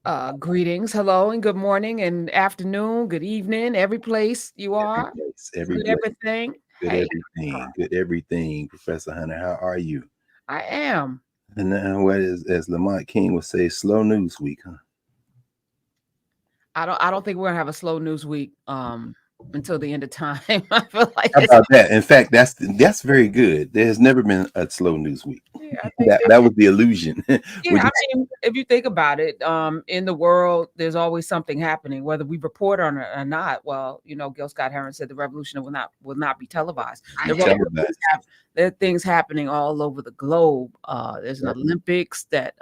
Greetings, hello, and good morning, and afternoon, good evening, every place you Every are. place, every Good place, everything. good Hey, everything, good everything. Professor Hunter, how are you? I am. And now, what is, as Lamont King would say, slow news week, huh? I don't think we're gonna have a slow news week until the end of time. I feel like How it's about that? In fact, that's very good. There has never been a slow news week. yeah, I think That was the illusion. yeah, Would I you? mean, if you think about it, in the world, there's always something happening, whether we report on it or not. Well, Gil Scott Heron said the revolution will not be televised. You tell me that. There are things happening all over the globe. There's an Olympics that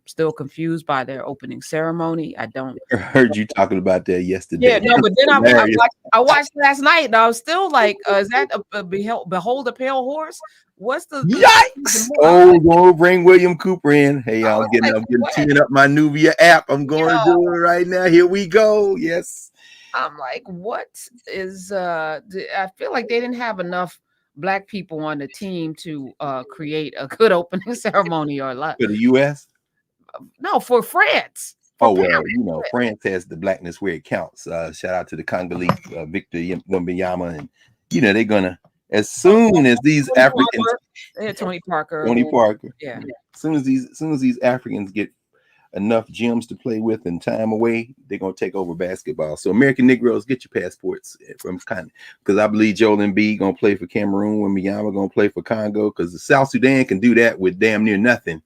still confused by their opening ceremony. I don't. I heard you talking about that Yeah, yesterday. no, but then Hilarious. I watched last night, and I was still like, "Is that a behold a pale horse? What's the Yikes! more?" Oh, gonna bring William Cooper in. Hey, I was like, I'm getting "What?" tuning up my Nuvia app. I'm going to Yeah, do it right now. Here we go. Yes. I'm like, "What is?" I feel like they didn't have enough black people on the team to create a good opening ceremony or a lot. For the US. No, for France, for Oh Paris. well, France has the blackness where it counts. Shout out to the Congolese Victor Wembanyama, and they're gonna as soon as these Tony Africans, Parker. They had Tony Parker. Tony Parker, Yeah. as soon as these Africans get enough gems to play with and time away, they're gonna take over basketball. So American Negroes, get your passports from because I believe Joel Embiid gonna play for Cameroon, when Miyama gonna play for Congo, because the South Sudan can do that with damn near nothing.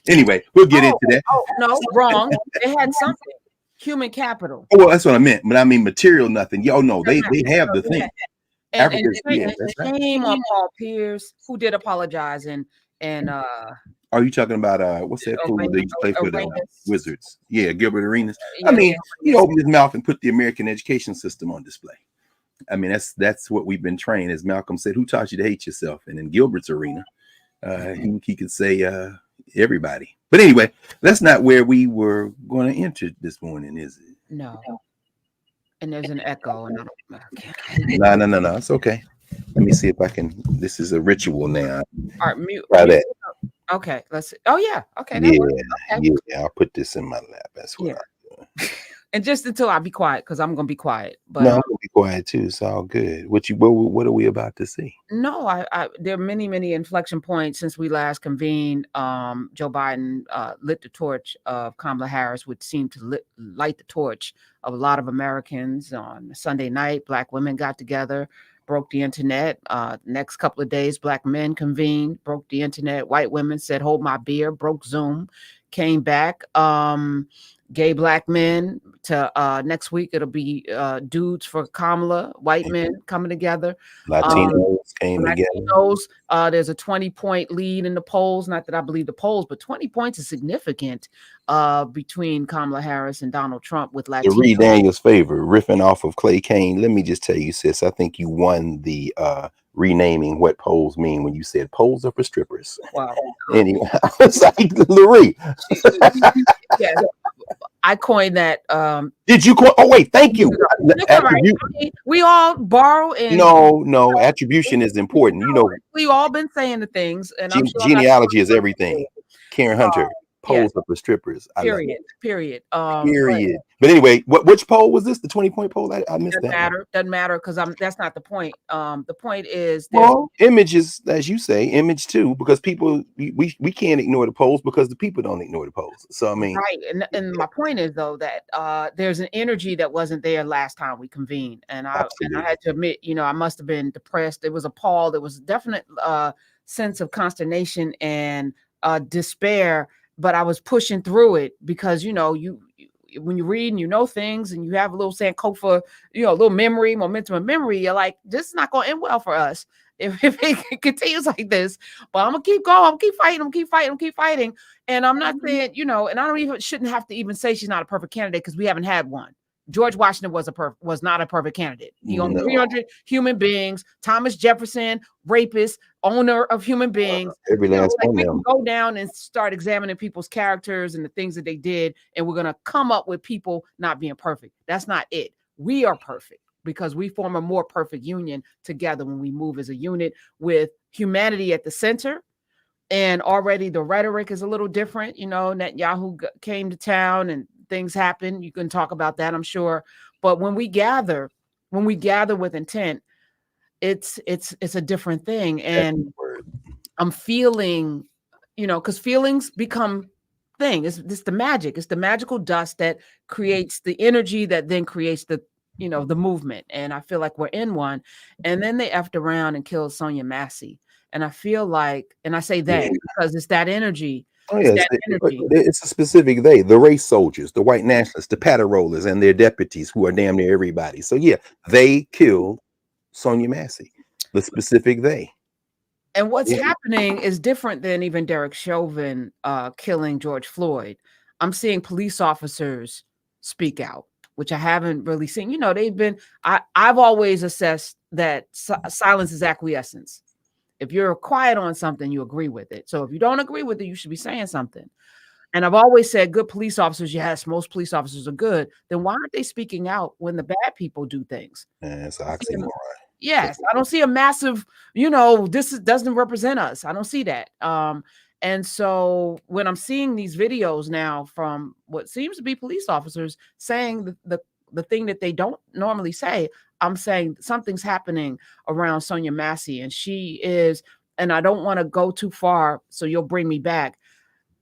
Anyway, we'll get Oh, into that. oh no, wrong. They had something. Human capital. Oh, well, that's what I meant. But I mean material nothing. Yo, no, Doesn't they have the matter. thing. And Africans, yeah, that's right. shame on Paul Pierce, who did apologize and Are you talking about what's that fool that used to play for the Arenas. Wizards? Yeah, Gilbert Arenas. I Yeah, mean, he Arenas. opened his mouth and put the American education system on display. I mean, that's what we've been trained. As Malcolm said, "Who taught you to hate yourself?" And in Gilbert's arena, he could say everybody. But anyway, that's not where we were going to enter this morning, is it? No. And there's an echo, and I can't. No, no, no, no. It's okay. Let me see if I can. This is a ritual now. All right, mute, Try mute. that. Okay, let's see. Oh yeah, okay, that Yeah, works. Okay, yeah. I'll put this in my lap. That's what yeah. I'm doing. And just until I be quiet, because I'm gonna be quiet. But No, I'm gonna be quiet too. It's all good. What are we about to see? no, there are many inflection points since we last convened. Joe Biden lit the torch of Kamala Harris, which seemed to light the torch of a lot of Americans. On Sunday night, black women got together, broke the internet. Next couple of days, black men convened, broke the internet. White women said, "Hold my beer," broke Zoom, came back. Gay black men to next week it'll be dudes for Kamala, white men coming together. Um, Latinos came together. Latinos, there's a 20-point lead in the polls. Not that I believe the polls, but 20 points is significant between Kamala Harris and Donald Trump with To Latinos. read Daniel's favor, riffing off of Clay Kane, let me just tell you, sis, I think you won the renaming what polls mean when you said polls are for strippers. Wow. Anyway, I was like, Larry, Yeah, I coined that. did you call? Oh, wait, thank you. It's all right. I mean, we all borrow and No, attribution is important. we've all been saying the things, and I'm sure I'm not Genealogy is everything. Karen Hunter, yeah, polls are for strippers. I love it. period. Period. But anyway, which poll was this? The 20-point poll? I missed Doesn't that one. matter. Doesn't matter because that's not the point. The point is there's Well, image is, as you say, image too, because people we can't ignore the polls because the people don't ignore the polls. So I mean, right. And my point is though that there's an energy that wasn't there last time we convened. And I absolutely. had to admit, I must have been depressed. It was appalled. There was a definite sense of consternation and despair, but I was pushing through it because when you read and you know things and you have a little Sankofa, a little memory, momentum of memory, you're like, this is not going to end well for us if it continues like this. But I'm gonna keep going. I'm gonna keep fighting. I'm gonna keep fighting. I'm gonna keep fighting. And I'm not saying, and I don't even shouldn't have to even say she's not a perfect candidate because we haven't had one. George Washington was not a perfect candidate. He owned 300 human beings. Thomas Jefferson, rapist, owner of human beings. Every last one We of can them. go down and start examining people's characters and the things that they did, and we're gonna come up with people not being perfect. That's not it. We are perfect because we form a more perfect union together when we move as a unit with humanity at the center. And already the rhetoric is a little different. Netanyahu came to town and things happen. You can talk about that, I'm sure. But when we gather with intent, it's a different thing. And I'm feeling, because feelings become thing. It's the magic. It's the magical dust that creates the energy that then creates the movement. And I feel like we're in one. And then they effed around and killed Sonia Massey. And I feel like, and I say they because it's that energy. Oh It's yes, that energy. it's a specific they, the race soldiers, the white nationalists, the patrollers, and their deputies, who are damn near everybody. So yeah, they killed Sonia Massey, the specific they. And what's happening is different than even Derek Chauvin killing George Floyd. I'm seeing police officers speak out, which I haven't really seen. They've been. I've always assessed that silence is acquiescence. If you're quiet on something, you agree with it. So if you don't agree with it, you should be saying something. And I've always said good police officers, yes, most police officers are good. Then why aren't they speaking out when the bad people do things? It's an oxymoron. Yes, I don't see a massive, doesn't represent us. I don't see that. And so when I'm seeing these videos now from what seems to be police officers saying the thing that they don't normally say, I'm saying something's happening around Sonia Massey, and she is, and I don't want to go too far, so you'll bring me back.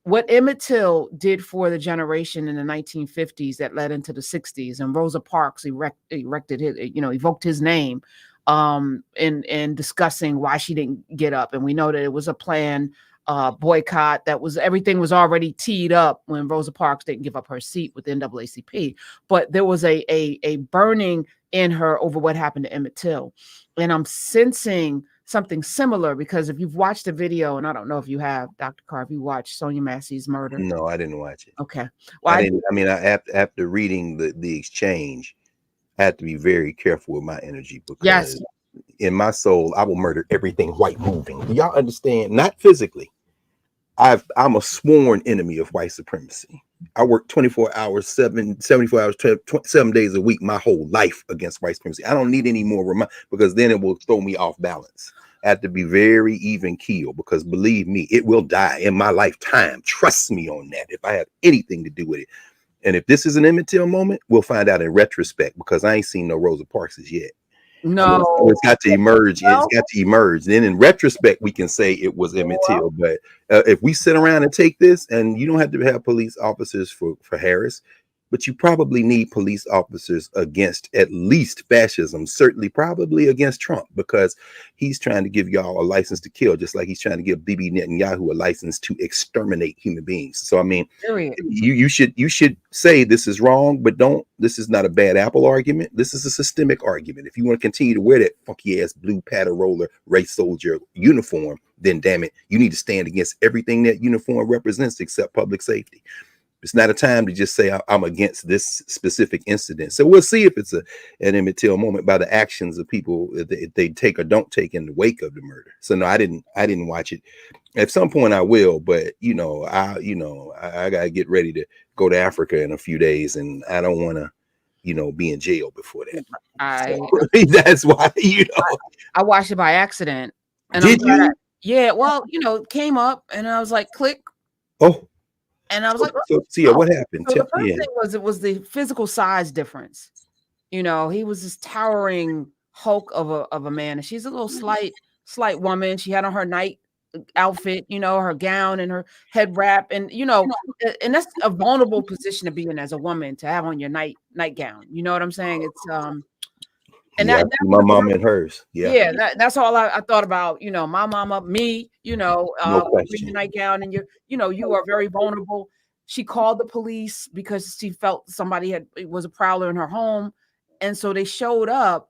What Emmett Till did for the generation in the 1950s that led into the 60s, and Rosa Parks erected his, evoked his name in discussing why she didn't get up. And we know that it was a planned boycott, everything was already teed up when Rosa Parks didn't give up her seat with the NAACP. But there was a burning in her over what happened to Emmett Till. And I'm sensing something similar, because if you've watched the video, and I don't know if you have, Dr. Carr, if you watched Sonia Massey's murder. No, I didn't watch it. Okay. Well, I didn't. I mean, after reading the exchange, I had to be very careful with my energy, because in my soul, I will murder everything white moving. Do y'all understand? Not physically. I'm a sworn enemy of white supremacy. I work 24 hours, 74 hours, 7 days a week, my whole life against white supremacy. I don't need any more because then it will throw me off balance. I have to be very even keel, because believe me, it will die in my lifetime. Trust me on that, if I have anything to do with it. And if this is an Emmett Till moment, we'll find out in retrospect, because I ain't seen no Rosa Parks yet. No, so it's got to emerge. It's got to emerge. Then in retrospect, we can say it was Emmett Till. But if we sit around and take this, and you don't have to have police officers for Harris, but you probably need police officers against at least fascism, certainly probably against Trump, because he's trying to give y'all a license to kill, just like he's trying to give Bibi Netanyahu a license to exterminate human beings. So I mean, you should say this is wrong, but this is not a bad apple argument. This is a systemic argument. If you want to continue to wear that funky ass blue pattern roller race soldier uniform, then damn it, you need to stand against everything that uniform represents except public safety. It's not a time to just say I'm against this specific incident. So we'll see if it's an Emmett Till moment by the actions of people if they take or don't take in the wake of the murder. So no, I didn't watch it. At some point I will, but I gotta get ready to go to Africa in a few days, and I don't want to be in jail before that. That's why I watched it by accident. And did you? Yeah, well, it came up and I was like, click. Oh. And I was like, what happened? So the first thing it was the physical size difference. He was this towering hulk of a man, and she's a little slight woman. She had on her night outfit, her gown and her head wrap, and and that's a vulnerable position to be in as a woman, to have on your nightgown. You know what I'm saying? It's and that's my mom and hers. That's all I thought about. My mama, me. No with your nightgown, and you are very vulnerable. She called the police because she felt somebody was a prowler in her home, and so they showed up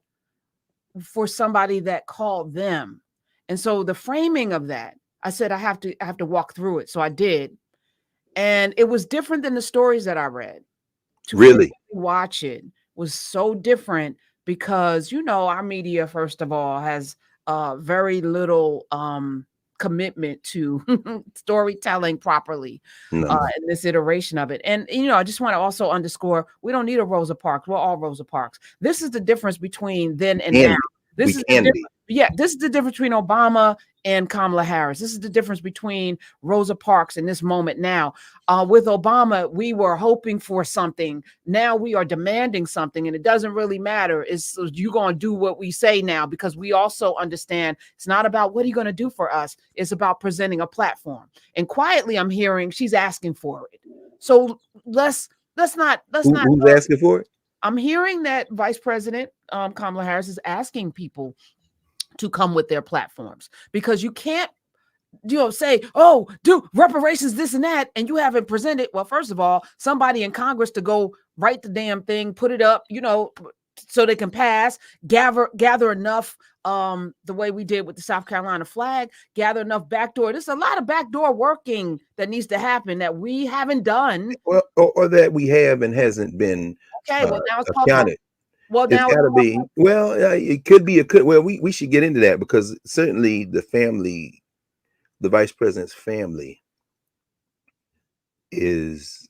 for somebody that called them. And so the framing of that, I said I have to walk through it. So I did, and it was different than the stories that I read. To really watch it was so different. Because, our media, first of all, has very little commitment to storytelling properly in this iteration of it. And, I just want to also underscore, we don't need a Rosa Parks. We're all Rosa Parks. This is the difference between then and now. This We is can be. this is the difference between Obama and Kamala Harris. This is the difference between Rosa Parks in this moment now. With Obama, we were hoping for something. Now we are demanding something, and it doesn't really matter. Is you going to do what we say now? Because we also understand it's not about what are you going to do for us. It's about presenting a platform. And quietly, I'm hearing she's asking for it. So let's not Who's asking for it? I'm hearing that Vice President Kamala Harris is asking people to come with their platforms, because you can't, say, oh, do reparations, this and that, and you haven't presented. Well, first of all, somebody in Congress to go write the damn thing, put it up, so they can pass, gather enough, the way we did with the South Carolina flag, gather enough backdoor. There's a lot of backdoor working that needs to happen that we haven't done. Well, or that we have and hasn't been Okay, well, now it's called. accounted. Well, It's now got to be. Well, it could be. Well, we should get into that, because certainly the family, the vice president's family, is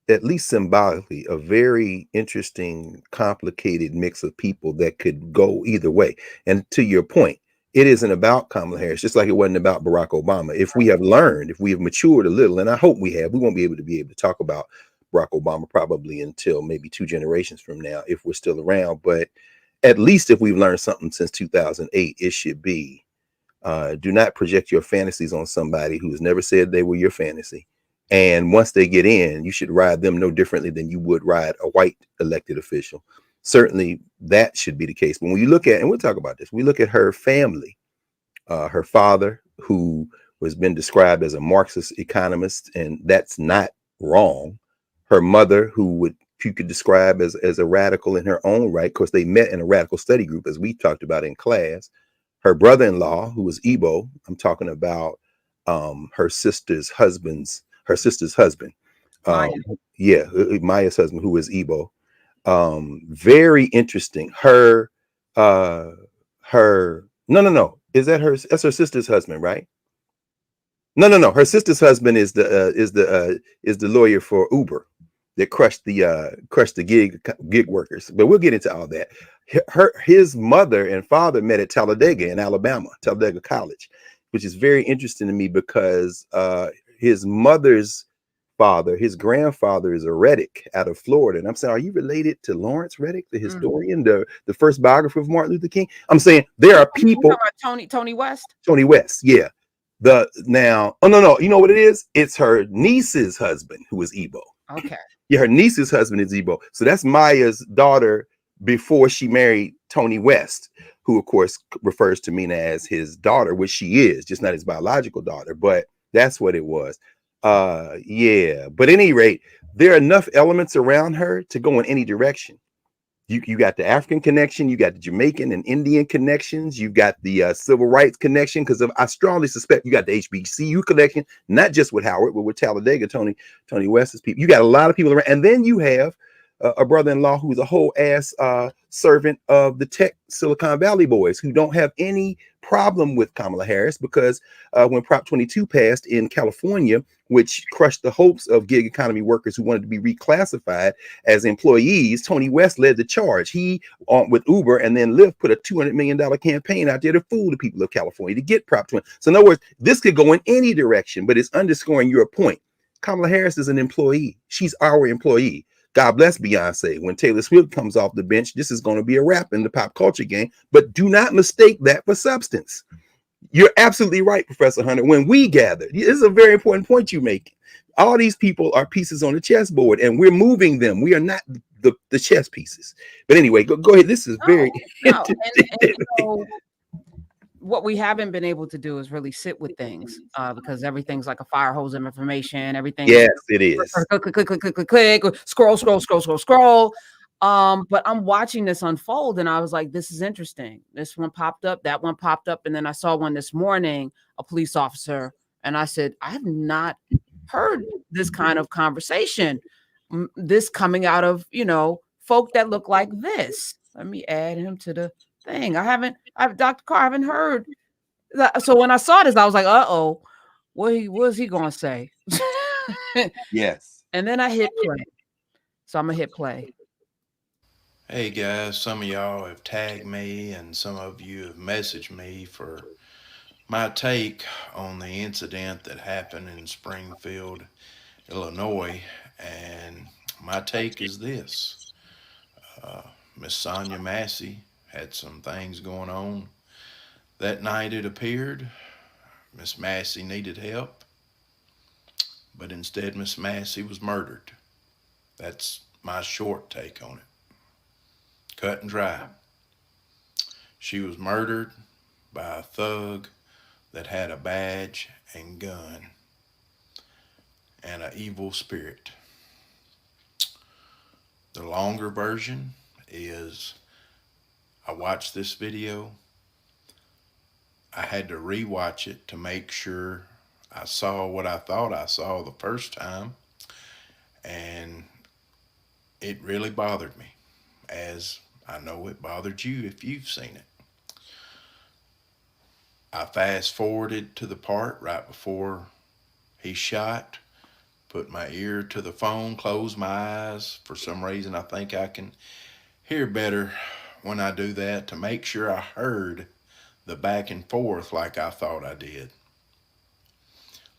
at least symbolically a very interesting, complicated mix of people that could go either way. And to your point, it isn't about Kamala Harris, just like it wasn't about Barack Obama. If we have learned, if we have matured a little, and I hope we have, we won't be able to talk about Barack Obama probably until maybe 2 generations from now, if we're still around. But at least if we've learned something since 2008, it should be, do not project your fantasies on somebody who's never said they were your fantasy. And once they get in, you should ride them no differently than you would ride a white elected official. Certainly that should be the case. But when you look at, and we'll talk about this, we look at her family, her father, who was been described as a Marxist economist, and that's not wrong. Her mother, who you could describe as a radical in her own right. Of course, they met in a radical study group, as we talked about in class. Her brother-in-law, who was Igbo, I'm talking about her sister's husband. Maya. Maya's husband, who is Igbo. Very interesting. No. That's her sister's husband, right? No. Her sister's husband is the lawyer for Uber that crushed the gig workers. But we'll get into all that. His mother and father met at Talladega in Alabama, Talladega College, which is very interesting to me, because his mother's father, his grandfather, is a Reddick out of Florida. And I'm saying, are you related to Lawrence Reddick, the historian, the first biographer of Martin Luther King? I'm saying there are people. Tony West. Tony West, yeah. No. You know what it is? It's her niece's husband who is Igbo. Okay. Yeah, her niece's husband is Igbo. So that's Maya's daughter before she married Tony West, who of course refers to Mina as his daughter, which she is, just not his biological daughter, but that's what it was. Yeah. But at any rate, there are enough elements around her to go in any direction. You got the African connection, you got the Jamaican and Indian connections, you got the civil rights connection, because I strongly suspect you got the HBCU connection, not just with Howard, but with Talladega, Tony West's people. You got a lot of people around, and then you have a brother-in-law who's a whole ass servant of the tech Silicon Valley boys, who don't have any problem with Kamala Harris, because when Prop 22 passed in California, which crushed the hopes of gig economy workers who wanted to be reclassified as employees, Tony West led the charge. He, with Uber and then Lyft, put a $200 million campaign out there to fool the people of California to get Prop 20. So in other words, this could go in any direction, but it's underscoring your point. Kamala Harris is an employee. She's our employee. God bless Beyonce. When Taylor Swift comes off the bench, this is going to be a wrap in the pop culture game, but do not mistake that for substance. You're absolutely right, Professor Hunter. When we gather, this is a very important point you make. All these people are pieces on the chessboard, and we're moving them. We are not the chess pieces. But anyway, go ahead. This is very interesting. And so what we haven't been able to do is really sit with things, because everything's like a fire hose of information. Everything. Yes, it is. Click, scroll. But I'm watching this unfold, and I was like, this is interesting. This one popped up, that one popped up, and then I saw one this morning, a police officer, and I said, I have not heard this kind of conversation, this coming out of, folk that look like this. Let me add him to the thing. Dr. Carr, I haven't heard that. So when I saw this, I was like, uh-oh, what was he gonna say? Yes. And then I hit play. So I'm gonna hit play. Hey guys, some of y'all have tagged me and some of you have messaged me for my take on the incident that happened in Springfield, Illinois. And my take is this: uh, Miss Sonia Massey had some things going on. That night it appeared Miss Massey needed help, but instead Miss Massey was murdered. That's my short take on it. Cut and dry. She was murdered by a thug that had a badge and gun and an evil spirit. The longer version is I watched this video. I had to rewatch it to make sure I saw what I thought I saw the first time, and it really bothered me, as I know it bothered you if you've seen it. I fast forwarded to the part right before he shot, put my ear to the phone, closed my eyes. For some reason, I think I can hear better when I do that, to make sure I heard the back and forth like I thought I did.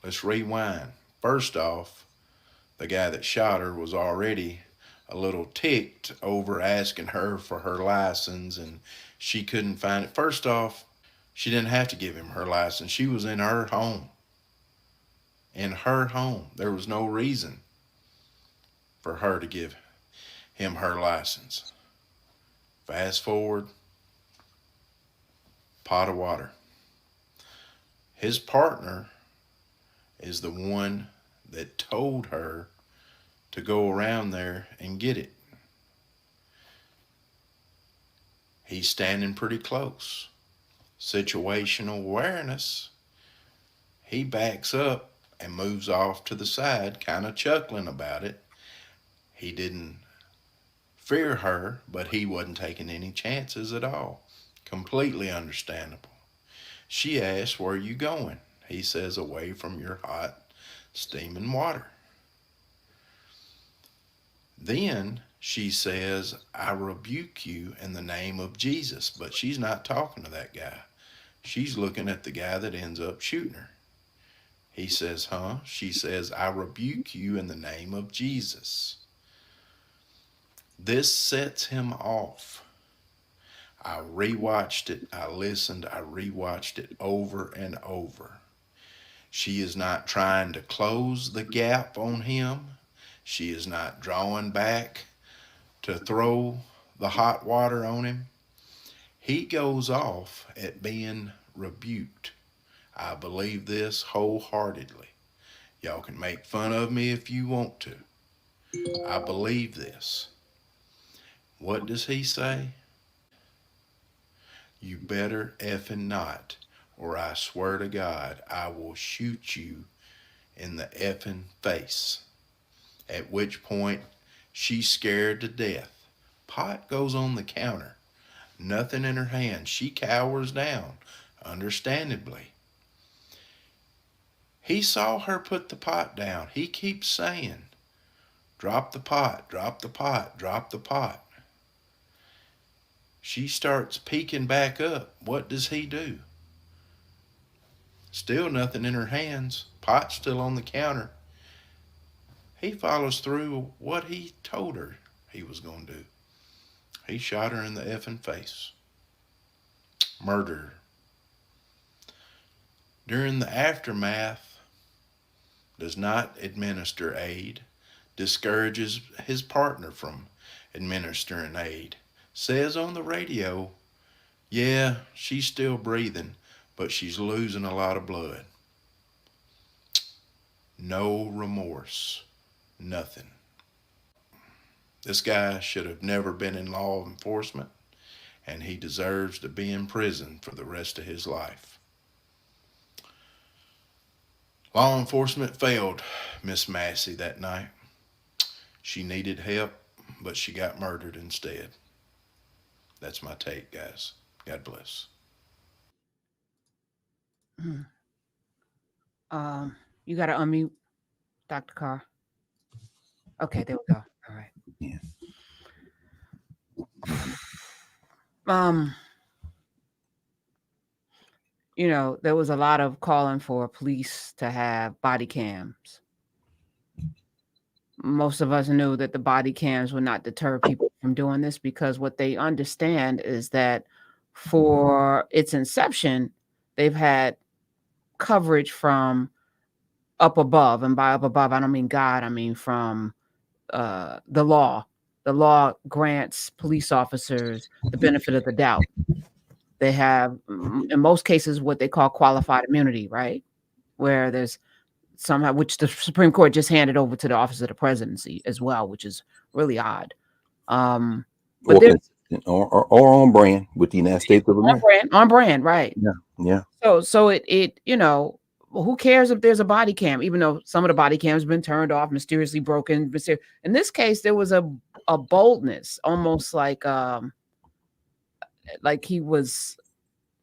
Let's rewind. First off, the guy that shot her was already a little ticked over asking her for her license, and she couldn't find it. First off, she didn't have to give him her license. She was in her home. In her home. There was no reason for her to give him her license. Fast forward, pot of water. His partner is the one that told her to go around there and get it. He's standing pretty close. Situational awareness. He backs up and moves off to the side, kind of chuckling about it. He didn't fear her, but he wasn't taking any chances at all. Completely understandable. She asks, "Where are you going?" He says, "Away from your hot, steaming water." Then she says, "I rebuke you in the name of Jesus." But she's not talking to that guy. She's looking at the guy that ends up shooting her. He says, "Huh?" She says, "I rebuke you in the name of Jesus." This sets him off. I rewatched it. I listened. I rewatched it over and over. She is not trying to close the gap on him. She is not drawing back to throw the hot water on him. He goes off at being rebuked. I believe this wholeheartedly. Y'all can make fun of me if you want to. I believe this. What does he say? "You better effing not, or I swear to God, I will shoot you in the effing face." At which point, she's scared to death. Pot goes on the counter. Nothing in her hand. She cowers down, understandably. He saw her put the pot down. He keeps saying, "Drop the pot, drop the pot, drop the pot." She starts peeking back up. What does he do? Still nothing in her hands. Pot still on the counter. He follows through what he told her he was going to do. He shot her in the effing face. Murdered her. During the aftermath, does not administer aid, discourages his partner from administering aid, says on the radio, "Yeah, she's still breathing, but she's losing a lot of blood." No remorse, nothing. This guy should have never been in law enforcement, and he deserves to be in prison for the rest of his life. Law enforcement failed Miss Massey that night. She needed help, but she got murdered instead. That's my take, guys. God bless. Mm. You got to unmute, Dr. Carr. Okay, there we go. All right. Yeah. You know, there was a lot of calling for police to have body cams. Most of us knew that the body cams would not deter people from doing this because what they understand is that for its inception, they've had coverage from up above. And by up above, I don't mean God, I mean from the law. The law grants police officers the benefit of the doubt. They have, in most cases, what they call qualified immunity, right? Where there's somehow, which the Supreme Court just handed over to the Office of the Presidency as well, which is really odd. But or consistent or on brand with the United States of America. On brand, right? Yeah. So it you know, who cares if there's a body cam? Even though some of the body cams have been turned off, mysteriously broken. In this case, there was a boldness, almost like he was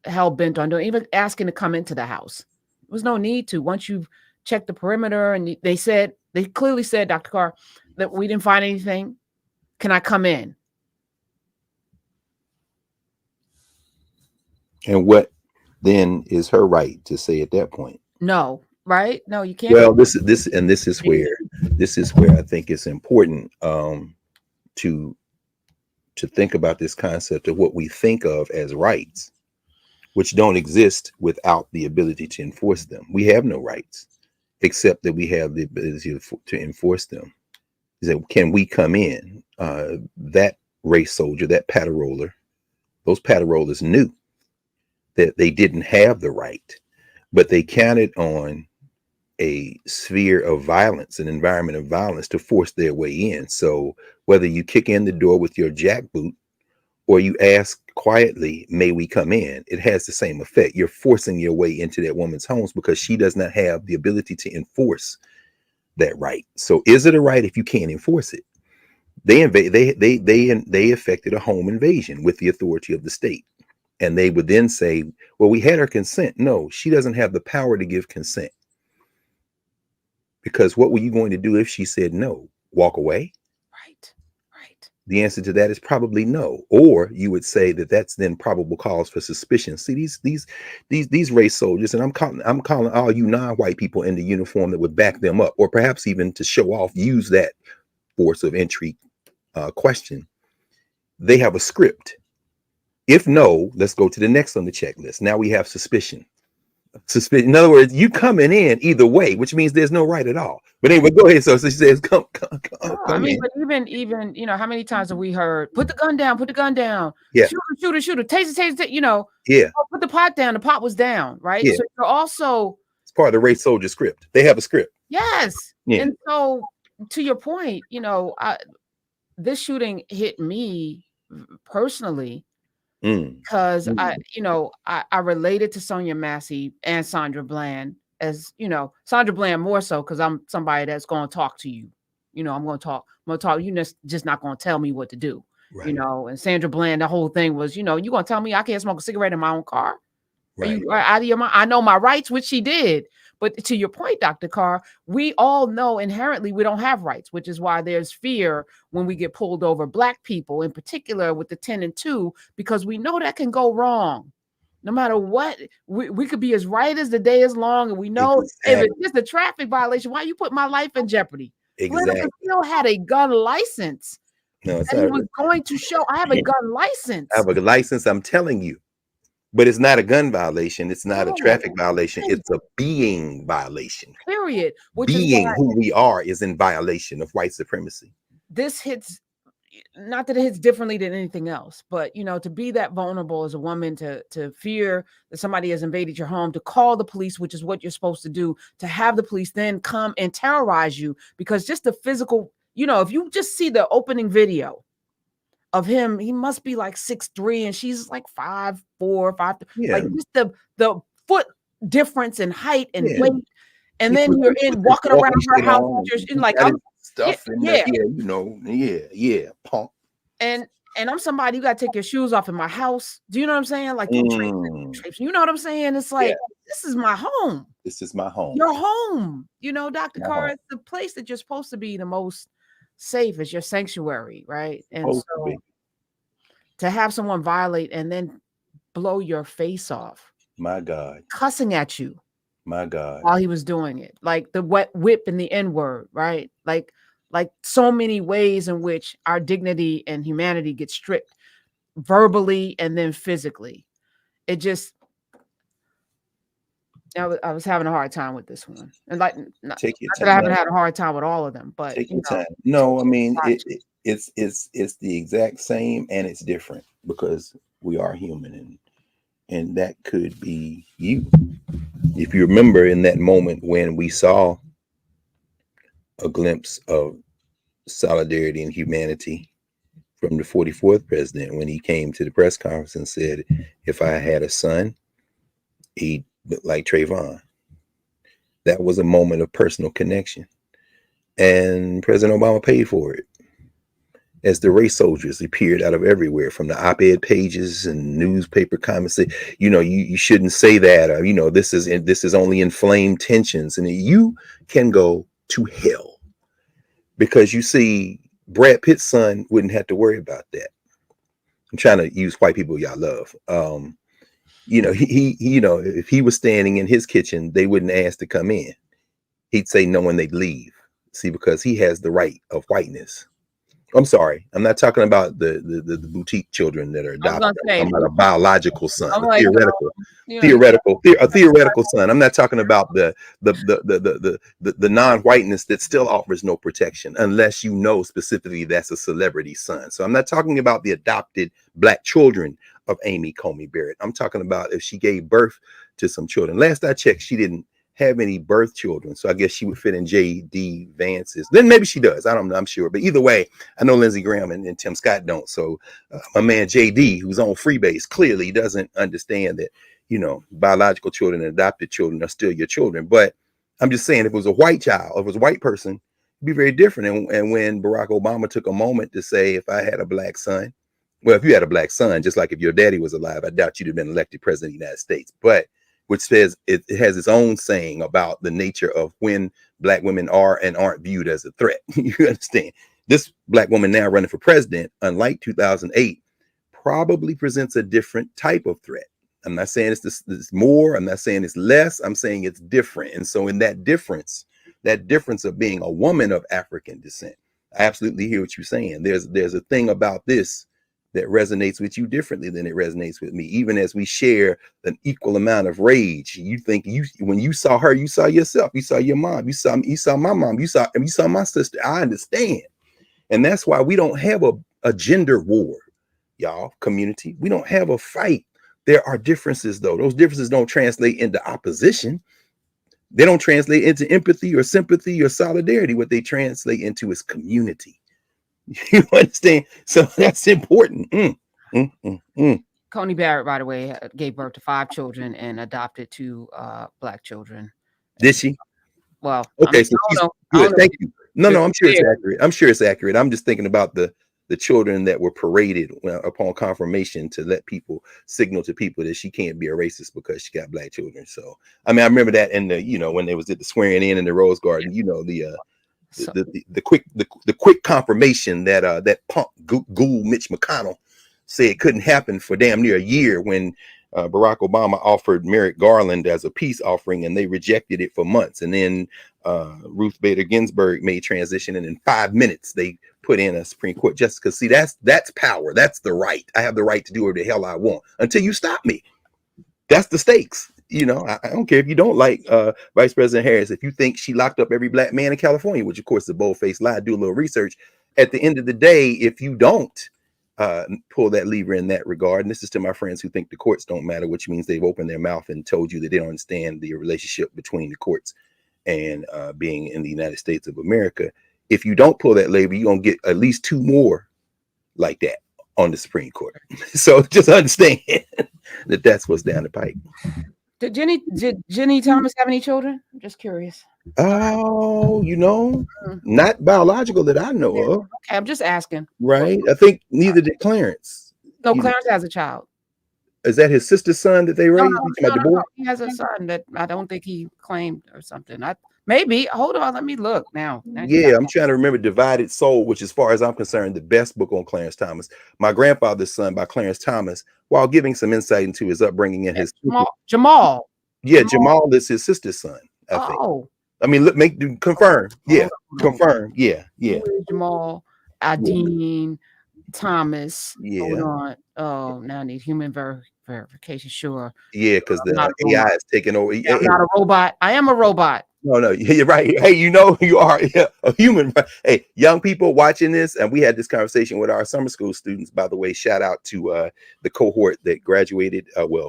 hell bent on doing, even asking to come into the house. There was no need to. Once you've checked the perimeter, and they clearly said, Dr. Carr, that we didn't find anything. Can I come in? And what then is her right to say at that point? No, right? No, you can't. Well, this is where I think it's important to think about this concept of what we think of as rights, which don't exist without the ability to enforce them. We have no rights except that we have the ability to enforce them. So can we come in? That race soldier, that patroller, those patrollers knew that they didn't have the right, but they counted on a sphere of violence, an environment of violence to force their way in. So whether you kick in the door with your jackboot or you ask quietly, may we come in, it has the same effect. You're forcing your way into that woman's homes because she does not have the ability to enforce that right. So is it a right if you can't enforce it? They effected a home invasion with the authority of the state. And they would then say, well, we had her consent. No, she doesn't have the power to give consent. Because what were you going to do if she said no? Walk away? Right. The answer to that is probably no. Or you would say that that's then probable cause for suspicion. See, these race soldiers, and I'm calling all you non-white people in the uniform that would back them up, or perhaps even to show off, use that force of entry question. They have a script. If no, let's go to the next on the checklist. Now we have suspicion. In other words, you coming in either way, which means there's no right at all. But anyway, go ahead. So she says, come I mean, in. but even you know, how many times have we heard, put the gun down, Yeah, shoot her, taser, you know, yeah, put the pot down, the pot was down, right? Yeah. So you're also, it's part of the race soldier script. They have a script. yes. Yeah. And so to your point, you know, this shooting hit me personally because I related to Sonia Massey and Sandra Bland, as you know, Sandra Bland more so because I'm somebody that's going to talk to you. You know, I'm going to talk. You're just not going to tell me what to do. Right. You know, and Sandra Bland, the whole thing was, you know, you going to tell me I can't smoke a cigarette in my own car? Right. Are you out of your mind? I know my rights, which she did. But to your point, Dr. Carr, we all know inherently we don't have rights, which is why there's fear when we get pulled over, Black people in particular with the 10 and 2, because we know that can go wrong. No matter what, we could be as right as the day is long, and we know if it's just a traffic violation, why you put my life in jeopardy? Exactly. Still had a gun license. No, it's and he was going to show I have a gun license. I have a license, I'm telling you. But it's not a gun violation. It's not a traffic violation. It's a being violation. Period. Being who we are is in violation of white supremacy. This hits, not that it hits differently than anything else, but you know, to be that vulnerable as a woman, to fear that somebody has invaded your home, to call the police, which is what you're supposed to do, to have the police then come and terrorize you, because just the physical, you know, if you just see the opening video of him, he must be like 6'3" and she's like 5'4", 5'3". Yeah. Like just the foot difference in height and weight, and then you're walking around her house, you're like stuff pump. And I'm somebody, you got to take your shoes off in my house. Do you know what I'm saying? Like you know what I'm saying? It's like this is my home. This is my home. Your home. You know, Dr. Carr, it's the place that you're supposed to be the most safe, is your sanctuary, right? And so to have someone violate and then blow your face off, My God. cussing at you My God. while he was doing it, like the wet whip and the N-word, right? Like so many ways in which our dignity and humanity get stripped verbally and then physically. It just, I was having a hard time with this one, and like not Take your that I time. haven't No, had a hard time with all of them, but take you your know, time. No, I mean watch. it's the exact same, and it's different because we are human, and that could be you. If you remember in that moment when we saw a glimpse of solidarity and humanity from the 44th president when he came to the press conference and said, if I had a son, he'd look like Trayvon. That was a moment of personal connection. And President Obama paid for it as the race soldiers appeared out of everywhere, from the op-ed pages and newspaper comments. Say, you shouldn't say that, or this is only inflamed tensions, and you can go to hell, because you see, Brad Pitt's son wouldn't have to worry about that. I'm trying to use white people y'all love. If he was standing in his kitchen, they wouldn't ask to come in. He'd say no when they'd leave. See, because he has the right of whiteness. I'm sorry, I'm not talking about the boutique children that are adopted. I'm about a biological son, I'm a like, theoretical son. I'm not talking about the non-whiteness that still offers no protection unless you know specifically that's a celebrity son. So I'm not talking about the adopted Black children of Amy Comey Barrett. I'm talking about if she gave birth to some children. Last I checked, she didn't have any birth children, so I guess she would fit in J.D. Vance's. Then maybe she does. I don't know. I'm sure. But either way, I know Lindsey Graham and Tim Scott don't. So my man J.D., who's on Freebase, clearly doesn't understand that, biological children and adopted children are still your children. But I'm just saying, if it was a white child, if it was a white person, it'd be very different. And when Barack Obama took a moment to say, if I had a Black son, well, if you had a Black son, just like if your daddy was alive, I doubt you'd have been elected president of the United States. But which says it has its own saying about the nature of when Black women are and aren't viewed as a threat. You understand? This Black woman now running for president, unlike 2008, probably presents a different type of threat. I'm not saying it's more. I'm not saying it's less. I'm saying it's different. And so in that difference of being a woman of African descent, I absolutely hear what you're saying. There's a thing about this that resonates with you differently than it resonates with me, even as we share an equal amount of rage. You think when you saw her, you saw yourself, you saw your mom, you saw my mom, you saw my sister. I understand. And that's why we don't have a gender war, y'all, community. We don't have a fight. There are differences, though. Those differences don't translate into opposition. They don't translate into empathy or sympathy or solidarity. What they translate into is community. You understand? So that's important. Coney Barrett, by the way, gave birth to 5 children and adopted 2 Black children. Did she? Well, okay, so she's good. Thank you. No, I'm sure it's accurate. I'm sure it's accurate. I'm just thinking about the children that were paraded upon confirmation to let people signal to people that she can't be a racist because she got Black children. So I mean, I remember that in the when they was at the swearing in the Rose Garden. The quick confirmation that that punk ghoul Mitch McConnell said it couldn't happen for damn near a year when Barack Obama offered Merrick Garland as a peace offering, and they rejected it for months. And then Ruth Bader Ginsburg made transition, and in 5 minutes they put in a Supreme Court justice. Because see, that's power. That's the right. I have the right to do whatever the hell I want until you stop me. That's the stakes. I don't care if you don't like Vice President Harris. If you think she locked up every Black man in California, which of course is a bold-faced lie, do a little research. At the end of the day, if you don't pull that lever in that regard, and this is to my friends who think the courts don't matter, which means they've opened their mouth and told you that they don't understand the relationship between the courts and being in the United States of America. If you don't pull that lever, you're going to get at least 2 more like that on the Supreme Court. So just understand that that's what's down the pipe. Did Jenny Thomas have any children? I'm just curious. Oh, not biological that I know of. Okay, I'm just asking. Right. I think neither did Clarence. No, Clarence has a child. Is that his sister's son that they raised? No, he has a son that I don't think he claimed or something. Maybe. Hold on. Let me look now. Yeah, I'm trying to remember Divided Soul, which, as far as I'm concerned, the best book on Clarence Thomas. My Grandfather's Son by Clarence Thomas, while giving some insight into his upbringing and his Jamal. Yeah, Jamal is his sister's son, I think. Oh. I mean, look, confirm. Yeah, Hold on. confirm. Yeah, yeah. Who is Jamal, Adine, Thomas. Hold Yeah. on. Oh, now I need human verification. Sure. Yeah, because the not a AI robot. is taking over. Yeah, I'm not a robot. I am a robot. No, you're right. Hey, you are a human. Hey, young people watching this, and we had this conversation with our summer school students. By the way, shout out to the cohort that graduated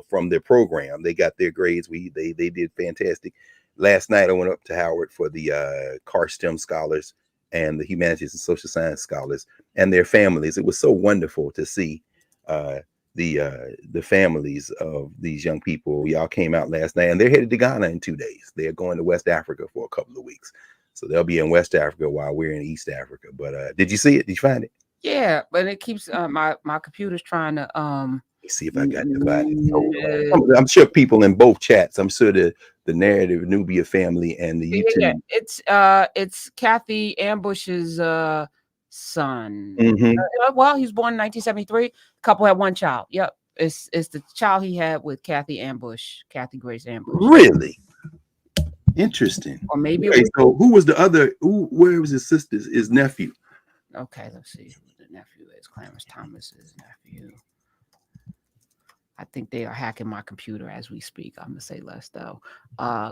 from their program. They got their grades. They did fantastic. Last night I went up to Howard for the Carr STEM scholars and the humanities and social science scholars and their families. It was so wonderful to see the families of these young people. Y'all came out last night, and they're headed to Ghana in 2 days. They're going to West Africa for a couple of weeks, so they'll be in West Africa while we're in East Africa. But did you see it? Did you find it? Yeah, but it keeps my computer's trying to Let's see if I got Divided. I'm sure people in both chats. I'm sure the Knarrative Nubia family and the YouTube. Yeah. It's Kathy Ambush's son. Well, he was born in 1973. Couple had one child. Yep. It's the child he had with Kathy Grace Ambush. Really interesting. Or maybe so who was the other? Where was his sister? His nephew? Okay, let's see who the nephew is. Clarence Thomas's nephew. I think they are hacking my computer as we speak. I'm gonna say less though.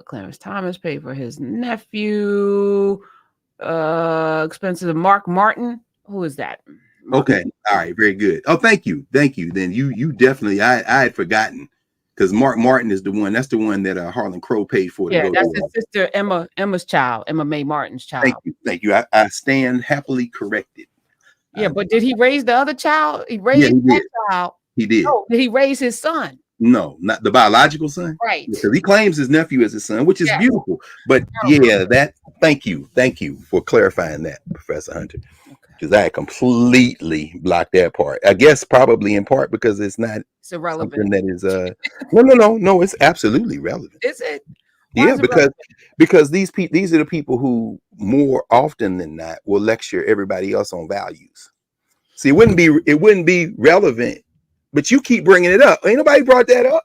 Clarence Thomas paid for his nephew. Expensive. Mark Martin. Who is that? Okay. All right. Very good. Oh, thank you. Then you definitely. I had forgotten, because Mark Martin is the one. That's the one that Harlan Crow paid for. Yeah, that's his sister Emma's child. Emma Mae Martin's child. Thank you. I stand happily corrected. Yeah, but did he raise the other child? He raised that child. He did. No, did he raise his son? No, not the biological son. Right. Because he claims his nephew as his son, which is beautiful. But thank you for clarifying that, Professor Hunter. Because I completely blocked that part. I guess probably in part because it's irrelevant. That is no, it's absolutely relevant. Is it? Yeah, because these are the people who more often than not will lecture everybody else on values. See, it wouldn't be relevant, but you keep bringing it up. Ain't nobody brought that up,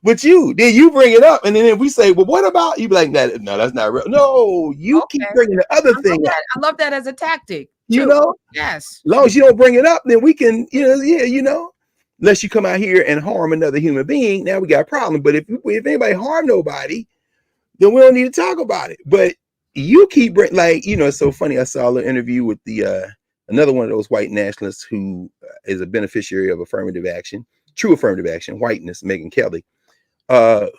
but you bring it up, and then if we say, well, what about, you be like, no, that's not real. No, you keep bringing the other thing up. I love that as a tactic. You know, yes. As long as you don't bring it up, then we can, unless you come out here and harm another human being, now we got a problem. But if anybody harm nobody, then we don't need to talk about it. But you keep it's so funny. I saw an interview with the another one of those white nationalists who is a beneficiary of affirmative action, true affirmative action, whiteness, Megyn Kelly,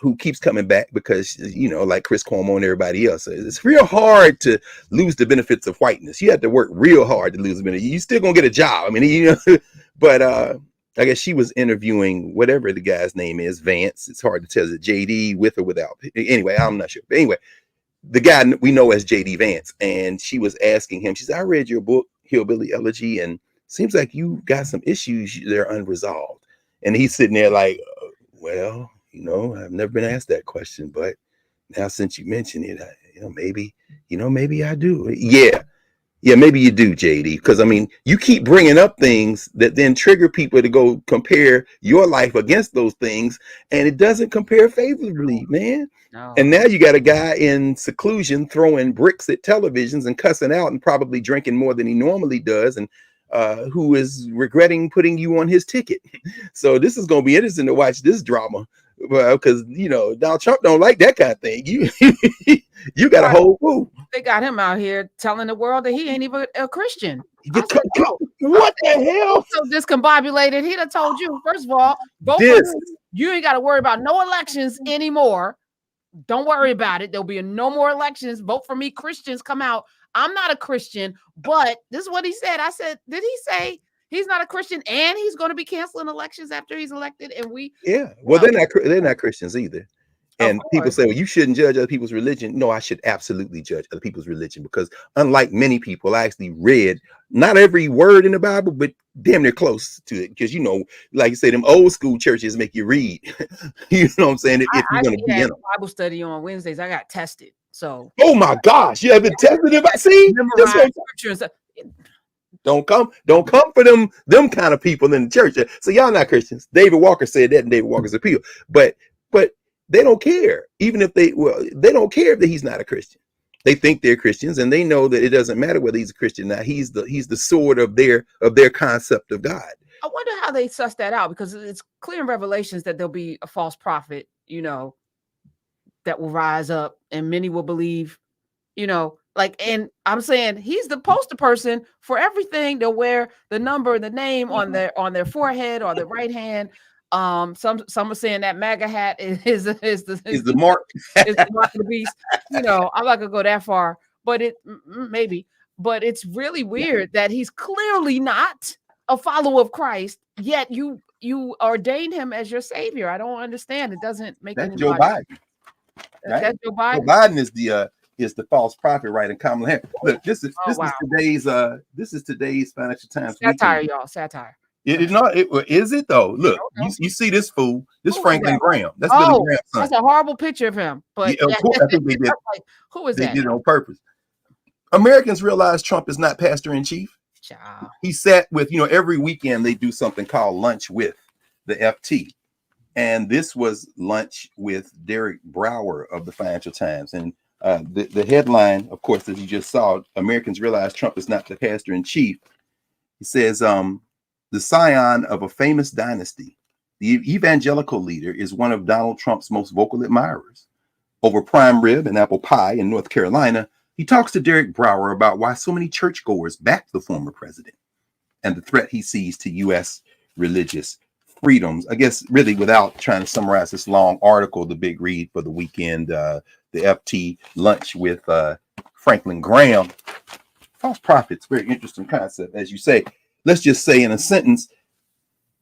who keeps coming back because, like Chris Cuomo and everybody else, it's real hard to lose the benefits of whiteness. You have to work real hard to lose the benefits. You still gonna get a job. I mean, but I guess she was interviewing whatever the guy's name is, Vance. It's hard to tell, is it JD with or without? Anyway, I'm not sure. But anyway, the guy we know as JD Vance, and she was asking him, she said, I read your book, Hillbilly Elegy, and seems like you got some issues that are unresolved. And he's sitting there like, well, I've never been asked that question, but now since you mention it, maybe I do. Yeah, maybe you do, JD, because I mean, you keep bringing up things that then trigger people to go compare your life against those things, and it doesn't compare favorably, man. No. And now you got a guy in seclusion throwing bricks at televisions and cussing out and probably drinking more than he normally does, and who is regretting putting you on his ticket. So this is going to be interesting to watch this drama. Well, because Donald Trump don't like that kind of thing. You got a whole fool. They got him out here telling the world that he ain't even a Christian. What the hell? So discombobulated. He'd have told you, first of all, you ain't got to worry about no elections anymore. Don't worry about it. There'll be no more elections. Vote for me. Christians, come out. I'm not a Christian, but this is what he said. I said, did he say he's not a Christian and he's going to be canceling elections after he's elected? And well, they're not Christians either. And people say, well, you shouldn't judge other people's religion. No, I should absolutely judge other people's religion, because unlike many people, I actually read not every word in the Bible, but damn near close to it. Because, like you say, them old school churches make you read. You know what I'm saying? If you're going to be in a Bible study on Wednesdays, I got tested. So, oh my gosh, you haven't tested him. I see. memorize scriptures. Don't come for them kind of people in the church. So y'all not Christians. David Walker said that in David Walker's appeal. But they don't care. Even if they don't care that he's not a Christian. They think they're Christians, and they know that it doesn't matter whether he's a Christian or not. He's the sword of their concept of God. I wonder how they suss that out, because it's clear in Revelations that there'll be a false prophet, that will rise up, and many will believe, and I'm saying he's the poster person for everything. They'll wear the number and the name on their forehead or their right hand. Some are saying that MAGA hat is the mark. Is the mark of the beast. I'm not gonna go that far, but maybe. But it's really weird that he's clearly not a follower of Christ, yet you ordained him as your savior. I don't understand. It doesn't make That's anybody. Joe Biden. Right? That's Joe Biden. Joe Biden is the false prophet, right? And Kamala Harris. Look, this is today's Financial Times satire, weekend. y'all. Satire. Is it though? Look, you see this fool, this Franklin Graham. That's Billy Graham's son. That's a horrible picture of him. But of course, I think they did. Who is that? They did it on purpose. Americans realize Trump is not pastor in chief. Child. He sat with, every weekend they do something called lunch with the FT. And this was lunch with Derek Brower of the Financial Times. And the headline, of course, as you just saw, Americans realize Trump is not the pastor in chief. He says, the scion of a famous dynasty, the evangelical leader is one of Donald Trump's most vocal admirers. Over prime rib and apple pie in North Carolina, he talks to Derek Brower about why so many churchgoers backed the former president and the threat he sees to U.S. religious freedoms. I guess really, without trying to summarize this long article, the big read for the weekend, the FT lunch with Franklin Graham. False prophets, very interesting concept. As you say, let's just say in a sentence,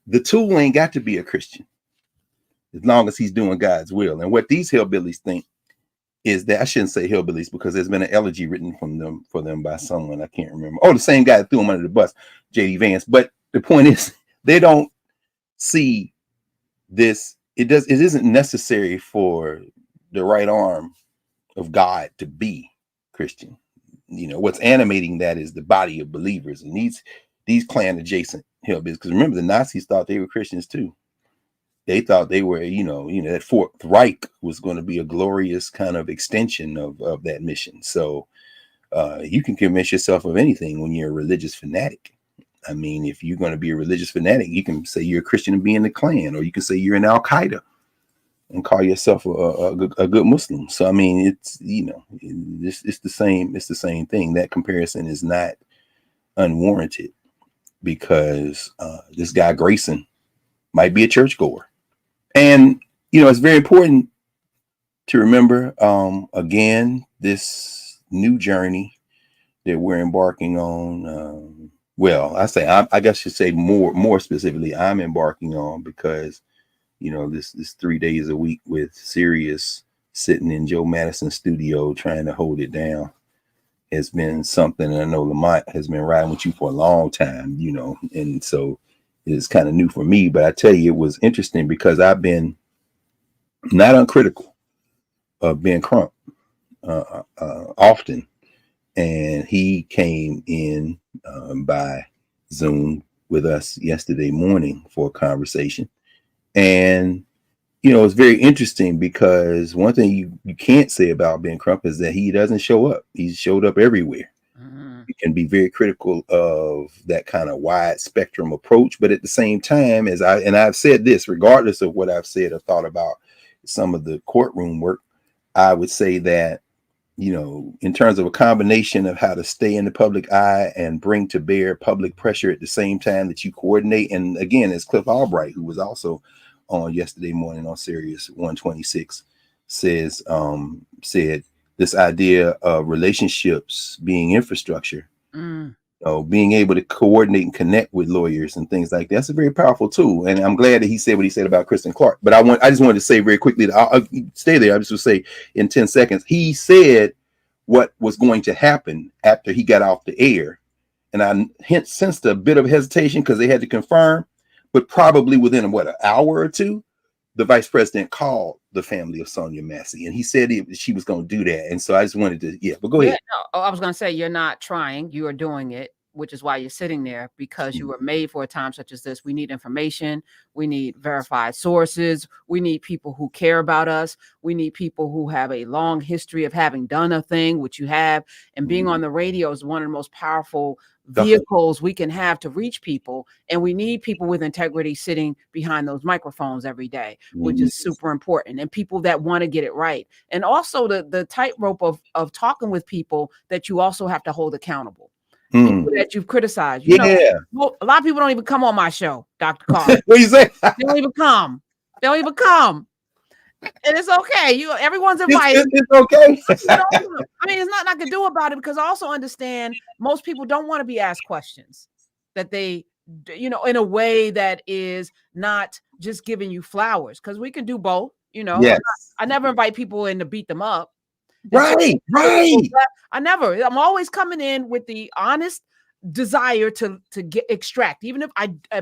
the tool ain't got to be a Christian as long as he's doing God's will. And what these hillbillies think is that, I shouldn't say hillbillies because there's been an elegy written for them by someone, I can't remember. Oh, the same guy that threw him under the bus, J.D. Vance. But the point is, they don't see this. It isn't necessary for the right arm of God to be Christian. What's animating that is the body of believers, and these clan adjacent hillbillies. Because remember, the Nazis thought they were Christians too. They thought they were, that Fourth Reich was going to be a glorious kind of extension of that mission. So you can convince yourself of anything when you're a religious fanatic. I mean, if you're going to be a religious fanatic, you can say you're a Christian and be in the Klan, or you can say you're in Al Qaeda and call yourself a good Muslim. So I mean, it's it's the same. It's the same thing. That comparison is not unwarranted because this guy Grayson might be a churchgoer. And, it's very important to remember, again, this new journey that we're embarking on. I guess I should say more specifically, I'm embarking on because, this 3 days a week with Sirius sitting in Joe Madison's studio trying to hold it down has been something. And I know Lamont has been riding with you for a long time, and so it's kind of new for me, but I tell you, it was interesting because I've been not uncritical of Ben Crump often. And he came in by Zoom with us yesterday morning for a conversation. And, it's very interesting because one thing you can't say about Ben Crump is that he doesn't show up. He's showed up everywhere. You can be very critical of that kind of wide spectrum approach, but at the same time, I've said this, regardless of what I've said or thought about some of the courtroom work, I would say that, in terms of a combination of how to stay in the public eye and bring to bear public pressure at the same time that you coordinate. And again, as Cliff Albright, who was also on yesterday morning on Sirius 126, said, this idea of relationships being infrastructure, being able to coordinate and connect with lawyers and things like that. That's a very powerful tool. And I'm glad that he said what he said about Kristen Clark. But I just wanted to say very quickly, I'll stay there. I just would say in 10 seconds, he said what was going to happen after he got off the air. And I sensed a bit of hesitation because they had to confirm, but probably within an hour or two, the vice president called the family of Sonia Massey, and he said she was going to do that. And so I just wanted to, but go ahead. No, I was going to say, you're not trying, you are doing it, which is why you're sitting there, because you were made for a time such as this. We need information. We need verified sources. We need people who care about us. We need people who have a long history of having done a thing, which you have. And being on the radio is one of the most powerful vehicles we can have to reach people. And we need people with integrity sitting behind those microphones every day, which is super important. And people that want to get it right. And also the tightrope of talking with people that you also have to hold accountable. People that you've criticized. You know, a lot of people don't even come on my show, Dr. Carr. What you say? They don't even come. They don't even come. And it's okay. Everyone's invited. It's okay. I mean, it's nothing I can do about it, because I also understand most people don't want to be asked questions that they, in a way that is not just giving you flowers, because we can do both. Yes. I never invite people in to beat them up. Right. I'm always coming in with the honest desire to extract, even if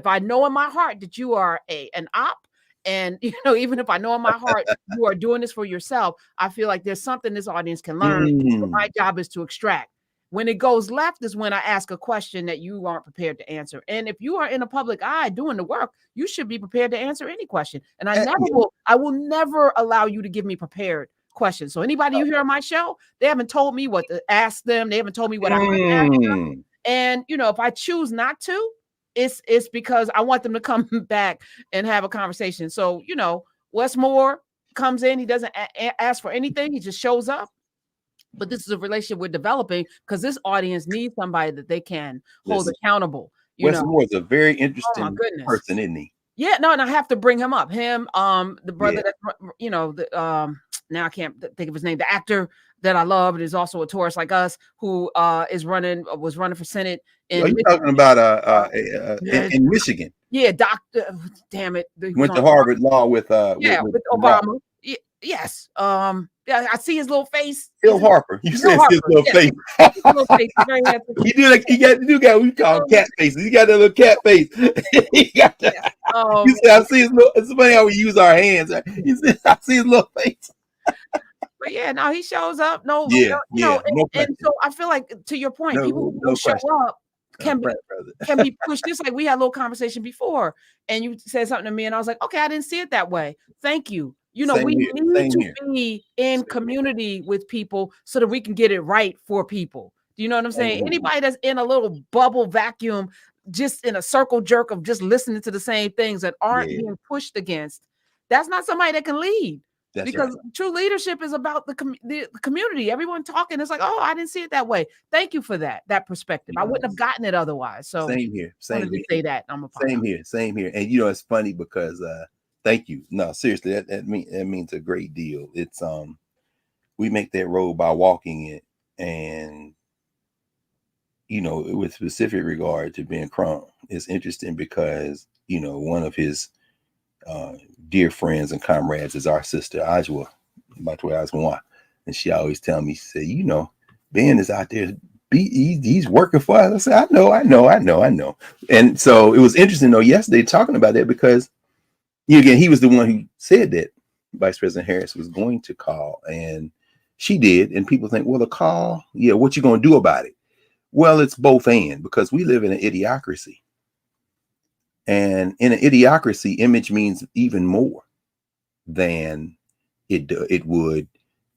I know in my heart that you are an op. And, even if I know in my heart you are doing this for yourself, I feel like there's something this audience can learn. So my job is to extract. When it goes left is when I ask a question that you aren't prepared to answer. And if you are in a public eye doing the work, you should be prepared to answer any question. And I will never allow you to give me prepared questions. So anybody you hear on my show, they haven't told me what to ask them. They haven't told me what I can ask them. And, if I choose not to, it's because I want them to come back and have a conversation. So, Wes Moore comes in, he doesn't ask for anything. He just shows up. But this is a relationship we're developing, because this audience needs somebody that they can hold accountable. Wes Moore is a very interesting person, isn't he? Yeah, no, and I have to bring him up. Him, the brother that, now I can't think of his name, the actor that I love, and is also a Taurus like us, who was running for Senate. Are you talking about in Michigan? Yeah, Doctor. Damn it, went to Harvard Law with Obama. Yes. Yeah, I see his little face. Phil Harper. You said his little face. His little face. He got what we call cat faces. He got that little cat face. He got that. You said I see his little. It's funny how we use our hands. He said I see his little face. But yeah, now he shows up. No and so I feel like, to your point, people who show up can be pushed. Just like we had a little conversation before, and you said something to me, and I was like, okay, I didn't see it that way. Thank you. We need to be in community with people so that we can get it right for people. Do you know what I'm saying? Anybody that's in a little bubble vacuum, just in a circle jerk of just listening to the same things that aren't being pushed against, that's not somebody that can lead. Because true leadership is about the community. Everyone talking, it's like, oh, I didn't see it that way. Thank you for that perspective. I wouldn't have gotten it otherwise. So same here. Say that. Same here. And it's funny because thank you. No, seriously, that means a great deal. It's we make that road by walking it, and with specific regard to Ben Crump, it's interesting because one of his dear friends and comrades is our sister Ajwa, and she always tell me, she said, Ben is out there, he's working for us. I said, I know. And so it was interesting though yesterday talking about that, because again, he was the one who said that Vice President Harris was going to call, and she did. And people think, well, the call, what you going to do about it? Well, it's both and, because we live in an idiocracy. And in an idiocracy, image means even more than it would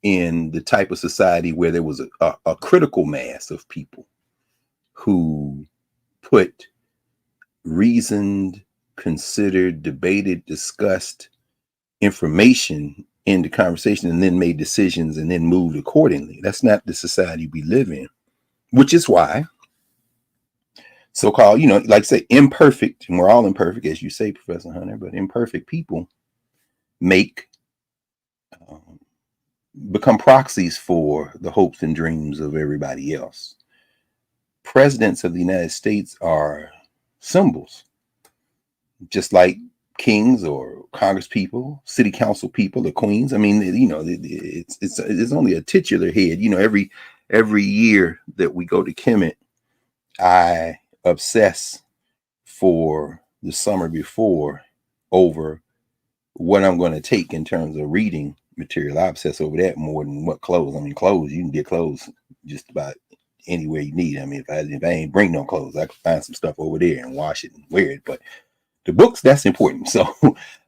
in the type of society where there was a critical mass of people who put reasoned, considered, debated, discussed information into conversation and then made decisions and then moved accordingly. That's not the society we live in, which is why so-called, like say imperfect, and we're all imperfect, as you say, Professor Hunter, but imperfect people become proxies for the hopes and dreams of everybody else. Presidents of the United States are symbols, just like kings or Congress people, city council people, or queens. I mean, it's only a titular head. Every year that we go to Kemet, I obsess for the summer before over what I'm going to take in terms of reading material. I obsess over that more than what clothes. I mean, clothes, you can get clothes just about anywhere you need. I mean, if I ain't bring no clothes, I can find some stuff over there and wash it and wear it. But the books, that's important. So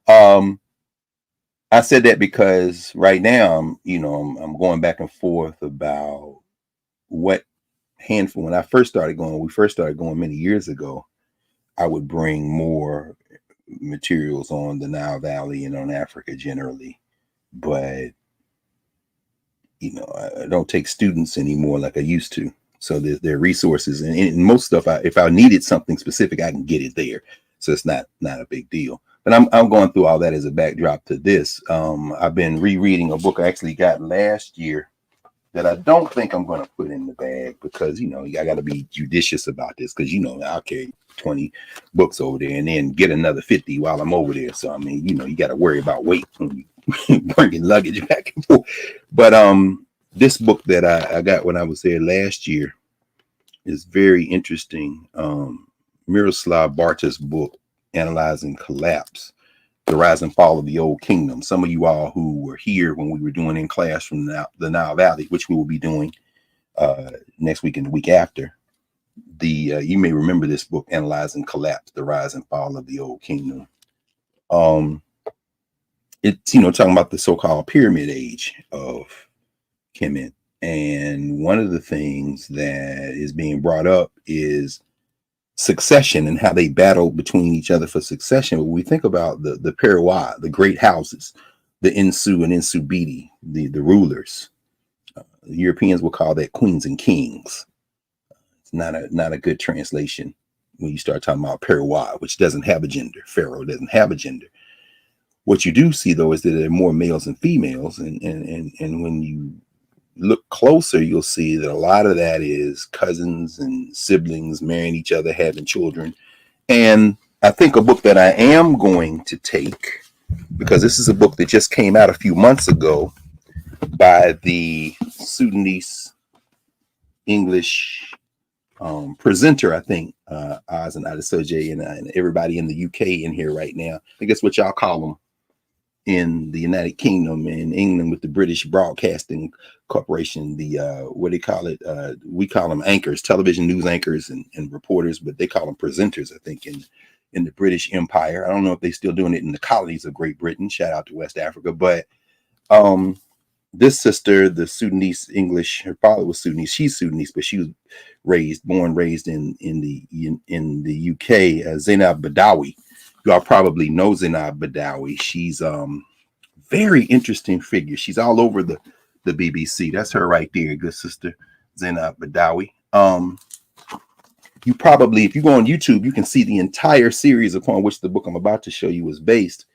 I said that because right now I'm going back and forth about what handful. When I first started going, we first started going many years ago, I would bring more materials on the Nile Valley and on Africa generally. But I don't take students anymore like I used to. So there are resources and most stuff. If I needed something specific, I can get it there. So it's not a big deal. But I'm going through all that as a backdrop to this. I've been rereading a book I actually got last year that I don't think I'm going to put in the bag because I got to be judicious about this because I'll carry 20 books over there and then get another 50 while I'm over there. So I mean, you got to worry about weight when you bringing luggage back and forth. But this book that I got when I was there last year is very interesting. Miroslav Barta's book, Analyzing Collapse, the Rise and Fall of the Old Kingdom. Some of you all who were here when we were doing in class from the Nile Valley, which we will be doing next week and the week after. You may remember this book, Analyzing Collapse, the Rise and Fall of the Old Kingdom. It's talking about the so-called pyramid age of Kemet. And one of the things that is being brought up is succession and how they battled between each other for succession. When we think about the Peruwa, the great houses, the Insu and Insubidi, the rulers, the Europeans will call that queens and kings. It's not a good translation when you start talking about Peruwa, which doesn't have a gender. Pharaoh doesn't have a gender. What you do see though is that there are more males and females, and when you look closer, you'll see that a lot of that is cousins and siblings marrying each other, having children. And I think a book that I am going to take, because this is a book that just came out a few months ago by the Sudanese English presenter, I think, Oz and Adesoje and everybody in the UK in here right now. I think that's what y'all call them in the United Kingdom and England with the British Broadcasting Corporation, the what do they call it? We call them anchors, television news anchors and reporters, but they call them presenters, I think, in the British Empire. I don't know if they're still doing it in the colonies of Great Britain. Shout out to West Africa. But this sister, the Sudanese English, her father was Sudanese. She's Sudanese, but she was born raised in the UK. Zainab Badawi. You all probably know Zainab Badawi. She's very interesting figure. She's all over the BBC. That's her right there, good sister Zainab Badawi. You probably, if you go on YouTube, you can see the entire series upon which the book I'm about to show you is based.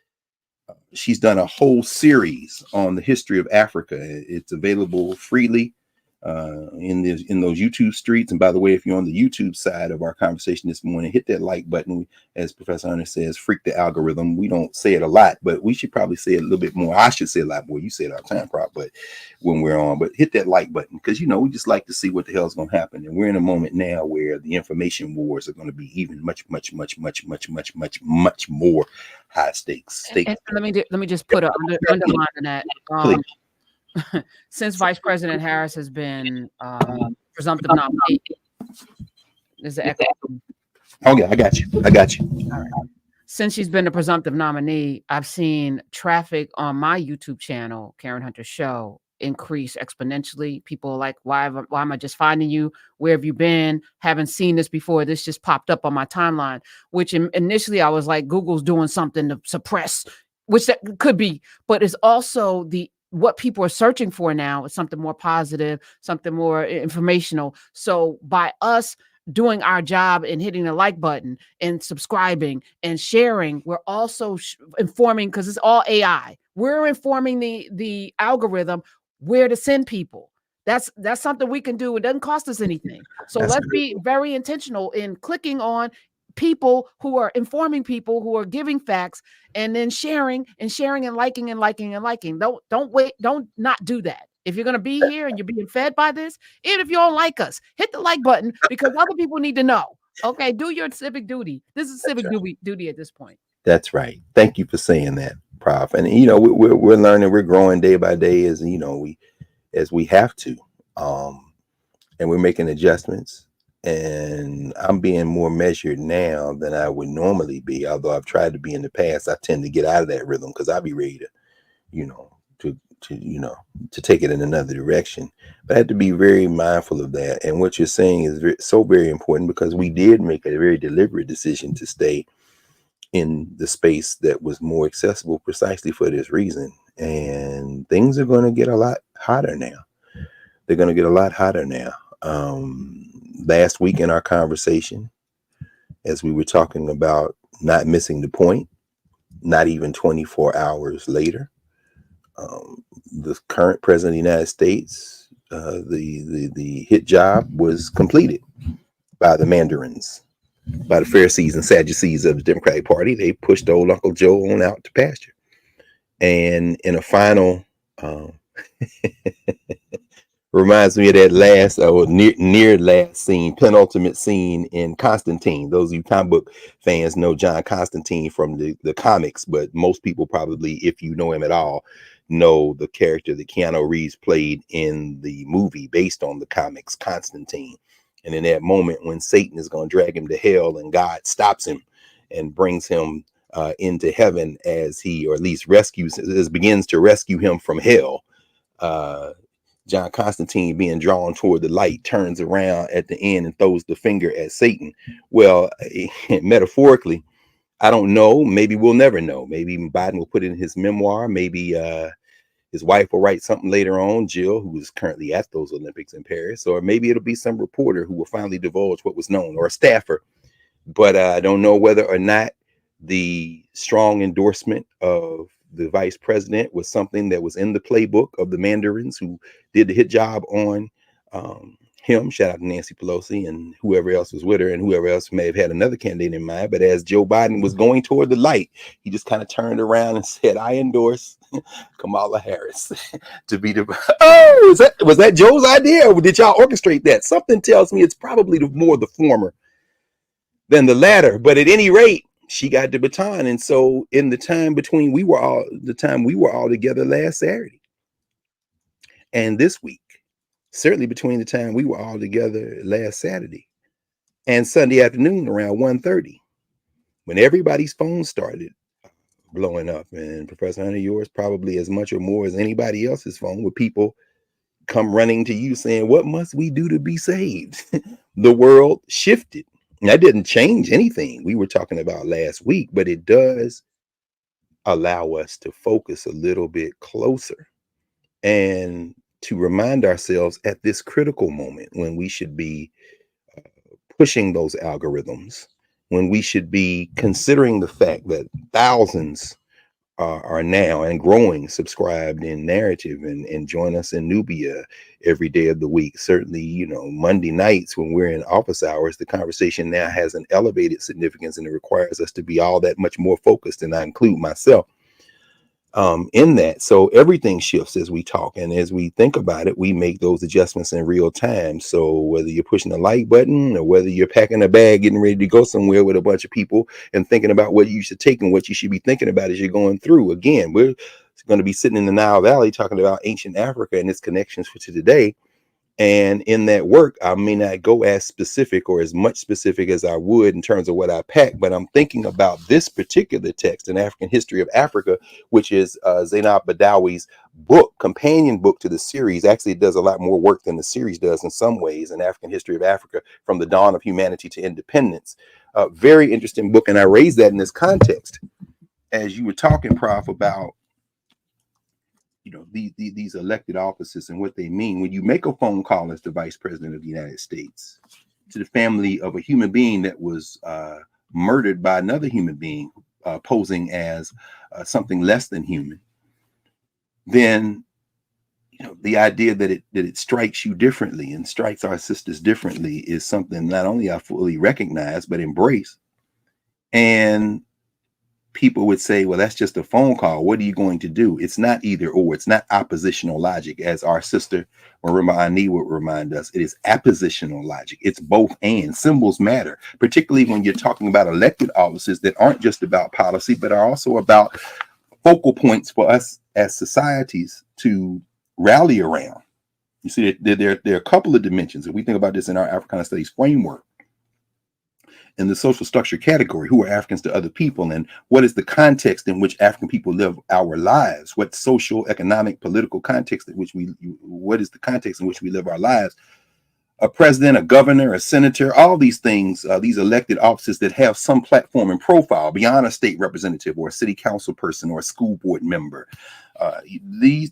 She's done a whole series on the history of Africa. It's available freely in those YouTube streets. And by the way, if you're on the YouTube side of our conversation this morning, hit that like button. As Professor Hunter says, freak the algorithm. We don't say it a lot, but we should probably say it a little bit more. I should say a lot more. You say it all the time, but when we're on, but hit that like button because we just like to see what the hell is going to happen. And we're in a moment now where the information wars are going to be even much more high stakes. And let me just put an underline on that. Since Vice President Harris has been presumptive nominee, there's an echo. Oh yeah, I got you. All right. Since she's been a presumptive nominee, I've seen traffic on my YouTube channel, Karen Hunter Show, increase exponentially. People are like, why am I just finding you? Where have you been? Haven't seen this before. This just popped up on my timeline, which initially I was like, Google's doing something to suppress, which that could be, but it's also what people are searching for now is something more positive, something more informational. So by us doing our job and hitting the like button and subscribing and sharing, we're also informing, because it's all AI. We're informing the algorithm where to send people. That's something we can do. It doesn't cost us anything. So let's be very intentional in clicking on people who are informing people who are giving facts and then sharing and liking. Don't wait. Don't not do that. If you're going to be here and you're being fed by this, even if you don't like us, hit the like button because other people need to know. Okay. Do your civic duty. This is civic duty at this point. That's right. Thank you for saying that. Prof. And we're learning, we're growing day by day as we have to, and we're making adjustments. And I'm being more measured now than I would normally be. Although I've tried to be in the past, I tend to get out of that rhythm because I'll be ready to, to take it in another direction. But I had to be very mindful of that. And what you're saying is very important, because we did make a very deliberate decision to stay in the space that was more accessible precisely for this reason. And things are going to get a lot hotter now. They're going to get a lot hotter now. Last week in our conversation, as we were talking about not missing the point, not even 24 hours later, the current president of the United States, the hit job was completed by the Mandarins, by the Pharisees and Sadducees of the Democratic Party. They pushed old Uncle Joe on out to pasture. And in a final, reminds me of that last or near last scene, penultimate scene in Constantine. Those of you comic book fans know John Constantine from the comics, but most people probably, if you know him at all, know the character that Keanu Reeves played in the movie based on the comics, Constantine. And in that moment when Satan is going to drag him to hell and God stops him and brings him into heaven, as he, or at least begins to rescue him from hell, John Constantine, being drawn toward the light, turns around at the end and throws the finger at Satan. Well, metaphorically, I don't know. Maybe we'll never know. Maybe Biden will put it in his memoir. Maybe his wife will write something later on, Jill, who is currently at those Olympics in Paris. Or maybe it'll be some reporter who will finally divulge what was known, or a staffer. But I don't know whether or not the strong endorsement of the vice president was something that was in the playbook of the Mandarins who did the hit job on him. Shout out to Nancy Pelosi and whoever else was with her, and whoever else may have had another candidate in mind. But as Joe Biden was going toward the light, he just kind of turned around and said, "I endorse Kamala Harris to be the." Oh, was that Joe's idea, or did y'all orchestrate that? Something tells me it's probably more the former than the latter. But at any rate, she got the baton. And so in the time between we were all together last Saturday and this week, certainly between the time we were all together last Saturday and Sunday afternoon around 1:30, when everybody's phone started blowing up, and Professor Hunter, yours probably as much or more as anybody else's phone, with people come running to you saying, "What must we do to be saved?" The world shifted. That didn't change anything we were talking about last week, but it does allow us to focus a little bit closer and to remind ourselves at this critical moment when we should be pushing those algorithms, when we should be considering the fact that thousands are now and growing subscribed in Knarrative and join us in Nubia every day of the week. Certainly, Monday nights when we're in office hours, the conversation now has an elevated significance, and it requires us to be all that much more focused, and I include myself in that. So everything shifts as we talk, and as we think about it, we make those adjustments in real time. So whether you're pushing the like button, or whether you're packing a bag, getting ready to go somewhere with a bunch of people and thinking about what you should take and what you should be thinking about as you're going through, again, we're going to be sitting in the Nile Valley talking about ancient Africa and its connections to today. And in that work, I may not go as specific or as much specific as I would in terms of what I pack, but I'm thinking about this particular text, An African History of Africa, which is Zainab Badawi's book, companion book to the series. Actually, it does a lot more work than the series does in some ways, An African History of Africa, From the Dawn of Humanity to Independence. Very interesting book, and I raised that in this context. As you were talking, Prof, about these elected offices and what they mean. When you make a phone call as the vice president of the United States to the family of a human being that was murdered by another human being posing as something less than human, then the idea that it strikes you differently and strikes our sisters differently is something not only I fully recognize but embrace. And people would say, well, that's just a phone call. What are you going to do? It's not either or. It's not oppositional logic, as our sister Marima Ani would remind us. It is appositional logic. It's both and. Symbols matter, particularly when you're talking about elected offices that aren't just about policy, but are also about focal points for us as societies to rally around. You see, there are a couple of dimensions. If we think about this in our Africana Studies framework, in the social structure category, who are Africans to other people, and what is the context in which African people live our lives? What social, economic, political context in which what is the context in which we live our lives? A president, a governor, a senator, all these things, these elected offices that have some platform and profile beyond a state representative or a city council person or a school board member. These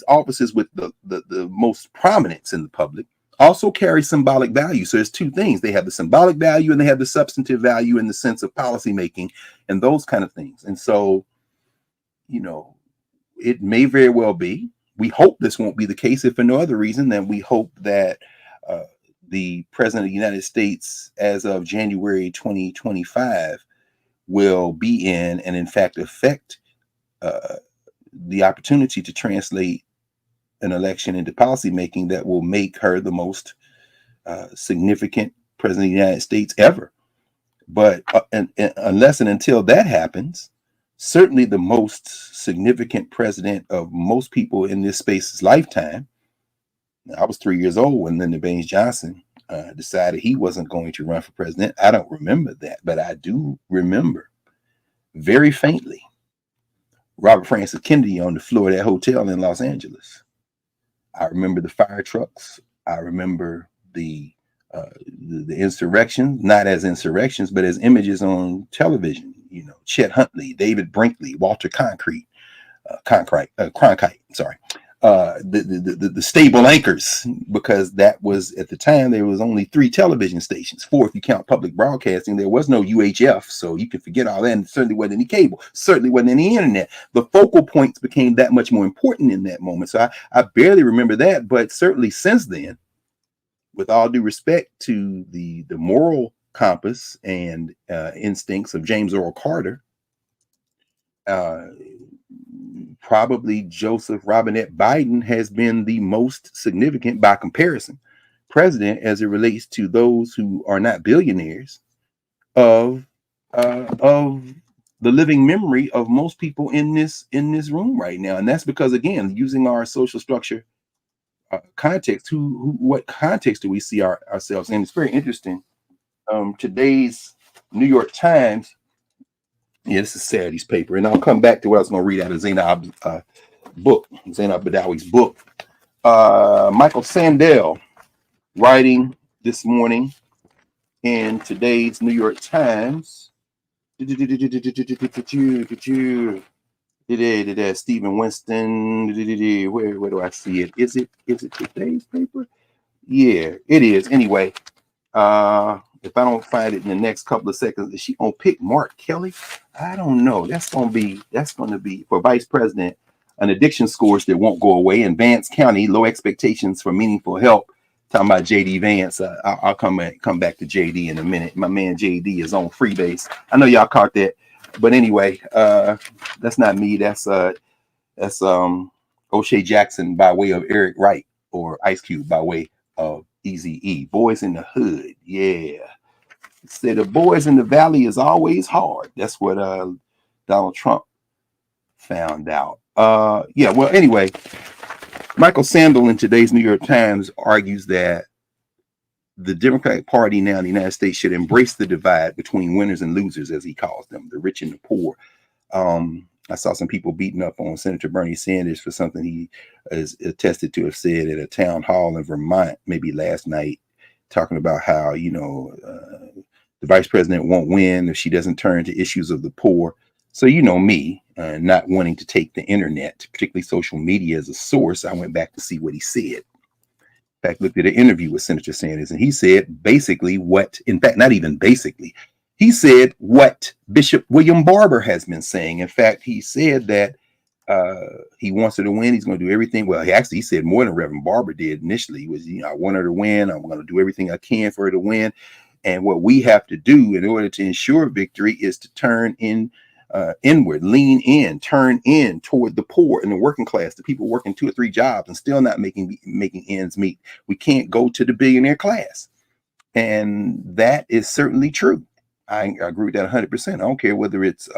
offices with the most prominence in the public also carry symbolic value. So there's two things. They have the symbolic value and they have the substantive value in the sense of policy making and those kind of things. And so, it may very well be. We hope this won't be the case, if for no other reason than we hope that the President of the United States, as of January 2025, will be in and in fact affect the opportunity to translate an election into policymaking that will make her the most significant president of the United States ever. But unless and until that happens, certainly the most significant president of most people in this space's lifetime. I was 3 years old when Lyndon Baines Johnson decided he wasn't going to run for president. I don't remember that, but I do remember very faintly Robert Francis Kennedy on the floor of that hotel in Los Angeles. I remember the fire trucks. I remember the insurrection, not as insurrections, but as images on television. Chet Huntley, David Brinkley, Walter Cronkite, the stable anchors, because that was, at the time, there was only 3 television stations, 4 if you count public broadcasting. There was no UHF, so you can forget all that, and certainly wasn't any cable, certainly wasn't any internet. The focal points became that much more important in that moment. So I barely remember that, but certainly since then, with all due respect to the moral compass and instincts of James Earl Carter, probably Joseph Robinette Biden has been the most significant, by comparison, president as it relates to those who are not billionaires of the living memory of most people in this room right now. And that's because, again, using our social structure context, what context do we see ourselves in? It's very interesting. Today's New York Times, this is Saturday's paper, and I'll come back to what I was going to read out of Zainab Badawi's book. Michael Sandel writing this morning in today's New York Times. Stephen Winston. Where do I see it? Is it today's paper? Yeah, it is. Anyway, if I don't find it in the next couple of seconds, is she gonna pick Mark Kelly? I don't know. That's gonna be for vice president, an addiction scores that won't go away. In Vance County, low expectations for meaningful help. Talking about JD Vance. I'll come back to JD in a minute. My man JD is on Freebase. I know y'all caught that. But anyway, that's not me. That's O'Shea Jackson by way of Eric Wright, or Ice Cube by way of Eazy-E. Boys in the Hood. Yeah. Say the boys in the valley is always hard. That's what Donald Trump found out. Yeah, well, anyway, Michael Sandel in today's New York Times argues that the Democratic Party now in the United States should embrace the divide between winners and losers, as he calls them, the rich and the poor. I saw some people beating up on Senator Bernie Sanders for something he is attested to have said at a town hall in Vermont, maybe last night, talking about how, the vice president won't win if she doesn't turn to issues of the poor. So, me, not wanting to take the internet, particularly social media, as a source, I went back to see what he said. In fact, looked at an interview with Senator Sanders, and he said basically not even basically, he said what Bishop William Barber has been saying. In fact, he said that he wants her to win. He's going to do everything. Well, he said more than Reverend Barber did initially. He was, I want her to win. I'm going to do everything I can for her to win. And what we have to do in order to ensure victory is to turn inward, lean in, turn in toward the poor and the working class, the people working 2 or 3 jobs and still not making ends meet. We can't go to the billionaire class. And that is certainly true. I agree with that 100%. I don't care whether it's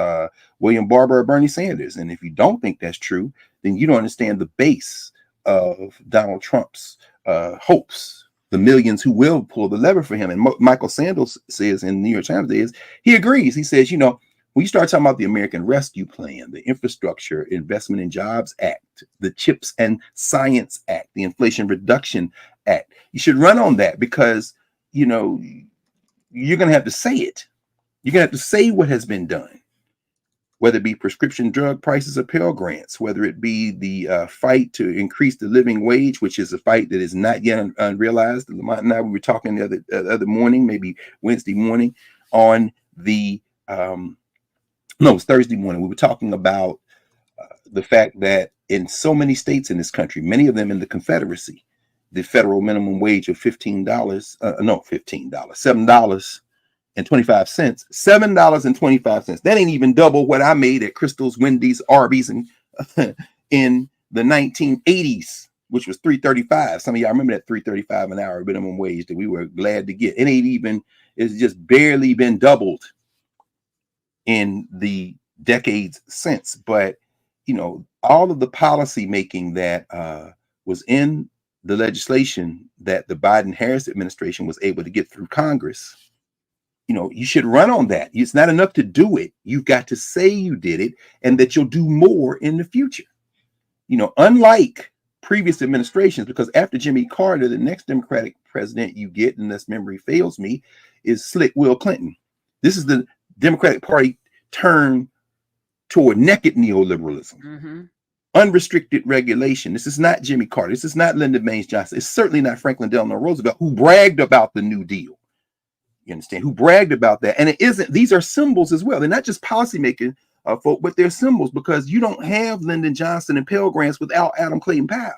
William Barber or Bernie Sanders. And if you don't think that's true, then you don't understand the base of Donald Trump's hopes, the millions who will pull the lever for him. And Michael Sanders says in the New York Times is he agrees. He says, when you start talking about the American Rescue Plan, the Infrastructure Investment and Jobs Act, the CHIPS and Science Act, the Inflation Reduction Act, you should run on that because, you're going to have to say it. You're going to have to say what has been done, whether it be prescription drug prices or Pell Grants, whether it be the fight to increase the living wage, which is a fight that is not yet unrealized. Lamont and I, we were talking the other morning, maybe Wednesday morning, on the, no, it was Thursday morning. We were talking about the fact that in so many states in this country, many of them in the Confederacy, the federal minimum wage of $7.25. That ain't even double what I made at Crystal's, Wendy's, Arby's, and in the 1980s, which was $3.35. Some of y'all remember that $3.35 an hour minimum wage that we were glad to get. It's just barely been doubled in the decades since. But all of the policy making that was in the legislation that the Biden-Harris administration was able to get through Congress, you should run on that. It's not enough to do it. You've got to say you did it and that you'll do more in the future. Unlike previous administrations, because after Jimmy Carter, the next Democratic president you get, unless memory fails me, is Slick Will Clinton. This is the Democratic Party turn toward naked neoliberalism, unrestricted regulation. This is not Jimmy Carter. This is not Lyndon Baines Johnson. It's certainly not Franklin Delano Roosevelt, who bragged about the New Deal. You understand? Who bragged about that. And it isn't, these are symbols as well. They're not just policymaking folk, but they're symbols because you don't have Lyndon Johnson and Pell Grants without Adam Clayton Powell.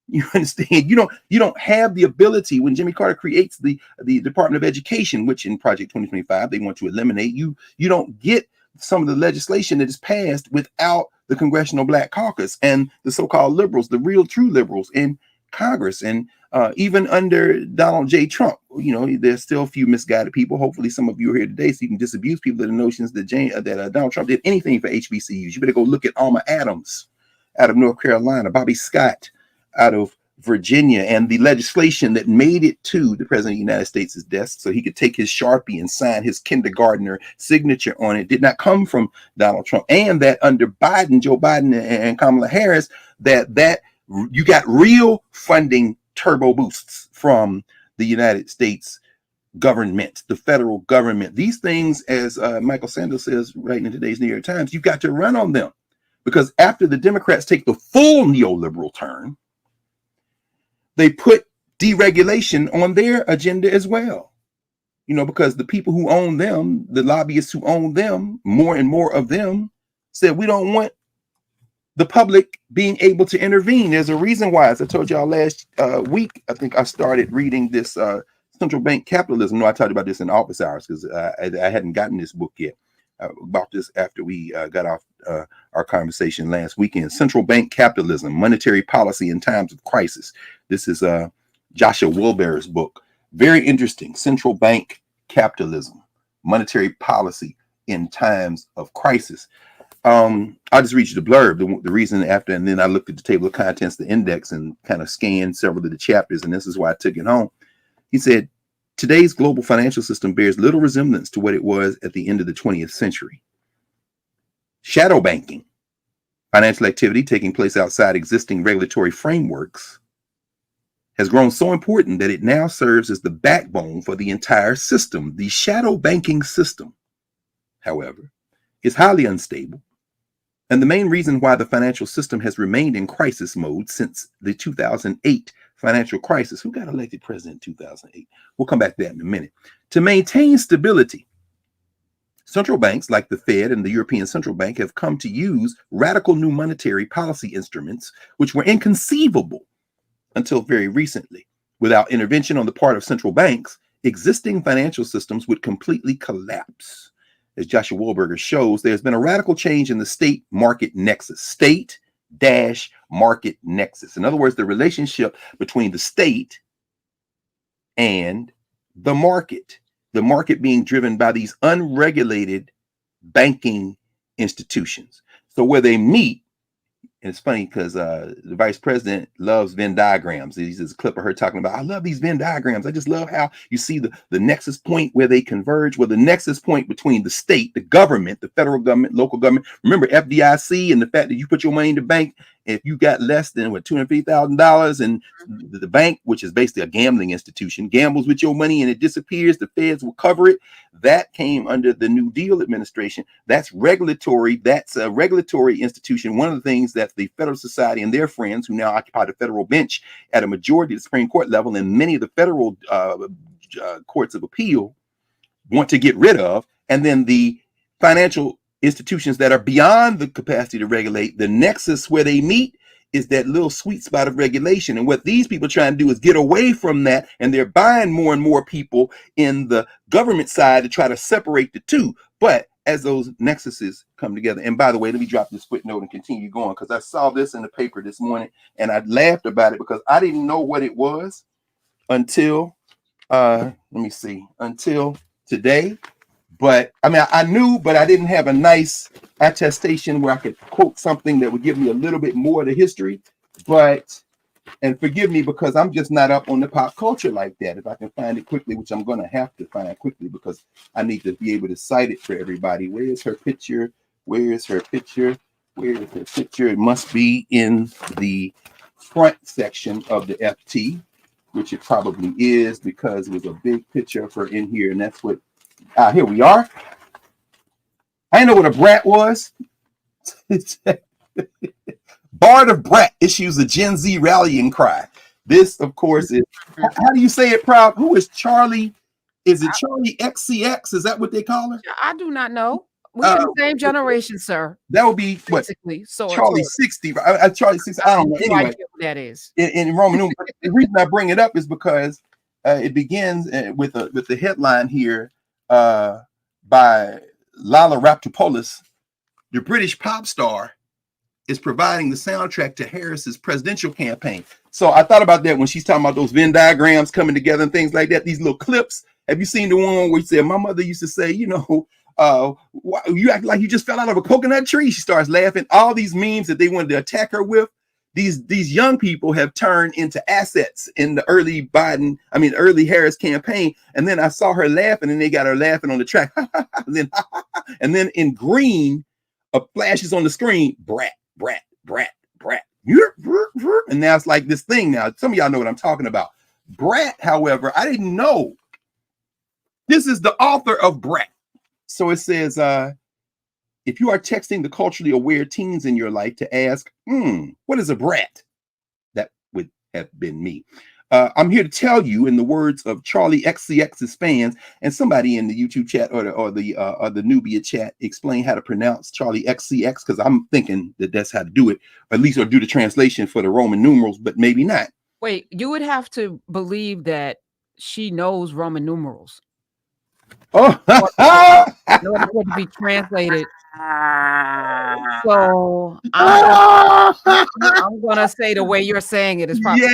You understand? You don't have the ability when Jimmy Carter creates the Department of Education, which in Project 2025 they want to eliminate. You don't get some of the legislation that is passed without the Congressional Black Caucus and the so-called liberals, the real true liberals in Congress. And even under Donald J. Trump, there's still a few misguided people. Hopefully some of you are here today so you can disabuse people of the notions that Donald Trump did anything for HBCUs. You better go look at Alma Adams out of North Carolina, Bobby Scott out of Virginia, and the legislation that made it to the President of the United States' desk so he could take his Sharpie and sign his kindergartner signature on it did not come from Donald Trump. And that under Biden, Joe Biden and Kamala Harris, that you got real funding turbo boosts from the United States government, the federal government. These things, as Michael Sanders says right in today's New York Times, you've got to run on them because after the Democrats take the full neoliberal turn, they put deregulation on their agenda as well. Because the people who own them, the lobbyists who own them, more and more of them said, we don't want the public being able to intervene. There's a reason why, as I told y'all last week, I think I started reading this Central Bank Capitalism. No, I talked about this in office hours because I hadn't gotten this book yet. About this after we got off our conversation last weekend. Central Bank Capitalism, Monetary Policy in Times of Crisis. This is Joshua Wilber's book. Very interesting. Central Bank Capitalism, Monetary Policy in Times of Crisis. I'll just read you the blurb, the reason after, and then I looked at the table of contents, the index, and kind of scanned several of the chapters, and this is why I took it home. He said, today's global financial system bears little resemblance to what it was at the end of the 20th century. Shadow banking, financial activity taking place outside existing regulatory frameworks, has grown so important that it now serves as the backbone for the entire system. The shadow banking system, however, is highly unstable, and the main reason why the financial system has remained in crisis mode since the 2008 financial crisis. Who got elected president in 2008? We'll come back to that in a minute. To maintain stability, central banks like the Fed and the European Central Bank have come to use radical new monetary policy instruments, which were inconceivable until very recently. Without intervention on the part of central banks, existing financial systems would completely collapse. As Joshua Wilberger shows, there's been a radical change in the state-market nexus. State-market nexus. In other words, the relationship between the state and the market. the market being driven by these unregulated banking institutions. So where they meet, and it's funny because the vice president loves Venn diagrams. There's a clip of her talking about, I love these Venn diagrams. I just love how you see the nexus point where they converge, where the nexus point between the state, the government, the federal government, local government. Remember FDIC and the fact that you put your money in the bank, if you got less than $250,000 and the bank, which is basically a gambling institution, gambles with your money and it disappears, the feds will cover it. That came under the New Deal administration. That's regulatory. That's a regulatory institution. One of the things that the Federal Society and their friends who now occupy the federal bench at a majority of the Supreme Court level and many of the federal courts of appeal want to get rid of. And then the financial institutions that are beyond the capacity to regulate, the nexus where they meet is that little sweet spot of regulation. And what these people are trying to do is get away from that. And they're buying more and more people in the government side to try to separate the two. But as those nexuses come together, and by the way, let me drop this footnote and continue going, because I saw this in the paper this morning and I laughed about it because I didn't know what it was until, until today. But I mean, I knew, but I didn't have a nice attestation where I could quote something that would give me a little bit more of the history. But, and forgive me because I'm just not up on the pop culture like that. If I can find it quickly, which I'm going to have to find quickly because I need to be able to cite it for everybody. Where is her picture? Where is her picture? Where is her picture? It must be in the front section of the FT, which it probably is because it was a big picture of her in here. And that's what, here we are. I didn't know what a brat was. Bard of Brat issues a Gen Z rallying cry. This, of course, is, how do you say it, Proud? Who is Charlie? Is it Charlie XCX? Is that what they call her? I do not know. We're in the same generation, sir. That would be what? Basically, so Charlie 60. Charlie 60. I don't know. Anyway, who that is in Roman numerals. The reason I bring it up is because it begins with the headline here by Lala Raptopoulos, the British pop star, is providing the soundtrack to Harris's presidential campaign. So I thought about that when she's talking about those Venn diagrams coming together and things like that. These little clips. Have you seen the one where you said, my mother used to say, you know, you act like you just fell out of a coconut tree? She starts laughing. All these memes that they wanted to attack her with, these young people have turned into assets in the early Harris campaign. And then I saw her laughing and they got her laughing on the track. and then in green, a flash is on the screen, brat, brat, brat, brat. And now it's like this thing now. Some of y'all know what I'm talking about. Brat, however, I didn't know. This is the author of Brat. So it says, if you are texting the culturally aware teens in your life to ask, what is a brat? That would have been me. I'm here to tell you, in the words of Charlie XCX's fans, and somebody in the YouTube chat or the Nubia chat, explain how to pronounce Charlie XCX, because I'm thinking that that's how to do it, or at least or do the translation for the Roman numerals, but maybe not. Wait, you would have to believe that she knows Roman numerals. Oh, in order for it to be translated. So I'm gonna say the way you're saying it is probably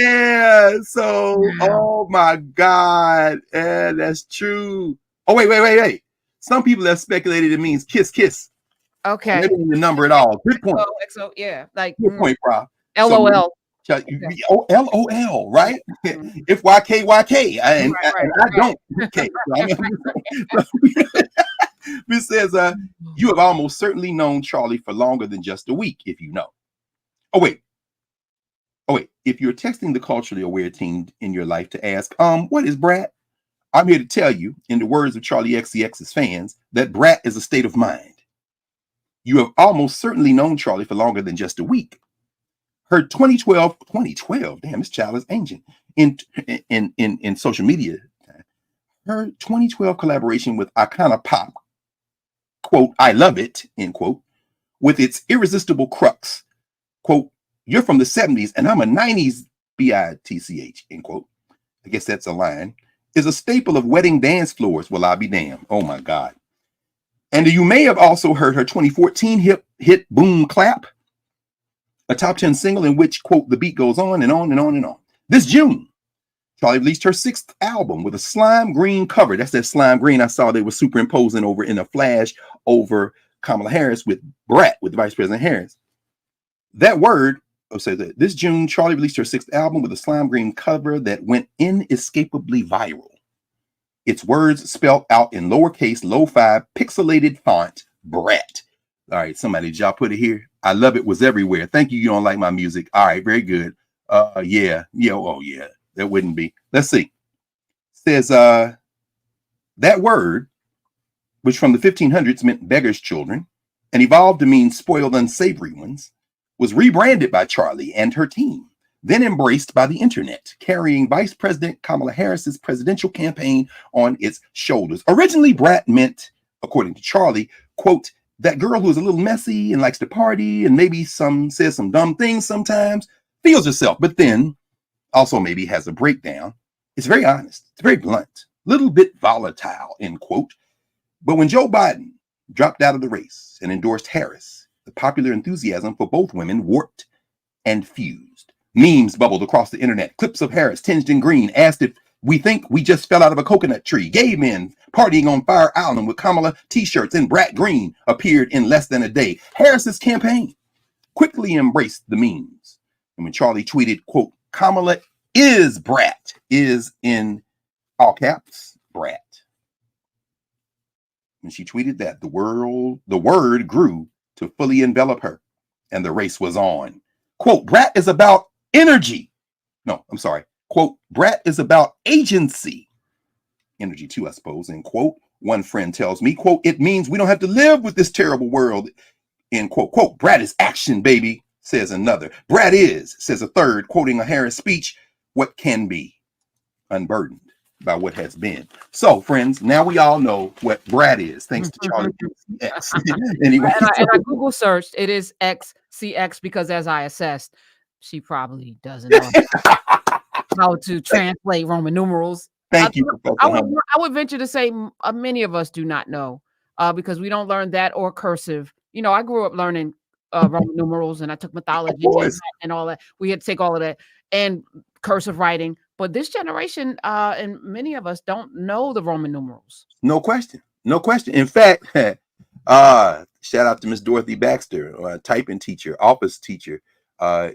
So oh my God, that's true. Oh wait. Some people have speculated it means kiss kiss. Okay, They don't even number at all. Good point. So yeah, like good point, Prof. LOL. LOL, right? If YK, and I don't. Okay. This says, you have almost certainly known Charlie for longer than just a week, if you know. Oh wait. If you're texting the culturally aware teen in your life to ask, what is brat? I'm here to tell you, in the words of Charlie XCX's fans, that brat is a state of mind. You have almost certainly known Charlie for longer than just a week. Her 2012, damn, this child is ancient in social media. Her 2012 collaboration with Icona Pop, quote, I love it, end quote, with its irresistible crux, quote, you're from the 70s and I'm a 90s bitch, end quote. I guess that's a line, is a staple of wedding dance floors. Well, I'll be damned. Oh my God. And you may have also heard her 2014 hit Boom Clap, a top 10 single in which, quote, the beat goes on and on and on and on. This June, Charlie released her 6th album with a slime green cover. That's that slime green I saw they were superimposing over in a flash over Kamala Harris with Brat, with Vice President Harris. That word says that this June, Charlie released her 6th album with a slime green cover that went inescapably viral. Its words spelled out in lowercase, lo-fi, pixelated font, Brat. All right, somebody, did y'all put it here? I love it was everywhere. Thank you. You don't like my music. All right, very good. Yeah. Oh, yeah. That wouldn't be. Let's see. Says that word, which from the 1500s meant beggar's children and evolved to mean spoiled, unsavory ones, was rebranded by Charlie and her team, then embraced by the internet, carrying Vice President Kamala Harris's presidential campaign on its shoulders. Originally, Brat meant, according to Charlie, quote, that girl who is a little messy and likes to party and maybe says some dumb things sometimes, feels herself, but then also maybe has a breakdown. It's very honest. It's very blunt, little bit volatile, end quote. But when Joe Biden dropped out of the race and endorsed Harris, the popular enthusiasm for both women warped and fused. Memes bubbled across the internet. Clips of Harris tinged in green asked if we think we just fell out of a coconut tree. Gay men partying on Fire Island with Kamala t-shirts in Brat green appeared in less than a day. Harris's campaign quickly embraced the memes. And when Charlie tweeted, quote, Kamala is Brat, is in all caps, Brat. When she tweeted that, the word grew to fully envelop her, and the race was on. Quote, Brat is about energy. No, I'm sorry. Quote, Brat is about agency. Energy too, I suppose. And quote, one friend tells me, quote, it means we don't have to live with this terrible world. End quote. Quote, Brat is action, baby, says another. Brat is, says a third, quoting a Harris speech, what can be unburdened by what has been. So, friends, now we all know what Brat is, thanks to Charlie X. Anyway, and I Google searched, it is XCX, because as I assessed, she probably doesn't know how to translate Roman numerals. Thank you, I would venture to say many of us do not know, because we don't learn that or cursive. You know, I grew up learning Roman numerals, and I took mythology and all that. We had to take all of that and cursive writing. But this generation, and many of us don't know the Roman numerals. No question. No question. In fact, shout out to Miss Dorothy Baxter, typing teacher, office teacher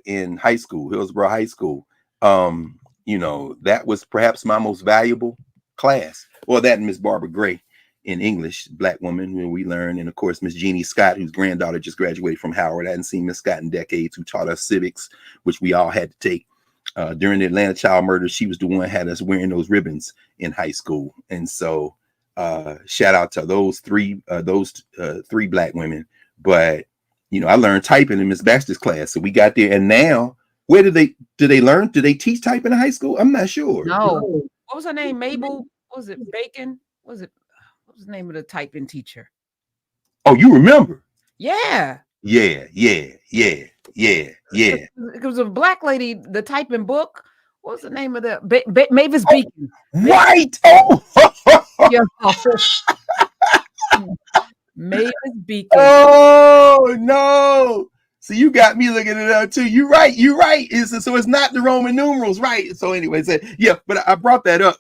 in high school, Hillsborough High School. You know, that was perhaps my most valuable class. Well, that and Miss Barbara Gray in English, Black woman, where we learned. And of course, Miss Jeannie Scott, whose granddaughter just graduated from Howard. I hadn't seen Miss Scott in decades, who taught us civics, which we all had to take. During the Atlanta child murder, she was the one who had us wearing those ribbons in high school. And so shout out to those three Black women. But, you know, I learned typing in Miss Baxter's class. So we got there. And now, where did they learn? Did they teach typing in high school? I'm not sure. No. What was her name? Mabel? Was it Bacon? What was the name of the typing teacher? Oh, you remember? Yeah. Yeah. It was a Black lady, the typing book. What was the name of the Mavis Beacon? Right. Oh. Yeah. Mavis Beacon. Oh no. So you got me looking it up too. You're right. So it's not the Roman numerals, right? So anyway, yeah, but I brought that up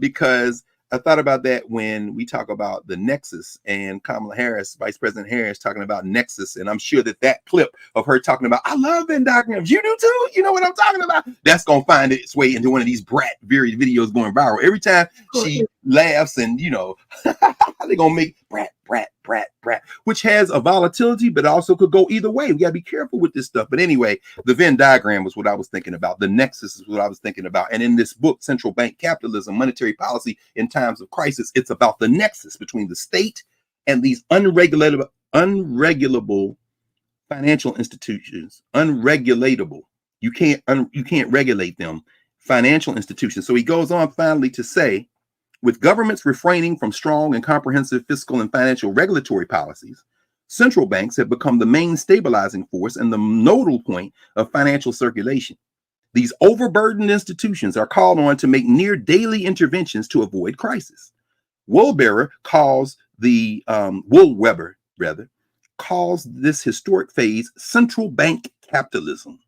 because I thought about that when we talk about the nexus and Kamala Harris, Vice President Harris, talking about nexus. And I'm sure that clip of her talking about, I love Venn diagrams. You do too. You know what I'm talking about? That's going to find its way into one of these Brat videos going viral. Every time she laughs and, you know, they're going to make Brat, which has a volatility, but also could go either way. We got to be careful with this stuff. But anyway, the Venn diagram was what I was thinking about. The nexus is what I was thinking about. And in this book, Central Bank Capitalism, Monetary Policy in Times of Crisis, it's about the nexus between the state and these unregulable financial institutions. Unregulatable. You can't regulate them. Financial institutions. So he goes on finally to say, with governments refraining from strong and comprehensive fiscal and financial regulatory policies, central banks have become the main stabilizing force and the nodal point of financial circulation. These overburdened institutions are called on to make near daily interventions to avoid crisis. Woolweber calls this historic phase central bank capitalism.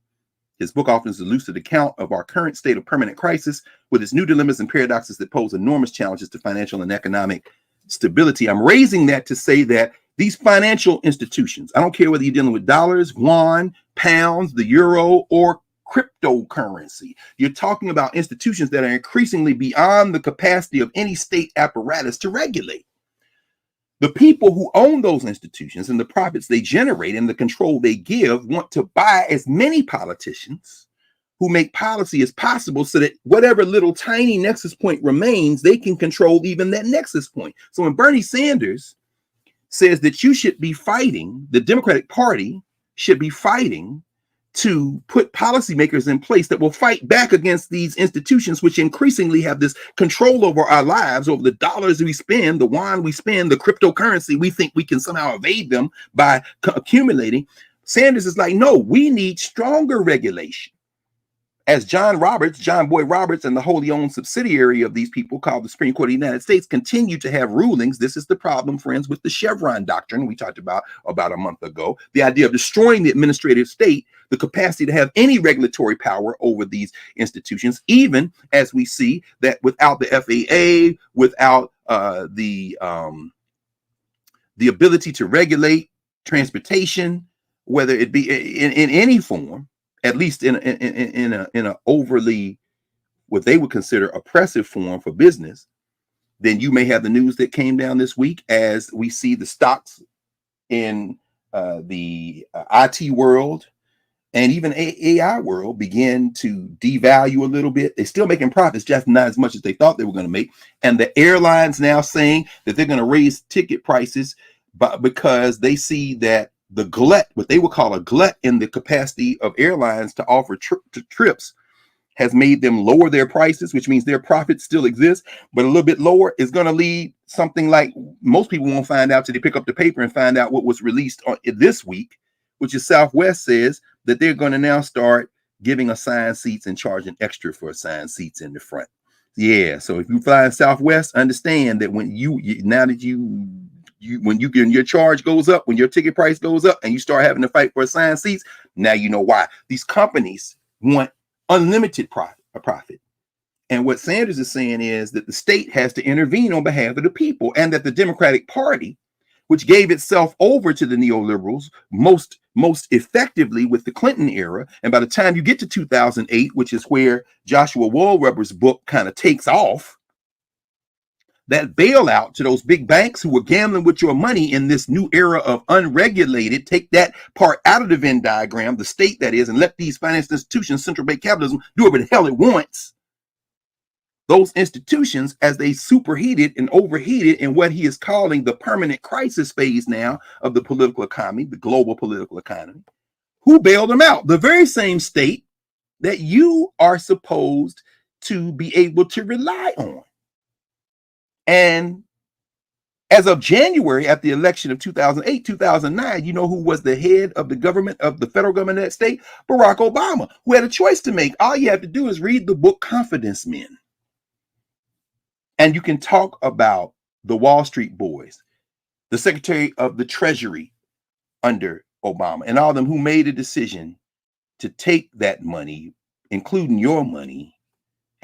His book offers a lucid account of our current state of permanent crisis with its new dilemmas and paradoxes that pose enormous challenges to financial and economic stability. I'm raising that to say that these financial institutions, I don't care whether you're dealing with dollars, yuan, pounds, the euro, or cryptocurrency, you're talking about institutions that are increasingly beyond the capacity of any state apparatus to regulate. The people who own those institutions and the profits they generate and the control they give want to buy as many politicians who make policy as possible so that whatever little tiny nexus point remains, they can control even that nexus point. So when Bernie Sanders says that you should be fighting, the Democratic Party should be fighting to put policymakers in place that will fight back against these institutions, which increasingly have this control over our lives, over the dollars we spend, the yuan we spend, the cryptocurrency we think we can somehow evade them by accumulating. Sanders is like, no, we need stronger regulation. As John Boy Roberts, and the wholly owned subsidiary of these people called the Supreme Court of the United States continue to have rulings. This is the problem, friends, with the Chevron doctrine we talked about a month ago. The idea of destroying the administrative state, the capacity to have any regulatory power over these institutions, even as we see that without the FAA, without the ability to regulate transportation, whether it be in any form, at least in a overly what they would consider oppressive form for business, then you may have the news that came down this week as we see the stocks in the IT world and even AI world begin to devalue a little bit. They're still making profits, just not as much as they thought they were going to make. And the airlines now saying that they're going to raise ticket prices because they see that the glut, what they would call a glut in the capacity of airlines to offer trips, has made them lower their prices, which means their profits still exist, but a little bit lower is going to lead something like most people won't find out till they pick up the paper and find out what was released this week, which is Southwest says that they're going to now start giving assigned seats and charging extra for assigned seats in the front. Yeah, so if you fly in Southwest, understand that when when your charge goes up, when your ticket price goes up and you start having to fight for assigned seats, now you know why. These companies want unlimited profit. And what Sanders is saying is that the state has to intervene on behalf of the people, and that the Democratic Party, which gave itself over to the neoliberals most effectively with the Clinton era, and by the time you get to 2008, which is where Joshua Woolrubber's book kind of takes off, that bailout to those big banks who were gambling with your money in this new era of unregulated, take that part out of the Venn diagram, the state that is, and let these financial institutions, central bank capitalism, do whatever the hell it wants. Those institutions, as they superheated and overheated in what he is calling the permanent crisis phase now of the political economy, the global political economy, who bailed them out? The very same state that you are supposed to be able to rely on. And as of January, at the election of 2008, 2009, you know who was the head of the government, of the federal government of that state? Barack Obama, who had a choice to make. All you have to do is read the book Confidence Men. And you can talk about the Wall Street boys, the Secretary of the Treasury under Obama, and all of them who made a decision to take that money, including your money,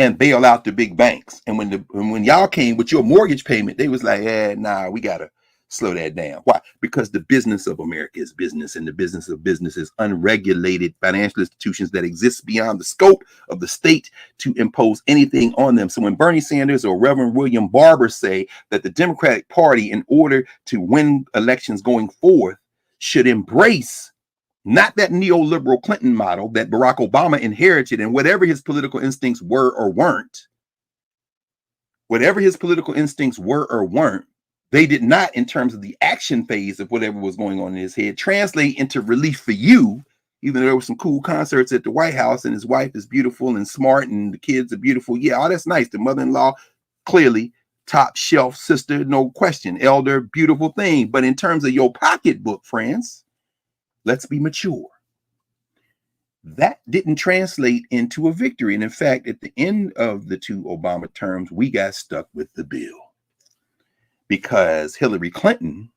and bail out the big banks. And when y'all came with your mortgage payment, they was like, nah, we gotta slow that down. Why? Because the business of America is business, and the business of business is unregulated financial institutions that exist beyond the scope of the state to impose anything on them. So when Bernie Sanders or Reverend William Barber say that the Democratic Party, in order to win elections going forth, should embrace not that neoliberal Clinton model that Barack Obama inherited, and whatever his political instincts were or weren't, they did not, in terms of the action phase of whatever was going on in his head, translate into relief for you, even though there were some cool concerts at the White House and his wife is beautiful and smart and the kids are beautiful. Yeah, all that's nice. The mother-in-law, clearly top shelf sister, no question, elder, beautiful thing. But in terms of your pocketbook, friends, let's be mature. That didn't translate into a victory. And in fact, at the end of the two Obama terms, we got stuck with the bill because Hillary Clinton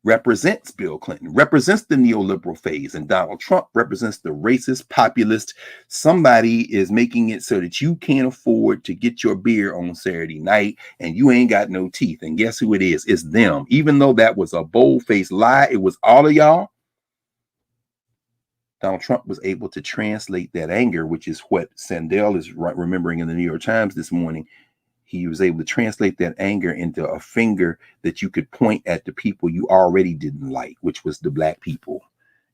represents Bill Clinton, represents the neoliberal phase, and Donald Trump represents the racist, populist. Somebody is making it so that you can't afford to get your beer on Saturday night and you ain't got no teeth. And guess who it is? It's them. Even though that was a bold-faced lie, it was all of y'all. Donald Trump was able to translate that anger, which is what Sandel is remembering in the New York Times this morning. He was able to translate that anger into a finger that you could point at the people you already didn't like, which was the black people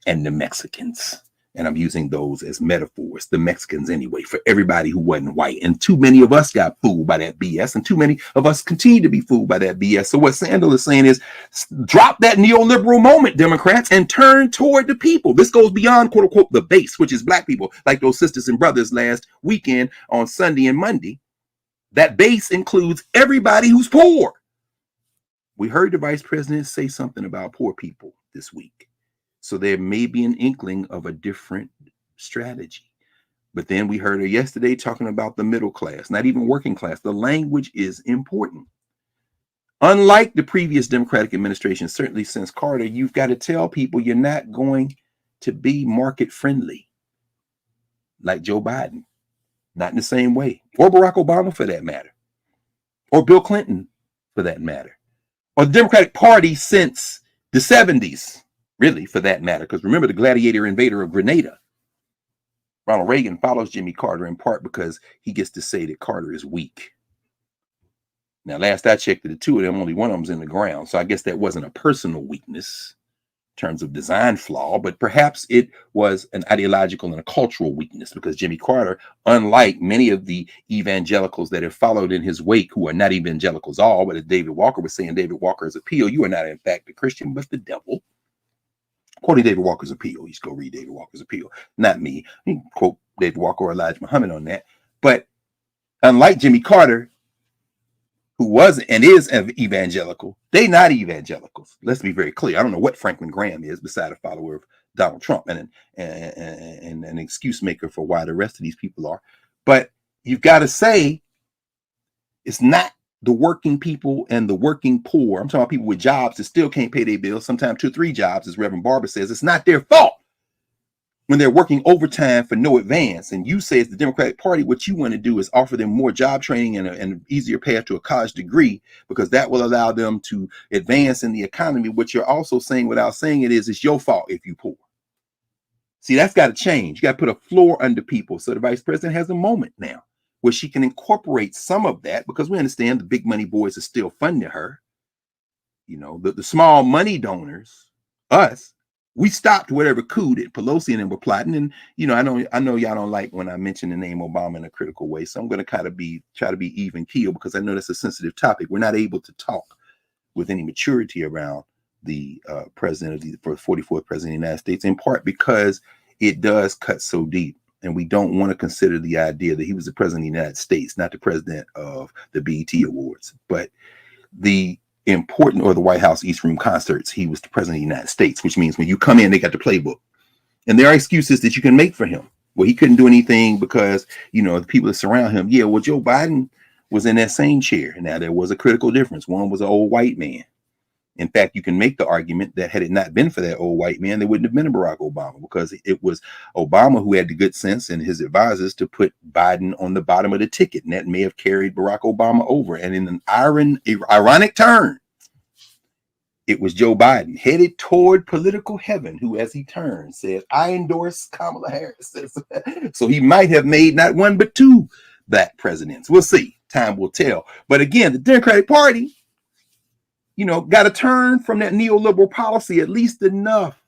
and the Mexicans. And I'm using those as metaphors, the Mexicans anyway, for everybody who wasn't white. And too many of us got fooled by that BS, and too many of us continue to be fooled by that BS. So what Sandel is saying is, drop that neoliberal moment, Democrats, and turn toward the people. This goes beyond, quote unquote, the base, which is black people, like those sisters and brothers last weekend on Sunday and Monday. That base includes everybody who's poor. We heard the vice president say something about poor people this week. So there may be an inkling of a different strategy. But then we heard her yesterday talking about the middle class, not even working class. The language is important. Unlike the previous Democratic administration, certainly since Carter, you've got to tell people you're not going to be market friendly like Joe Biden. Not in the same way. Or Barack Obama, for that matter. Or Bill Clinton, for that matter. Or the Democratic Party since the 70s, really, for that matter. Because remember the gladiator invader of Grenada. Ronald Reagan follows Jimmy Carter in part because he gets to say that Carter is weak. Now, last I checked, the two of them, only one of them's in the ground. So I guess that wasn't a personal weakness in terms of design flaw, but perhaps it was an ideological and a cultural weakness, because Jimmy Carter, unlike many of the evangelicals that have followed in his wake, who are not evangelicals all, but as David Walker was saying, David Walker's appeal, you are not in fact a Christian, but the devil. Quoting David Walker's appeal. You just go read David Walker's appeal, not me. You can quote David Walker or Elijah Muhammad on that. But unlike Jimmy Carter, who was and is evangelical, they not evangelicals. Let's be very clear. I don't know what Franklin Graham is beside a follower of Donald Trump and an excuse maker for why the rest of these people are. But you've got to say it's not the working people and the working poor. I'm talking about people with jobs that still can't pay their bills, sometimes 2 or 3 jobs, as Reverend Barber says. It's not their fault when they're working overtime for no advance. And you say, as the Democratic Party, what you want to do is offer them more job training and an easier path to a college degree, because that will allow them to advance in the economy. What you're also saying, without saying it, is it's your fault if you poor. See, that's got to change. You got to put a floor under people. So the vice president has a moment now where she can incorporate some of that, because we understand the big money boys are still funding her. You know, the small money donors, us, we stopped whatever coup that Pelosi and them were plotting. And, you know, I know y'all don't like when I mention the name Obama in a critical way. So I'm going to kind of try to be even keel, because I know that's a sensitive topic. We're not able to talk with any maturity around the president of the 44th president of the United States, in part because it does cut so deep. And we don't want to consider the idea that he was the president of the United States, not the president of the BET Awards, but the important, or the White House East Room concerts. He was the president of the United States, which means when you come in, they got the playbook. And there are excuses that you can make for him. Well, he couldn't do anything because, you know, the people that surround him. Yeah, well, Joe Biden was in that same chair. Now, there was a critical difference. One was an old white man. In fact, you can make the argument that had it not been for that old white man, there wouldn't have been a Barack Obama, because it was Obama who had the good sense and his advisors to put Biden on the bottom of the ticket. And that may have carried Barack Obama over. And in an ironic turn, it was Joe Biden, headed toward political heaven, who, as he turned, said, I endorse Kamala Harris. So he might have made not one, but 2 black presidents. We'll see. Time will tell. But again, the Democratic Party, you know, got to turn from that neoliberal policy at least enough.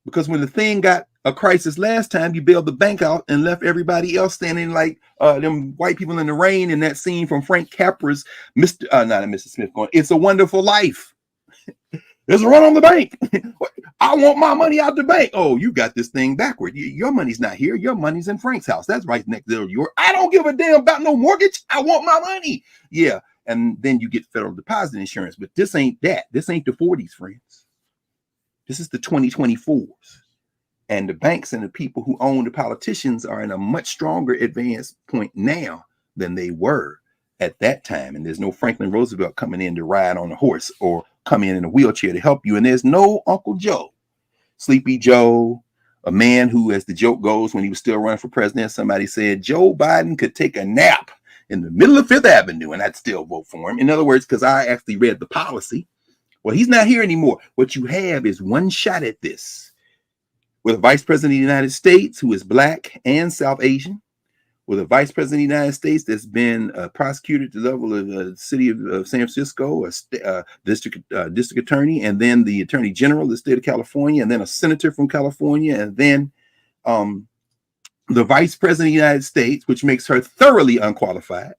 Because when the thing got a crisis last time, you bailed the bank out and left everybody else standing like them white people in the rain in that scene from Frank Capra's Mr. Smith going, It's a Wonderful Life. There's a run on the bank. I want my money out the bank. Oh, you got this thing backward. Your money's not here. Your money's in Frank's house. That's right next door to yours. I don't give a damn about no mortgage. I want my money. Yeah. And then you get federal deposit insurance. But this ain't that. This ain't the 40s, friends. This is the 2024s. And the banks and the people who own the politicians are in a much stronger advanced point now than they were at that time. And there's no Franklin Roosevelt coming in to ride on a horse or come in a wheelchair to help you. And there's no Uncle Joe, Sleepy Joe, a man who, as the joke goes, when he was still running for president, somebody said Joe Biden could take a nap in the middle of Fifth Avenue and I'd still vote for him. In other words, because I actually read the policy. Well, he's not here anymore. What you have is one shot at this with a vice president of the United States who is Black and South Asian, with a vice president of the United States that's been prosecuted to the level of the city of San Francisco, a district attorney, and then the attorney general of the state of California, and then a senator from California, and then the vice president of the United States, which makes her thoroughly unqualified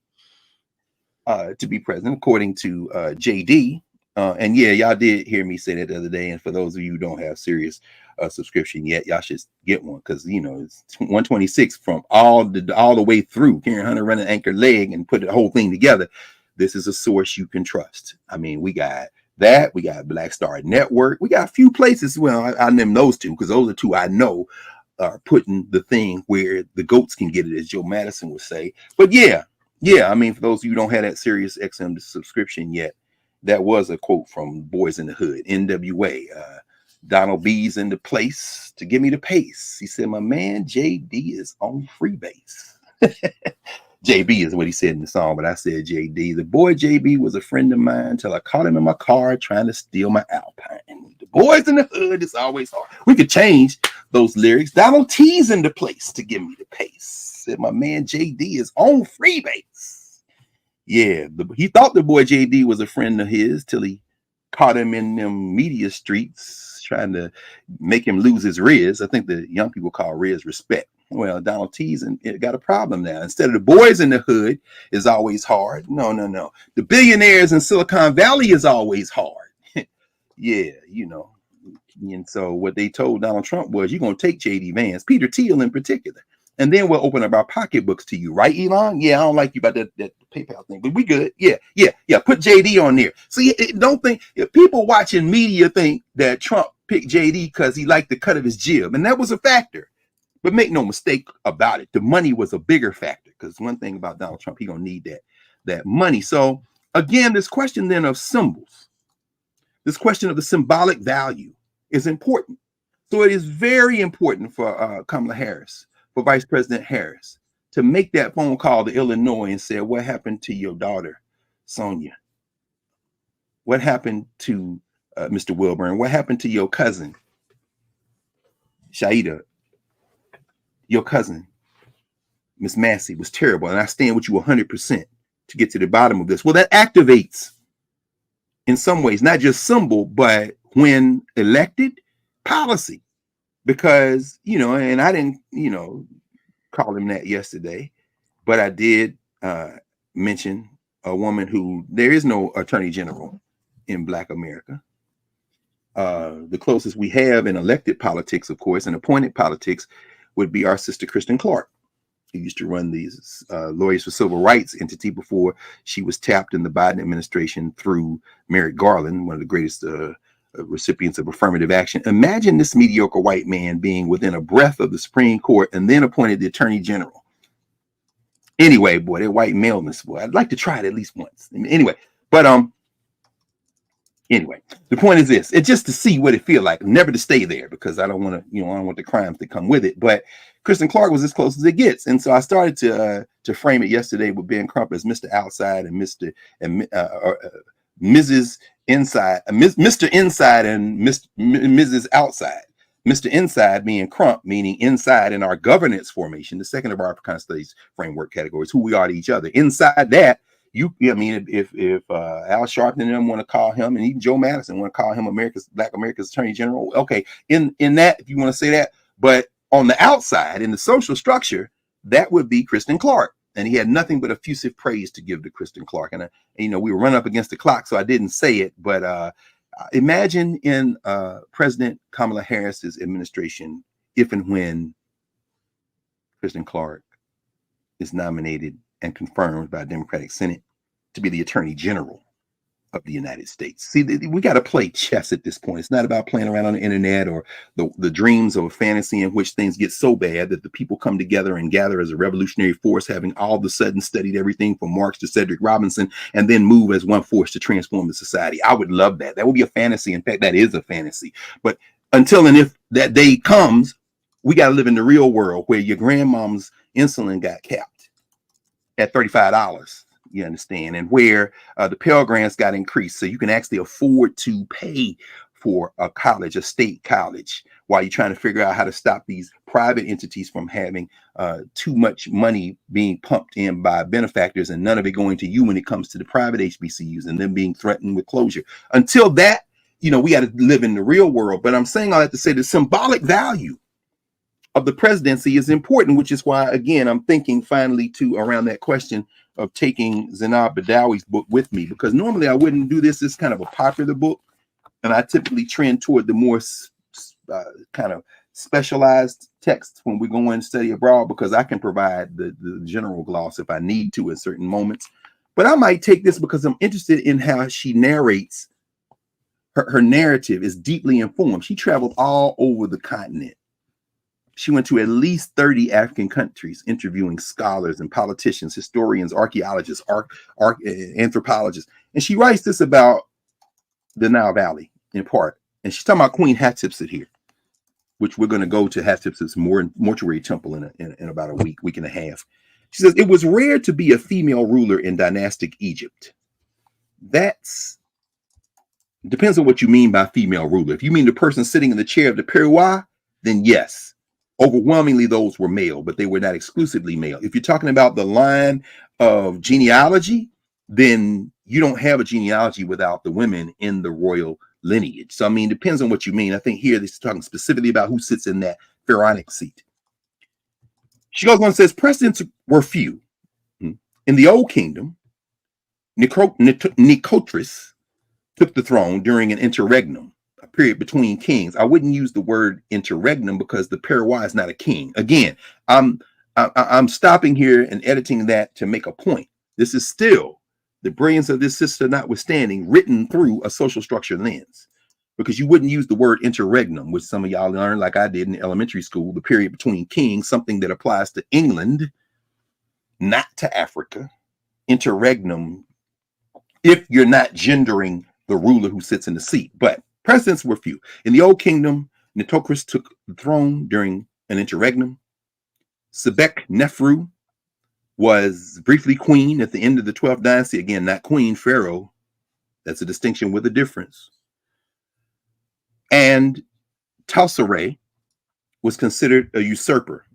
to be president, according to JD. And yeah, y'all did hear me say that the other day. And for those of you who don't have Sirius subscription yet, y'all should get one, because you know it's 126 from all the way through. Karen Hunter running anchor leg and put the whole thing together. This is a source you can trust. I mean, we got that. We got Black Star Network. We got a few places. Well, I name those two because those are two I know are putting the thing where the goats can get it, as Joe Madison would say. But yeah. I mean, for those of you who don't have that Sirius XM subscription yet, that was a quote from Boys in the Hood, NWA. Donald B's in the place to give me the pace. He said, my man JD is on freebase. JB is what he said in the song, but I said JD. The boy JB was a friend of mine till I caught him in my car trying to steal my Alpine. The boys in the hood is always hard. We could change those lyrics. Donald T's in the place to give me the pace. Said my man JD is on freebase. Yeah, he thought the boy JD was a friend of his till he caught him in them media streets trying to make him lose his riz. I think the young people call riz respect. Well, Donald T's got a problem now. Instead of the boys in the hood is always hard. No. The billionaires in Silicon Valley is always hard. Yeah, you know. And so what they told Donald Trump was, you're going to take JD Vance, Peter Thiel in particular, and then we'll open up our pocketbooks to you. Right, Elon? Yeah, I don't like you about that PayPal thing, but we good. Yeah. Put JD on there. See, don't think, if people watching media think that Trump picked JD because he liked the cut of his jib, and that was a factor. But make no mistake about it, the money was a bigger factor, because one thing about Donald Trump, he gonna need that money. So again, this question then of symbols, this question of the symbolic value is important. So it is very important for Kamala Harris, for Vice President Harris, to make that phone call to Illinois and say, what happened to your daughter, Sonia? What happened to Mr. Wilburn? What happened to your cousin, Shaida? Your cousin, Miss Massey, was terrible. And I stand with you 100% to get to the bottom of this. Well, that activates, in some ways, not just symbol, but when elected, policy. Because, and I didn't, call him that yesterday, but I did mention a woman who, there is no attorney general in Black America. The closest we have in elected politics, of course, and appointed politics, would be our sister Kristen Clark, who used to run these Lawyers for Civil Rights entity before she was tapped in the Biden administration through Merrick Garland, one of the greatest recipients of affirmative action. Imagine this mediocre white man being within a breath of the Supreme Court and then appointed the Attorney General. Anyway, boy, that white maleness, boy, I'd like to try it at least once. Anyway, the point is this: it's just to see what it feels like, never to stay there, because I don't want to, I don't want the crimes that come with it. But Kristen Clark was as close as it gets, and so I started to frame it yesterday with Ben Crump as Mr. Outside and Mrs. Inside, Mr. Inside and Mrs. Outside. Mr. Inside being Crump, meaning inside in our governance formation, the second of our Africana Studies framework categories, who we are to each other. Inside that, if Al Sharpton and them want to call him, and even Joe Madison want to call him Black America's Attorney General, okay, in that, if you want to say that, but on the outside, in the social structure, that would be Kristen Clark. And he had nothing but effusive praise to give to Kristen Clark. And we were running up against the clock, so I didn't say it, but imagine in President Kamala Harris's administration, if and when Kristen Clark is nominated and confirmed by a Democratic Senate to be the Attorney General of the United States. See, we got to play chess at this point. It's not about playing around on the internet or the dreams of a fantasy in which things get so bad that the people come together and gather as a revolutionary force, having all of a sudden studied everything from Marx to Cedric Robinson, and then move as one force to transform the society. I would love that. That would be a fantasy. In fact, that is a fantasy. But until and if that day comes, we got to live in the real world where your grandmom's insulin got capped at $35. You understand? And where the Pell Grants got increased, so you can actually afford to pay for a college, a state college, while you're trying to figure out how to stop these private entities from having too much money being pumped in by benefactors and none of it going to you when it comes to the private HBCUs and them being threatened with closure. Until that, we got to live in the real world. But I'm saying all that to say the symbolic value of the presidency is important, which is why, again, I'm thinking finally around that question of taking Zainab Badawi's book with me, because normally I wouldn't do this. It's kind of a popular book, and I typically trend toward the more kind of specialized texts when we go and study abroad, because I can provide the general gloss if I need to at certain moments. But I might take this because I'm interested in how she narrates. Her narrative is deeply informed. She traveled all over the continent. She went to at least 30 African countries, interviewing scholars and politicians, historians, archaeologists, anthropologists. And she writes this about the Nile Valley in part. And she's talking about Queen Hatshepsut here, which we're going to go to Hatshepsut's mortuary temple in about a week and a half. She says, it was rare to be a female ruler in dynastic Egypt. Depends on what you mean by female ruler. If you mean the person sitting in the chair of the Peruwa, then yes. Overwhelmingly, those were male, but they were not exclusively male. If you're talking about the line of genealogy, then you don't have a genealogy without the women in the royal lineage. So, I mean, it depends on what you mean. I think here this is talking specifically about who sits in that pharaonic seat. She goes on and says, precedents were few. In the Old Kingdom, Nikotris took the throne during an interregnum, a period between kings. I wouldn't use the word interregnum because the Peruwa is not a king. Again, I'm stopping here and editing that to make a point. This is still, the brilliance of this sister notwithstanding, written through a social structure lens, because you wouldn't use the word interregnum, which some of y'all learned like I did in elementary school, the period between kings, something that applies to England, not to Africa. Interregnum, if you're not gendering the ruler who sits in the seat. But precedents were few. In the Old Kingdom, Nitocris took the throne during an interregnum. Sebek Nefru was briefly queen at the end of the 12th dynasty. Again, not queen, pharaoh. That's a distinction with a difference. And Tausere was considered a usurper.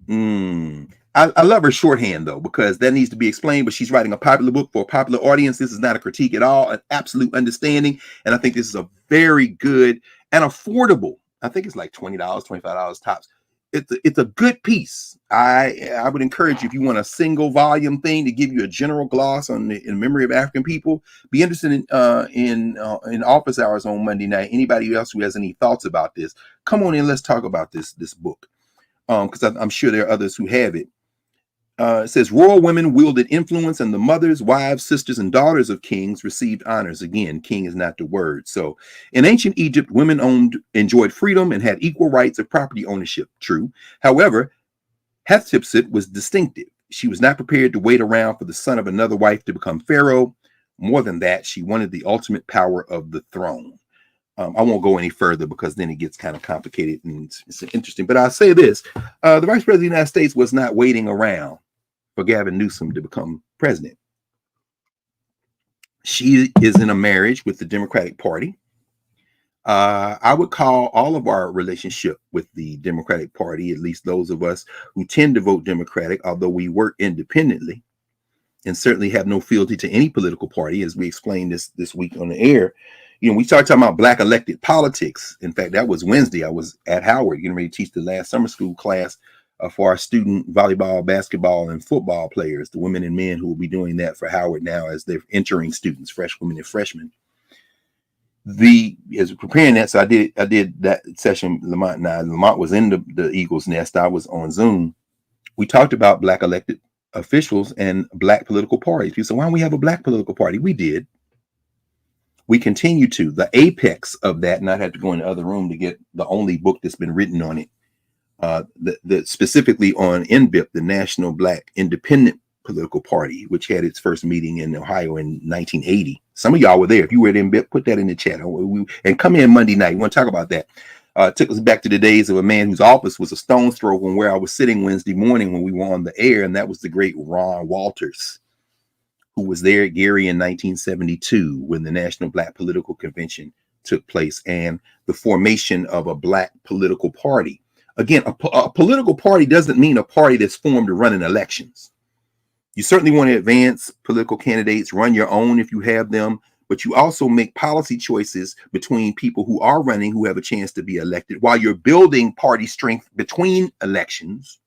I love her shorthand, though, because that needs to be explained, but she's writing a popular book for a popular audience. This is not a critique at all, an absolute understanding. And I think this is a very good and affordable. I think it's like $20, $25 tops. It's a good piece. I would encourage you, if you want a single volume thing to give you a general gloss on in memory of African people, be interested in office hours on Monday night. Anybody else who has any thoughts about this, come on in. Let's talk about this book, because I'm sure there are others who have it. It says royal women wielded influence, and the mothers, wives, sisters, and daughters of kings received honors. Again, king is not the word. So in ancient Egypt, women enjoyed freedom and had equal rights of property ownership. True. However, Hatshepsut was distinctive. She was not prepared to wait around for the son of another wife to become pharaoh. More than that, she wanted the ultimate power of the throne. I won't go any further because then it gets kind of complicated and it's interesting. But I'll say this. The Vice President of the United States was not waiting around for Gavin Newsom to become president. She is in a marriage with the Democratic Party. I would call all of our relationship with the Democratic Party, at least those of us who tend to vote Democratic, although we work independently and certainly have no fealty to any political party, as we explained this week on the air. We started talking about Black elected politics. In fact, that was Wednesday. I was at Howard getting ready to teach the last summer school class for our student volleyball, basketball, and football players, the women and men who will be doing that for Howard now as they're entering students, fresh women and freshmen. As preparing that, so I did that session. Lamont was in the Eagles Nest. I was on Zoom. We talked about Black elected officials and Black political parties. People said, why don't we have a Black political party? We did. we continue to. The apex of that, and I'd have to go in the other room to get the only book that's been written on it, specifically on NBIP, the National Black Independent Political Party, which had its first meeting in Ohio in 1980. Some of y'all were there. If you were at NBIP, put that in the chat. And come in Monday night. We want to talk about that. Took us back to the days of a man whose office was a stone's throw from where I was sitting Wednesday morning when we were on the air, and that was the great Ron Walters, who was there at Gary in 1972 when the National Black Political Convention took place and the formation of a Black political party. Again, a political party doesn't mean a party that's formed to run in elections. You certainly want to advance political candidates, run your own if you have them, but you also make policy choices between people who are running, who have a chance to be elected, while you're building party strength between elections,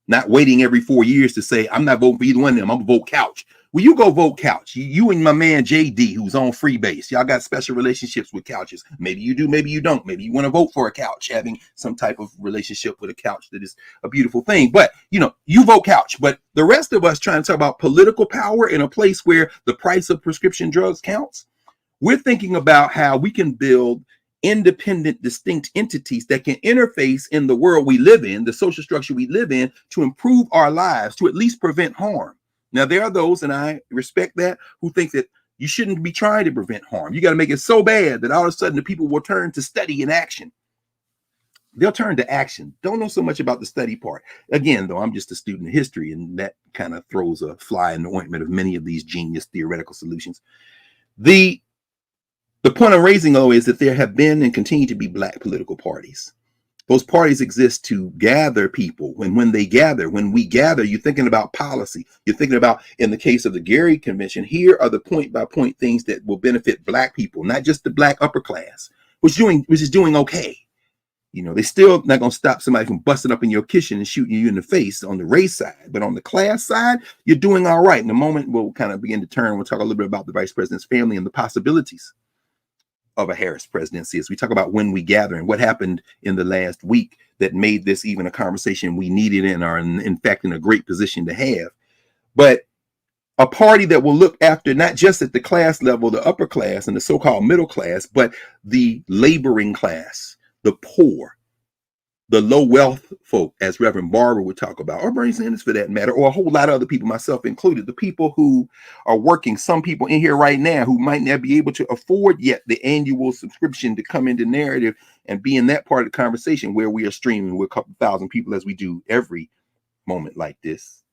not waiting every 4 years to say, I'm not voting for either one of them, I'm gonna vote couch. Well, you go vote couch. You and my man JD, who's on Freebase, y'all got special relationships with couches. Maybe you do, maybe you don't. Maybe you want to vote for a couch, having some type of relationship with a couch that is a beautiful thing. But, you know, you vote couch. But the rest of us trying to talk about political power in a place where the price of prescription drugs counts, we're thinking about how we can build independent, distinct entities that can interface in the world we live in, the social structure we live in, to improve our lives, to at least prevent harm. Now, there are those, and I respect that, who think that you shouldn't be trying to prevent harm. You got to make it so bad that all of a sudden the people will turn to study and action. They'll turn to action. Don't know so much about the study part. Again, though, I'm just a student of history, and that kind of throws a fly in the ointment of many of these genius theoretical solutions. The point I'm raising, though, is that there have been and continue to be Black political parties. Those parties exist to gather people. When we gather, you're thinking about policy. You're thinking about, in the case of the Gary Convention, here are the point by point things that will benefit Black people, not just the Black upper class, which is doing okay. You know, they still not going to stop somebody from busting up in your kitchen and shooting you in the face on the race side. But on the class side, you're doing all right. In a moment, we'll kind of begin to turn. We'll talk a little bit about the vice president's family and the possibilities of a Harris presidency as we talk about when we gather and what happened in the last week that made this even a conversation we needed and are in fact in a great position to have. But a party that will look after not just at the class level, the upper class and the so-called middle class, but the laboring class, the poor, the low wealth folk, as Reverend Barber would talk about, or Bernie Sanders for that matter, or a whole lot of other people, myself included, the people who are working, some people in here right now who might not be able to afford yet the annual subscription to come into Knarrative and be in that part of the conversation where we are streaming with a couple thousand people as we do every moment like this.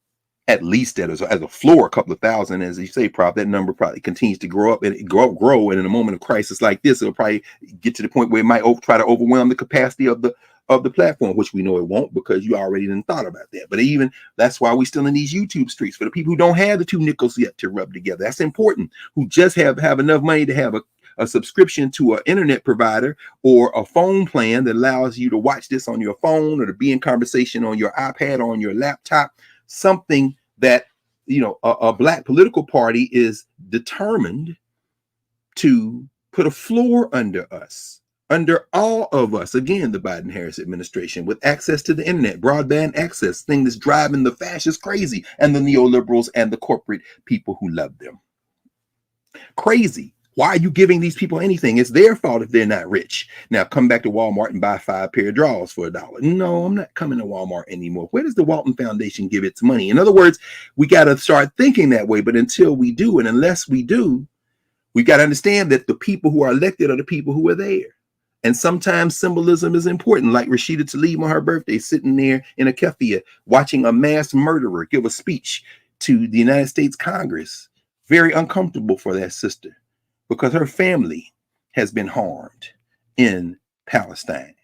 At least as a floor, a couple of thousand, as you say, Prof, that number probably continues to grow up and grow. And in a moment of crisis like this, it'll probably get to the point where it might try to overwhelm the capacity of the platform, which we know it won't because you already didn't thought about that. But even that's why we still in these YouTube streets for the people who don't have the two nickels yet to rub together. That's important. Who just have enough money to have a subscription to an internet provider or a phone plan that allows you to watch this on your phone or to be in conversation on your iPad or on your laptop. Something that, you know, a Black political party is determined to put a floor under us, under all of us. Again, the Biden-Harris administration with access to the internet, broadband access, thing that's driving the fascists crazy and the neoliberals and the corporate people who love them crazy. Why are you giving these people anything? It's their fault if they're not rich. Now come back to Walmart and buy 5 pair of drawers for $1. No, I'm not coming to Walmart anymore. Where does the Walton Foundation give its money? In other words, we got to start thinking that way. But until we do, and unless we do, we got to understand that the people who are elected are the people who are there. And sometimes symbolism is important, like Rashida Tlaib on her birthday, sitting there in a keffiyeh, watching a mass murderer give a speech to the United States Congress. Very uncomfortable for that sister, because her family has been harmed in Palestine.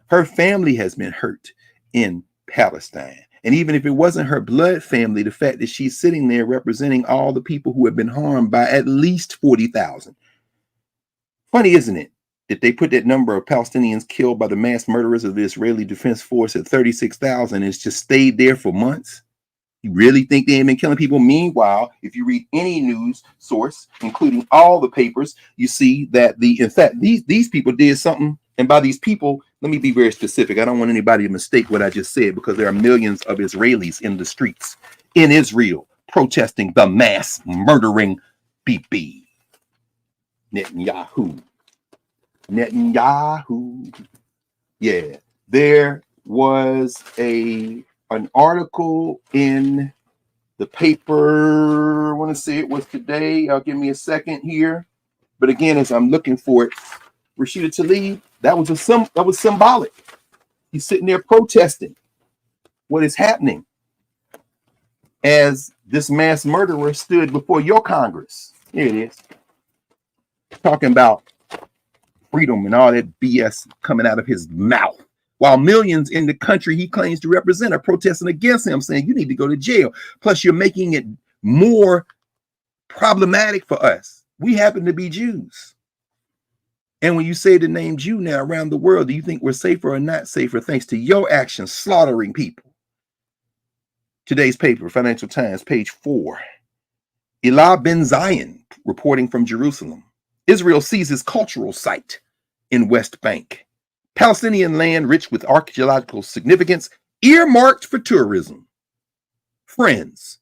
Her family has been hurt in Palestine. And even if it wasn't her blood family, the fact that she's sitting there representing all the people who have been harmed by at least 40,000. Funny, isn't it, that they put that number of Palestinians killed by the mass murderers of the Israeli Defense Force at 36,000 and it's just stayed there for months? You really think they ain't been killing people? Meanwhile, if you read any news source, including all the papers, you see that in fact, these people did something. And by these people, let me be very specific. I don't want anybody to mistake what I just said, because there are millions of Israelis in the streets in Israel protesting the mass murdering Bibi. Netanyahu. Yeah, there was an article in the paper. I want to say it was today. Give me a second here. But again, as I'm looking for it, Rashida Tlaib, that was symbolic. He's sitting there protesting what is happening as this mass murderer stood before your Congress. Here it is. Talking about freedom and all that BS coming out of his mouth. While millions in the country he claims to represent are protesting against him, saying you need to go to jail. Plus, you're making it more problematic for us. We happen to be Jews. And when you say the name Jew now around the world, do you think we're safer or not safer thanks to your actions slaughtering people? Today's paper, Financial Times, page 4. Elah Ben Zion reporting from Jerusalem. Israel seizes cultural site in West Bank. Palestinian land rich with archaeological significance earmarked for tourism. Friends,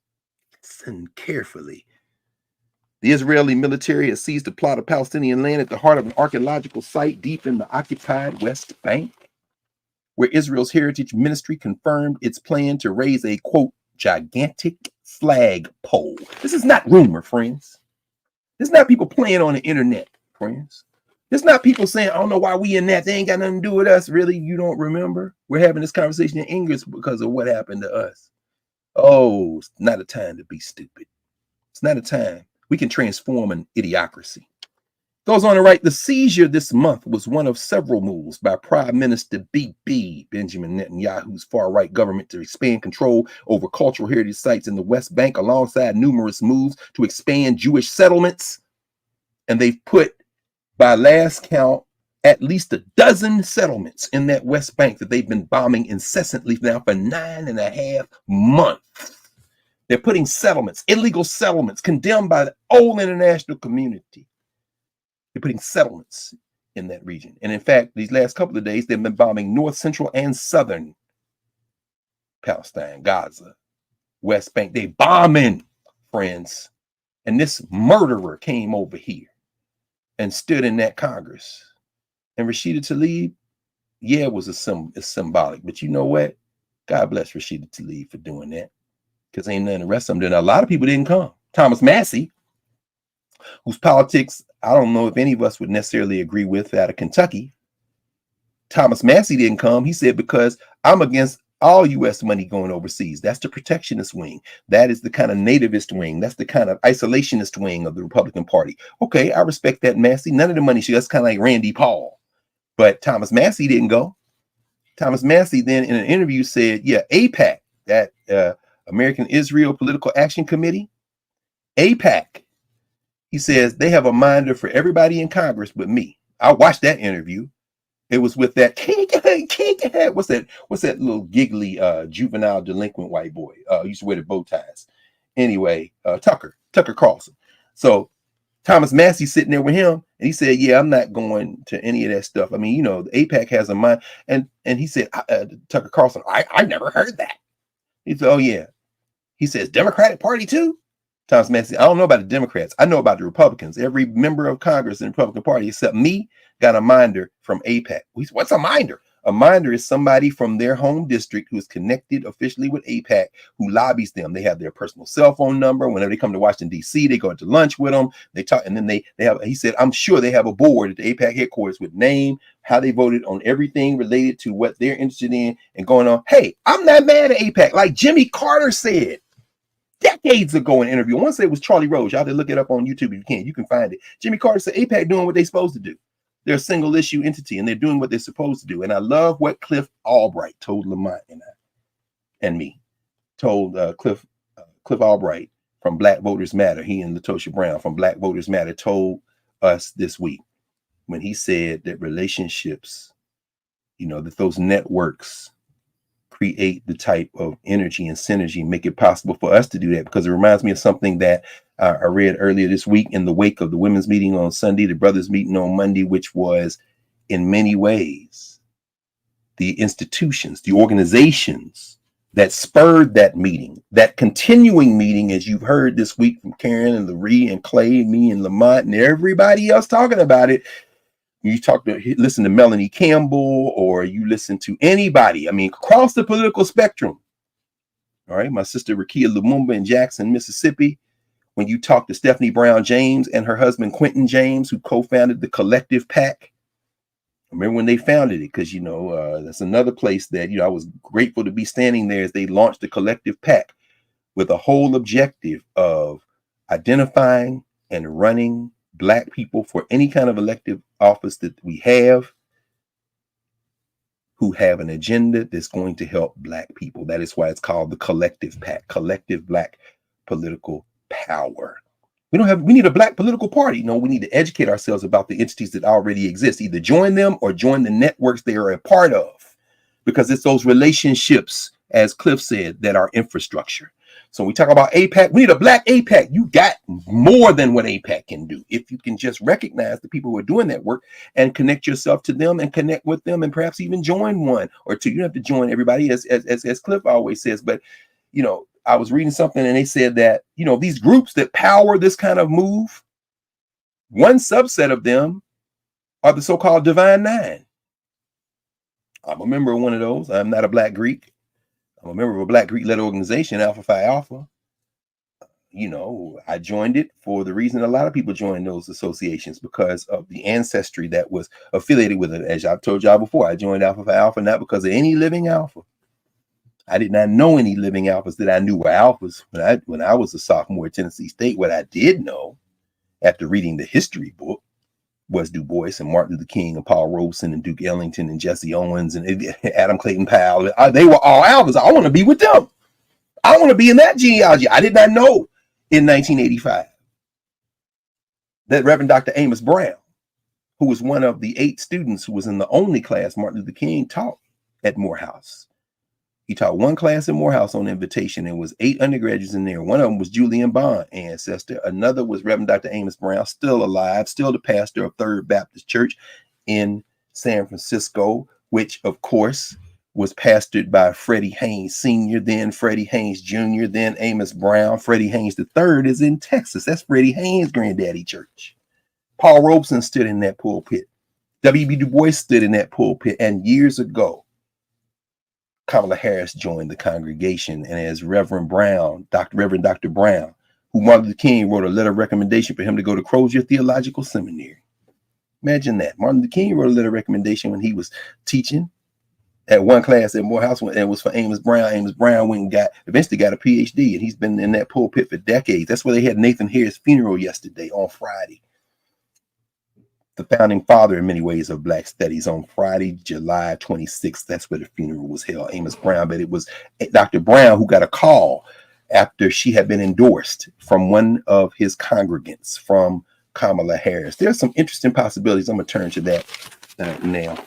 listen carefully. The Israeli military has seized a plot of Palestinian land at the heart of an archaeological site deep in the occupied West Bank, where Israel's Heritage Ministry confirmed its plan to raise a, quote, gigantic flagpole. This is not rumor, friends. This is not people playing on the internet, friends. This is not people saying, I don't know why we in that. They ain't got nothing to do with us. Really, you don't remember? We're having this conversation in English because of what happened to us. Oh, it's not a time to be stupid. It's not a time. We can transform an idiocracy. Goes on to write, the seizure this month was one of several moves by Prime Minister BB Benjamin Netanyahu's far-right government to expand control over cultural heritage sites in the West Bank, alongside numerous moves to expand Jewish settlements. And they've put, by last count, at least a dozen settlements in that West Bank that they've been bombing incessantly now for 9.5 months. They're putting settlements, illegal settlements, condemned by the whole international community. They're putting settlements in that region. And in fact, these last couple of days, they've been bombing north, central, and southern Palestine, Gaza, West Bank. They bombing, friends. And this murderer came over here and stood in that Congress. And Rashida Tlaib, yeah, it was it's symbolic. But you know what? God bless Rashida Tlaib for doing that. Because ain't none of the rest of them doing. A lot of people didn't come. Thomas Massey, whose politics I don't know if any of us would necessarily agree with, out of Kentucky. Thomas Massey didn't come. He said, because I'm against all U.S. money going overseas. That's the protectionist wing. That is the kind of nativist wing. That's the kind of isolationist wing of the Republican Party. Okay, I respect that, Massey. None of the money, that's kind of like Randy Paul. But Thomas Massey didn't go. Thomas Massey then in an interview said, yeah, AIPAC, that American Israel Political Action Committee, AIPAC, he says they have a minder for everybody in Congress but me. I watched that interview. It was with that what's that little giggly juvenile delinquent white boy used to wear the bow ties. Anyway, Tucker Carlson. So Thomas Massey sitting there with him, and he said, yeah, I'm not going to any of that stuff. I mean, you know, the AIPAC has a mind. And he said, Tucker Carlson, I never heard that. He said, oh yeah. He says, Democratic Party too? Thomas Massey, I don't know about the Democrats. I know about the Republicans. Every member of Congress in the Republican Party, except me, got a minder from AIPAC. What's a minder? A minder is somebody from their home district who is connected officially with AIPAC, who lobbies them. They have their personal cell phone number. Whenever they come to Washington, D.C., they go to lunch with them. They talk, and then they have, he said, I'm sure they have a board at the AIPAC headquarters with name, how they voted on everything related to what they're interested in and going on. Hey, I'm not mad at AIPAC. Like Jimmy Carter said decades ago in an interview. I want to say it was Charlie Rose. You have to look it up on YouTube if you can. You can find it. Jimmy Carter said AIPAC doing what they're supposed to do. They're a single issue entity and they're doing what they're supposed to do. And I love what Cliff Albright told Lamont and me. Told Cliff Albright from Black Voters Matter. He and Latosha Brown from Black Voters Matter told us this week when he said that relationships, you know, that those networks create the type of energy and synergy, make it possible for us to do that. Because it reminds me of something that I read earlier this week in the wake of the women's meeting on Sunday, the brothers meeting on Monday, which was in many ways the institutions, the organizations that spurred that meeting, that continuing meeting, as you've heard this week from Karen and Laree and Clay, me and Lamont and everybody else talking about it. You listen to Melanie Campbell, or you listen to anybody, I mean, across the political spectrum. All right, my sister Rakia Lumumba in Jackson, Mississippi. When you talk to Stephanie Brown James and her husband Quentin James, who co-founded the Collective PAC. I remember when they founded it, because that's another place that I was grateful to be standing there as they launched the Collective PAC with a whole objective of identifying and running Black people for any kind of elective office that we have, who have an agenda that's going to help Black people. That is why it's called the Collective PAC, Collective Black Political Power. We need a Black political party. No, we need to educate ourselves about the entities that already exist. Either join them or join the networks they are a part of, because it's those relationships, as Cliff said, that are infrastructure. So when we talk about APAC, we need a Black APAC. You got more than what APAC can do. If you can just recognize the people who are doing that work and connect yourself to them and connect with them, and perhaps even join one or two. You don't have to join everybody, as Cliff always says. But, I was reading something and they said that, these groups that power this kind of move, one subset of them are the so-called Divine Nine. I'm a member of one of those. I'm not a Black Greek. I'm a member of a Black Greek-led organization, Alpha Phi Alpha. I joined it for the reason a lot of people join those associations, because of the ancestry that was affiliated with it. As I've told y'all before, I joined Alpha Phi Alpha not because of any living alpha. I did not know any living alphas that I knew were alphas when I was a sophomore at Tennessee State. What I did know, after reading the history book, was Du Bois and Martin Luther King and Paul Robeson and Duke Ellington and Jesse Owens and Adam Clayton Powell. They were all alphas. I want to be with them. I want to be in that genealogy. I did not know in 1985 that Reverend Dr. Amos Brown, who was one of the 8 students who was in the only class Martin Luther King taught at Morehouse. He taught one class at Morehouse on invitation, and was 8 undergraduates in there. One of them was Julian Bond, ancestor. Another was Reverend Dr. Amos Brown, still alive, still the pastor of Third Baptist Church in San Francisco, which, of course, was pastored by Freddie Haynes Sr., then Freddie Haynes Jr., then Amos Brown. Freddie Haynes III is in Texas. That's Freddie Haynes' granddaddy church. Paul Robeson stood in that pulpit. W.B. Du Bois stood in that pulpit. And years ago, Kamala Harris joined the congregation, and as Reverend Dr. Brown, who Martin Luther King wrote a letter of recommendation for him to go to Crozier Theological Seminary. Imagine that. Martin Luther King wrote a letter of recommendation when he was teaching at one class at Morehouse, and it was for Amos Brown. Amos Brown eventually got a PhD, and he's been in that pulpit for decades. That's where they had Nathan Harris' funeral yesterday on Friday. The founding father, in many ways, of Black studies, on Friday, July 26th. That's where the funeral was held, Amos Brown. But it was Dr. Brown who got a call after she had been endorsed from one of his congregants, from Kamala Harris. There's some interesting possibilities. I'm going to turn to that now.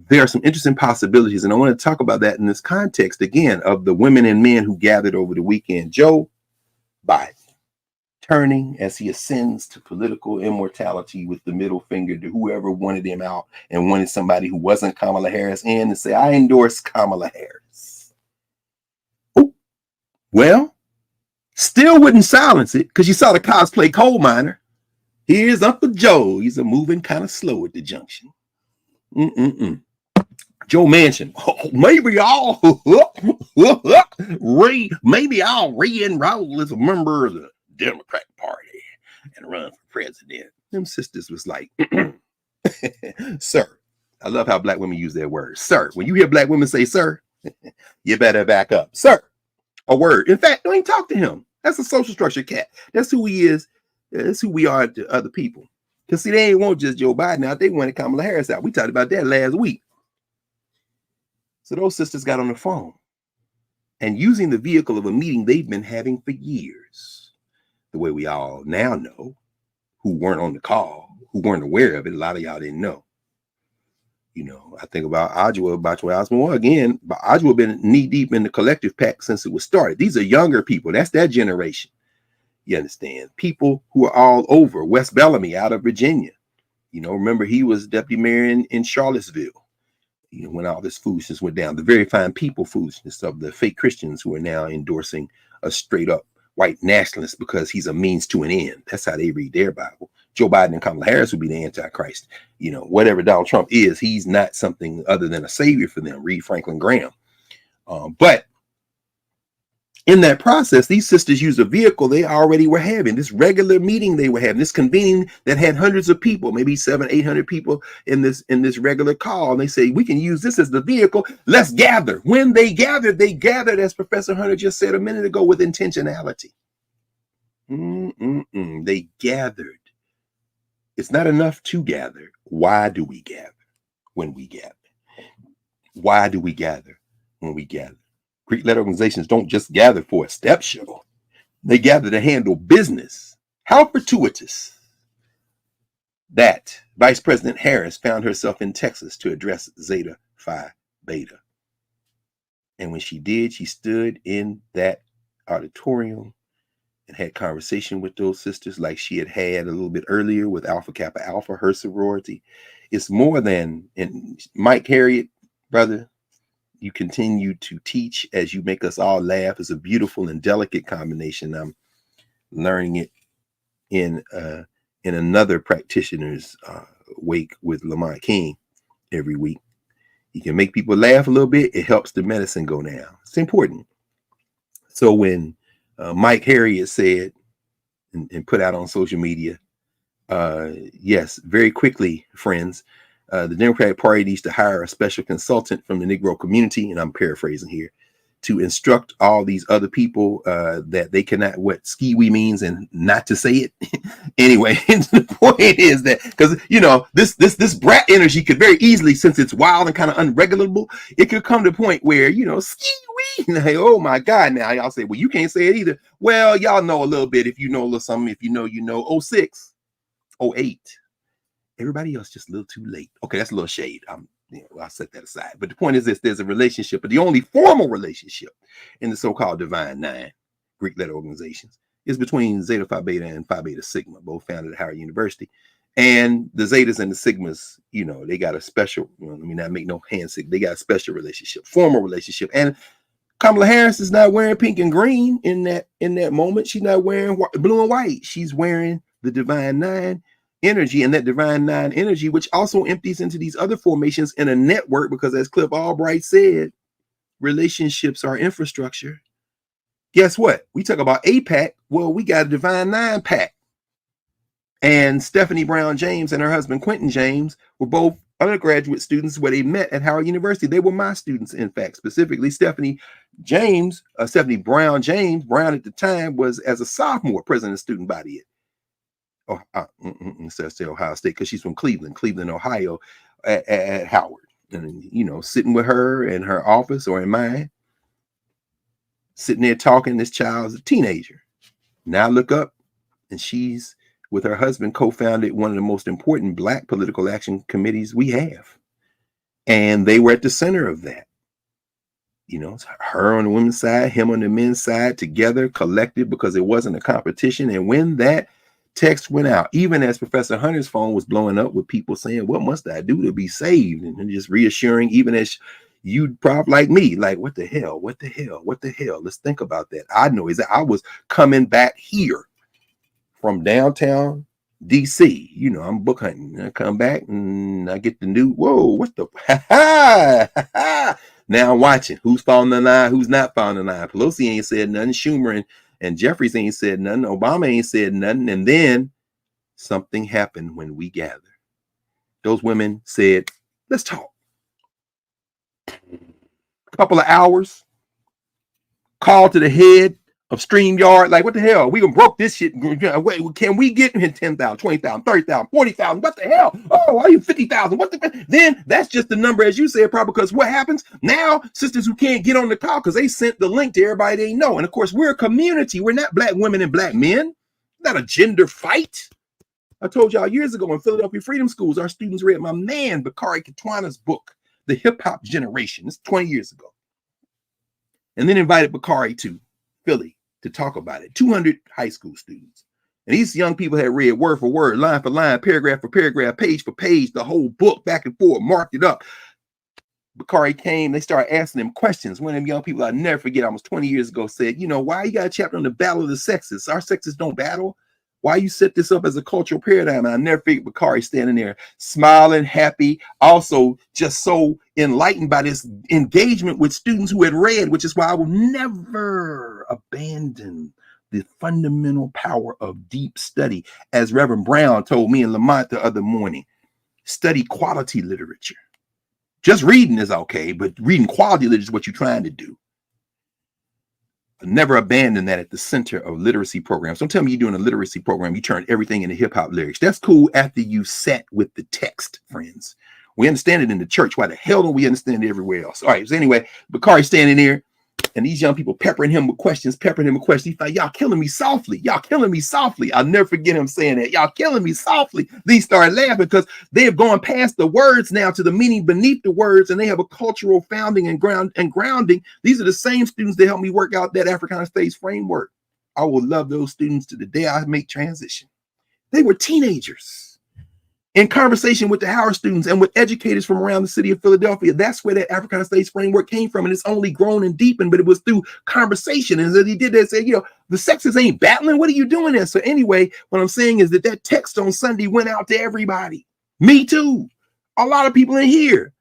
There are some interesting possibilities, and I want to talk about that in this context, again, of the women and men who gathered over the weekend. Joe Biden, turning as he ascends to political immortality with the middle finger to whoever wanted him out and wanted somebody who wasn't Kamala Harris in, and say, I endorse Kamala Harris. Oh, well, still wouldn't silence it, because you saw the cosplay coal miner. Here's Uncle Joe. He's moving kind of slow at the junction. Joe Manchin. Oh, maybe I'll re-enroll as a member of the Democrat Party and run for president. Them sisters was like, sir. I love how Black women use their words. Sir. When you hear Black women say sir, you better back up. Sir. A word. In fact, don't even talk to him. That's a social structure cat. That's who he is. That's who we are to other people. Because see, they ain't want just Joe Biden out. They wanted Kamala Harris out. We talked about that last week. So those sisters got on the phone and, using the vehicle of a meeting they've been having for years, the way we all now know, who weren't on the call, who weren't aware of it. A lot of y'all didn't know. I think about Ajwa Bachwa again. But Ajwa been knee deep in the Collective PAC since it was started. These are younger people. That's that generation. You understand? People who are all over. Wes Bellamy out of Virginia. Remember he was deputy mayor in Charlottesville. when all this foolishness went down, the very fine people foolishness of the fake Christians who are now endorsing a straight up white nationalist because he's a means to an end. That's how they read their Bible. Joe Biden and Kamala Harris would be the Antichrist. Whatever Donald Trump is, he's not something other than a savior for them. Read Franklin Graham. But in that process, these sisters used a vehicle they already were having, this regular meeting they were having, this convening that had hundreds of people, maybe 700-800 people in this regular call. And they say, we can use this as the vehicle. Let's gather. When they gathered, as Professor Hunter just said a minute ago, with intentionality. They gathered. It's not enough to gather. Why do we gather when we gather? Why do we gather when we gather? Greek-led organizations don't just gather for a step show. They gather to handle business. How fortuitous that Vice President Harris found herself in Texas to address Zeta Phi Beta. And when she did, she stood in that auditorium and had conversation with those sisters like she had a little bit earlier with Alpha Kappa Alpha, her sorority. It's more than, and Mike Harriet, brother, you continue to teach as you make us all laugh. It's a beautiful and delicate combination. I'm learning it in another practitioner's wake with Lamont King every week. You can make people laugh a little bit. It helps the medicine go down. It's important. So when Mike Harriet said and put out on social media, yes, very quickly, friends, the Democratic Party needs to hire a special consultant from the Negro community, and I'm paraphrasing here, to instruct all these other people that they cannot, what ski-wee means and not to say it. Anyway, the point is that, because, this brat energy could very easily, since it's wild and kind of unregulable, it could come to a point where, ski-wee, like, oh my God, now y'all say, well, you can't say it either. Well, y'all know a little bit. If you know a little something, if you know, 06, 08. Everybody else just a little too late. Okay, that's a little shade. I'll set that aside. But the point is this: there's a relationship, but the only formal relationship in the so-called Divine Nine, Greek-led organizations, is between Zeta Phi Beta and Phi Beta Sigma, both founded at Howard University. And the Zetas and the Sigmas, they got a special, let me not make no handshake. They got a special relationship, formal relationship. And Kamala Harris is not wearing pink and green in that moment. She's not wearing blue and white. She's wearing the Divine Nine energy, and that Divine Nine energy, which also empties into these other formations in a network, because as Cliff Albright said, relationships are infrastructure. Guess what? We talk about APAC. Well, we got a Divine Nine pack. And Stephanie Brown James and her husband Quentin James were both undergraduate students where they met at Howard University. They were my students, in fact, specifically Stephanie Brown James. Brown at the time was, as a sophomore, president of student body at Ohio State, because she's from Cleveland, Ohio, at Howard. And, sitting with her in her office or in mine, sitting there talking, this child's a teenager. Now I look up, and she's, with her husband, co-founded one of the most important Black political action committees we have. And they were at the center of that. It's her on the women's side, him on the men's side, together, collective, because it wasn't a competition. And when that text went out, even as Professor Hunter's phone was blowing up with people saying, what must I do to be saved? And just reassuring, even as you'd probably like me, like, what the hell? Let's think about that. I know is that I was coming back here from downtown DC. I'm book hunting. I come back and I get the new, whoa, what the, now I'm watching who's following the line, who's not following the line. Pelosi ain't said nothing. Schumer and Jeffries ain't said nothing. Obama ain't said nothing. And then something happened when we gathered. Those women said, let's talk. A couple of hours, call to the head of StreamYard, like, what the hell? We broke this shit. Can we get 10,000, 20,000, 30,000, 40,000? What the hell? Oh, are you 50,000? What the? Then that's just the number, as you said, probably, because what happens now? Sisters who can't get on the call because they sent the link to everybody they know. And of course, we're a community. We're not Black women and Black men. Not a gender fight. I told y'all years ago in Philadelphia Freedom Schools, our students read my man Bakari Katwana's book, The Hip Hop Generation. It's 20 years ago. And then invited Bakari to Philly to talk about it. 200 high school students. And these young people had read word for word, line for line, paragraph for paragraph, page for page, the whole book back and forth, marked it up. Bakari came, they started asking him questions. One of them young people I'll never forget, almost 20 years ago, said, why you got a chapter on the battle of the sexes? Our sexes don't battle. Why you set this up as a cultural paradigm? And I never forget Bakari standing there smiling, happy, also just so enlightened by this engagement with students who had read, which is why I will never abandon the fundamental power of deep study. As Reverend Brown told me in Lamont the other morning, study quality literature. Just reading is okay, but reading quality literature is what you're trying to do. Never abandon that at the center of literacy programs. Don't tell me you're doing a literacy program, you turn everything into hip-hop lyrics. That's cool after you sat with the text, friends. We understand it in the church. Why the hell don't we understand it everywhere else? All right, so anyway, Bakari standing there, and these young people peppering him with questions. He's like, y'all killing me softly. Y'all killing me softly. I'll never forget him saying that. Y'all killing me softly. These started laughing because they have gone past the words now to the meaning beneath the words, and they have a cultural founding and grounding. These are the same students that helped me work out that Africana Studies framework. I will love those students to the day I make transition. They were teenagers in conversation with the Howard students and with educators from around the city of Philadelphia. That's where that Africana Studies framework came from, and it's only grown and deepened, but it was through conversation. And as he did that, said, the sexes ain't battling. What are you doing there? So anyway, what I'm saying is that text on Sunday went out to everybody. Me too. A lot of people in here.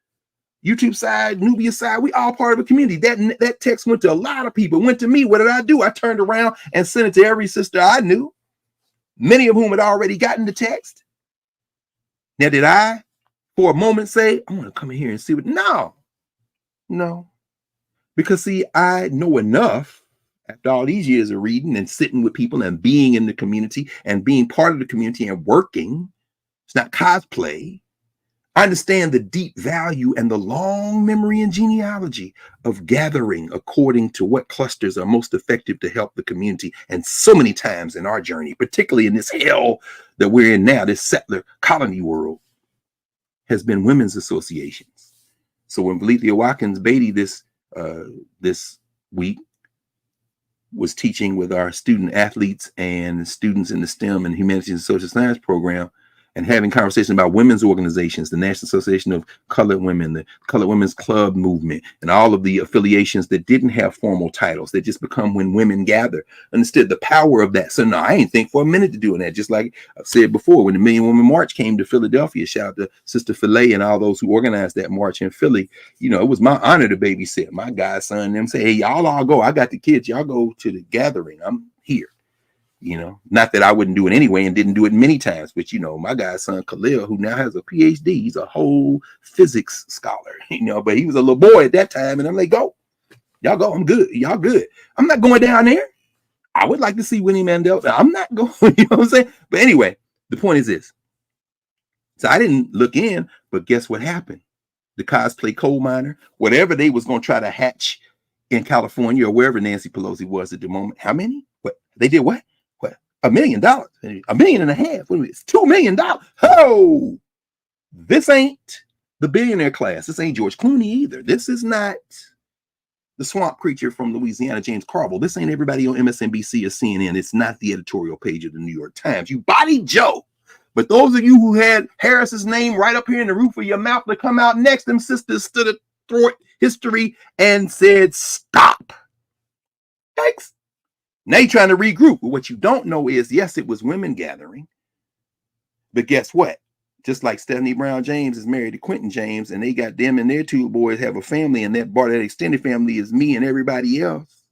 YouTube side, Nubia side, we all part of a community. That text went to a lot of people. It went to me. What did I do? I turned around and sent it to every sister I knew, many of whom had already gotten the text. Now, did I, for a moment, say, I want to come in here and see what? No. Because, see, I know enough after all these years of reading and sitting with people and being in the community and being part of the community and working. It's not cosplay. I understand the deep value and the long memory and genealogy of gathering according to what clusters are most effective to help the community. And so many times in our journey, particularly in this hell that we're in now, this settler colony world, has been women's associations. So when Valethia Watkins Beatty this week was teaching with our student athletes and students in the STEM and Humanities and Social Science program, and having conversations about women's organizations, the National Association of Colored Women, the Colored Women's Club movement, and all of the affiliations that didn't have formal titles, that just become when women gather. Understood the power of that. So no, I ain't think for a minute to doing that. Just like I've said before, when the Million Woman March came to Philadelphia, shout out to Sister Filet and all those who organized that march in Philly. It was my honor to babysit. My godson and them say, hey, y'all all go. I got the kids. Y'all go to the gathering. I'm here. Not that I wouldn't do it anyway and didn't do it many times, but my godson Khalil, who now has a PhD, he's a whole physics scholar, but he was a little boy at that time. And I'm like, go, y'all go. I'm good. Y'all good. I'm not going down there. I would like to see Winnie Mandel. I'm not going, you know what I'm saying? But anyway, the point is this. So I didn't look in, but guess what happened? The cosplay coal miner, whatever they was going to try to hatch in California or wherever Nancy Pelosi was at the moment. How many? What? They did what? $1 million, $1.5 million. It's $2 million. Oh, this ain't the billionaire class. This ain't George Clooney either. This is not the swamp creature from Louisiana, James Carville. This ain't everybody on MSNBC or CNN. It's not the editorial page of the New York Times. You body Joe. But those of you who had Harris's name right up here in the roof of your mouth to come out next, them sisters stood at thwart history and said, stop. Thanks. Now you're trying to regroup. But what you don't know is, yes, it was women gathering. But guess what? Just like Stephanie Brown James is married to Quentin James, and they got them and their two boys have a family, and that part of that extended family is me and everybody else.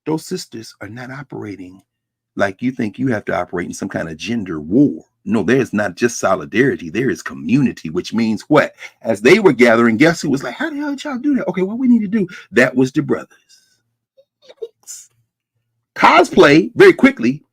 Those sisters are not operating like you think you have to operate in some kind of gender war. No, there's not just solidarity. There is community, which means what? As they were gathering, guess who was like, how the hell did y'all do that? Okay, what we need to do? That was the brothers. Cosplay very quickly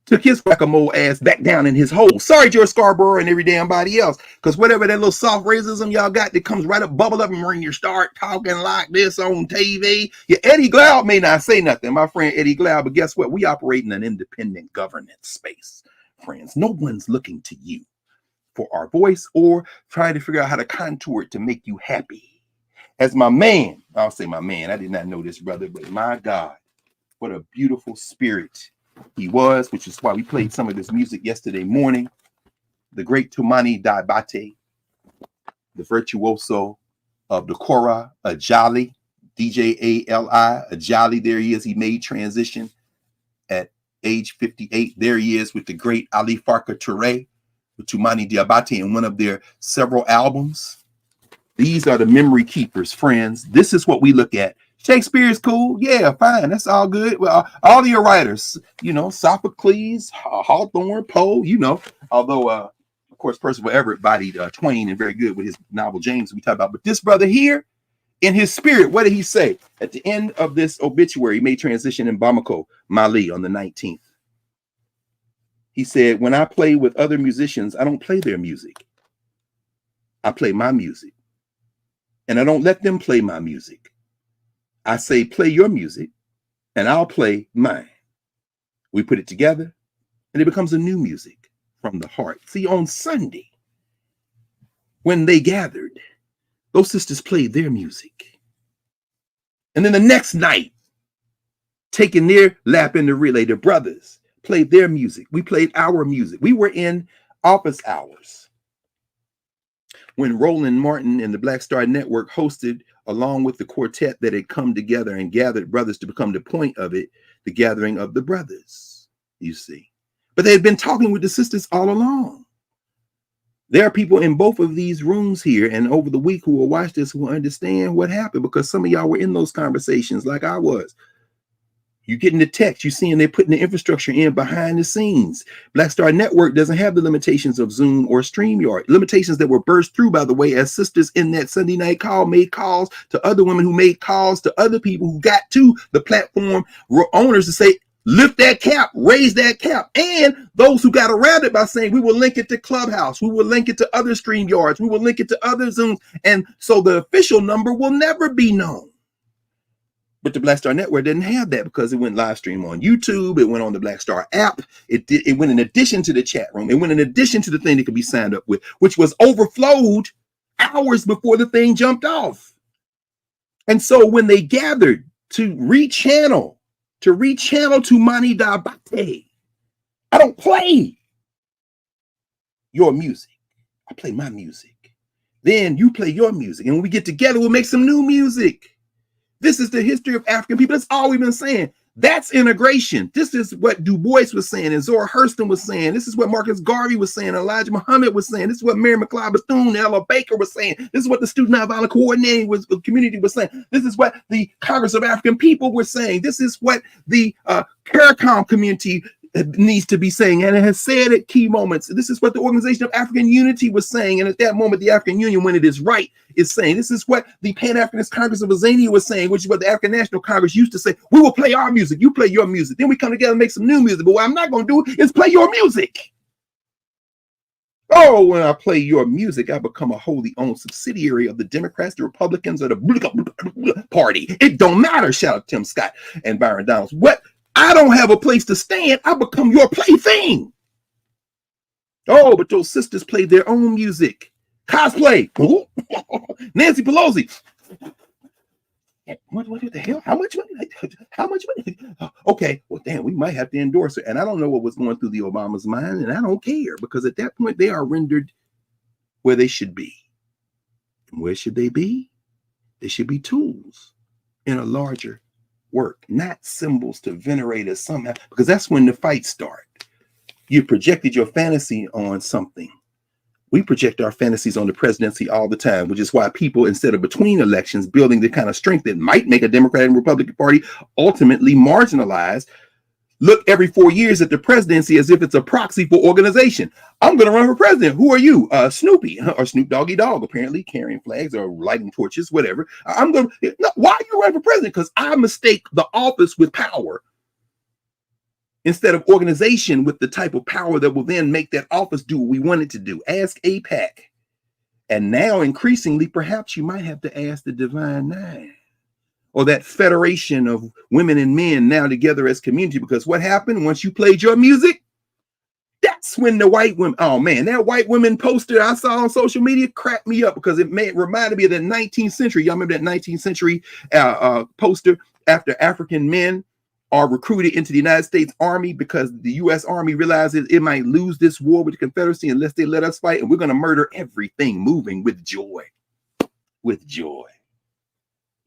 took his whack-a-mole ass back down in his hole. Sorry, George Scarborough and every damn body else, because whatever that little soft racism y'all got that comes right up, bubble up, and when you start talking like this on TV, Eddie Glaude may not say nothing, my friend Eddie Glaude, but guess what? We operate in an independent governance space, friends. No one's looking to you for our voice or trying to figure out how to contour it to make you happy. As my man, I'll say my man, I did not know this brother, but my God, what a beautiful spirit he was, which is why we played some of this music yesterday morning. The great Tumani Diabate, the virtuoso, of the Cora Ajali, DJALI, Ajali. There he is. He made transition at age 58. There he is with the great Ali Farka Touré, with Tumani Diabate in one of their several albums. These are the memory keepers, friends. This is what we look at. Shakespeare is cool. Yeah, fine. That's all good. Well, all of your writers, you know, Sophocles, Hawthorne, Poe, you know, although, of course, Percival Everett bodied Twain and very good with his novel James we talked about. But this brother here, in his spirit, what did he say? At the end of this obituary, he made transition in Bamako, Mali on the 19th. He said, when I play with other musicians, I don't play their music. I play my music. And I don't let them play my music. I say, play your music, and I'll play mine. We put it together, and it becomes a new music from the heart. See, on Sunday, when they gathered, those sisters played their music. And then the next night, taking their lap in the relay, the brothers played their music. We played our music. We were in office hours when Roland Martin and the Black Star Network hosted, along with the quartet that had come together and gathered brothers to become the point of it, the gathering of the brothers, you see. But they had been talking with the sisters all along. There are people in both of these rooms here and over the week who will watch this who will understand what happened, because some of y'all were in those conversations like I was. You're getting the text, you're seeing they're putting the infrastructure in behind the scenes. Black Star Network doesn't have the limitations of Zoom or StreamYard, limitations that were burst through, by the way, as sisters in that Sunday night call made calls to other women who made calls to other people who got to the platform owners to say, lift that cap, raise that cap. And those who got around it by saying, we will link it to Clubhouse, we will link it to other StreamYards, we will link it to other Zooms. And so the official number will never be known. But the Black Star Network didn't have that because it went live stream on YouTube. It went on the Black Star app. It went in addition to the chat room. It went in addition to the thing that could be signed up with, which was overflowed hours before the thing jumped off. And so when they gathered to rechannel to Mani Dabate, I don't play your music. I play my music. Then you play your music. And when we get together, we'll make some new music. This is the history of African people. That's all we've been saying. That's integration. This is what Du Bois was saying and Zora Hurston was saying. This is what Marcus Garvey was saying, Elijah Muhammad was saying. This is what Mary McLeod Bethune, Ella Baker was saying. This is what the Student Nonviolent Coordinating community was saying. This is what the Congress of African People were saying. This is what the CARICOM community needs to be saying, and it has said at key moments. This is what the Organization of African Unity was saying, and at that moment, the African Union, when it is right, is saying. This is what the Pan-Africanist Congress of Azania was saying, which is what the African National Congress used to say. We will play our music, you play your music. Then we come together and make some new music. But what I'm not going to do is play your music. Oh, when I play your music, I become a wholly owned subsidiary of the Democrats, the Republicans, or the party. It don't matter. Shout out to Tim Scott and Byron Donalds. What? I don't have a place to stand. I become your plaything. Oh, but those sisters played their own music. Cosplay. Nancy Pelosi. What the hell? How much money? How much money? Okay, well, damn, we might have to endorse her. And I don't know what was going through the Obama's mind, and I don't care, because at that point, they are rendered where they should be. And where should they be? They should be tools in a larger work, not symbols to venerate as somehow, because that's when the fights start. You projected your fantasy on something. We project our fantasies on the presidency all the time, which is why people, instead of between elections, building the kind of strength that might make a Democratic and Republican Party ultimately marginalized, look every 4 years at the presidency as if it's a proxy for organization. I'm going to run for president. Who are you? Snoopy or Snoop Doggy Dogg, apparently carrying flags or lighting torches, whatever. I'm going to. No, why are you running for president? Because I mistake the office with power instead of organization with the type of power that will then make that office do what we want it to do. Ask AIPAC. And now, increasingly, perhaps you might have to ask the Divine Nine, or that federation of women and men now together as community. Because what happened once you played your music? That's when the white women, oh man, that white women poster I saw on social media cracked me up, because it reminded me of the 19th century. Y'all remember that 19th century poster after African men are recruited into the United States Army because the U.S. Army realizes it might lose this war with the Confederacy unless they let us fight, and we're going to murder everything moving with joy. with joy.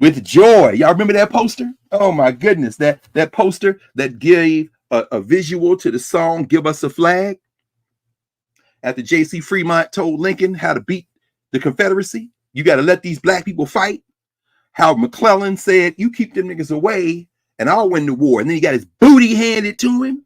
With joy. Y'all remember that poster? Oh my goodness. That poster that gave a visual to the song, Give Us a Flag. After J.C. Fremont told Lincoln how to beat the Confederacy, you got to let these black people fight. How McClellan said, you keep them niggas away and I'll win the war. And then he got his booty handed to him.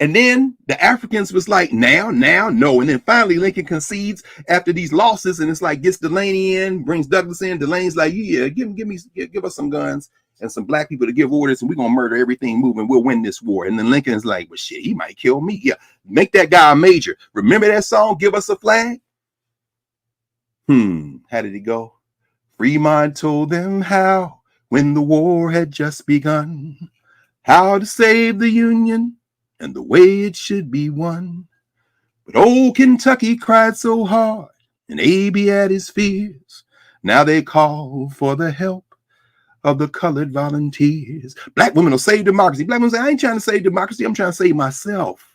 And then the Africans was like, now, no. And then finally Lincoln concedes after these losses. And it's like, gets Delaney in, brings Douglas in. Delaney's like, yeah, give us some guns and some black people to give orders. And we're going to murder everything moving. We'll win this war. And then Lincoln's like, well, shit, he might kill me. Yeah, make that guy a major. Remember that song, Give Us a Flag? How did it go? Fremont told them how, when the war had just begun, how to save the Union and the way it should be won. But old Kentucky cried so hard, and Abe had his fears. Now they call for the help of the colored volunteers. Black women will save democracy. Black women say, I ain't trying to save democracy. I'm trying to save myself.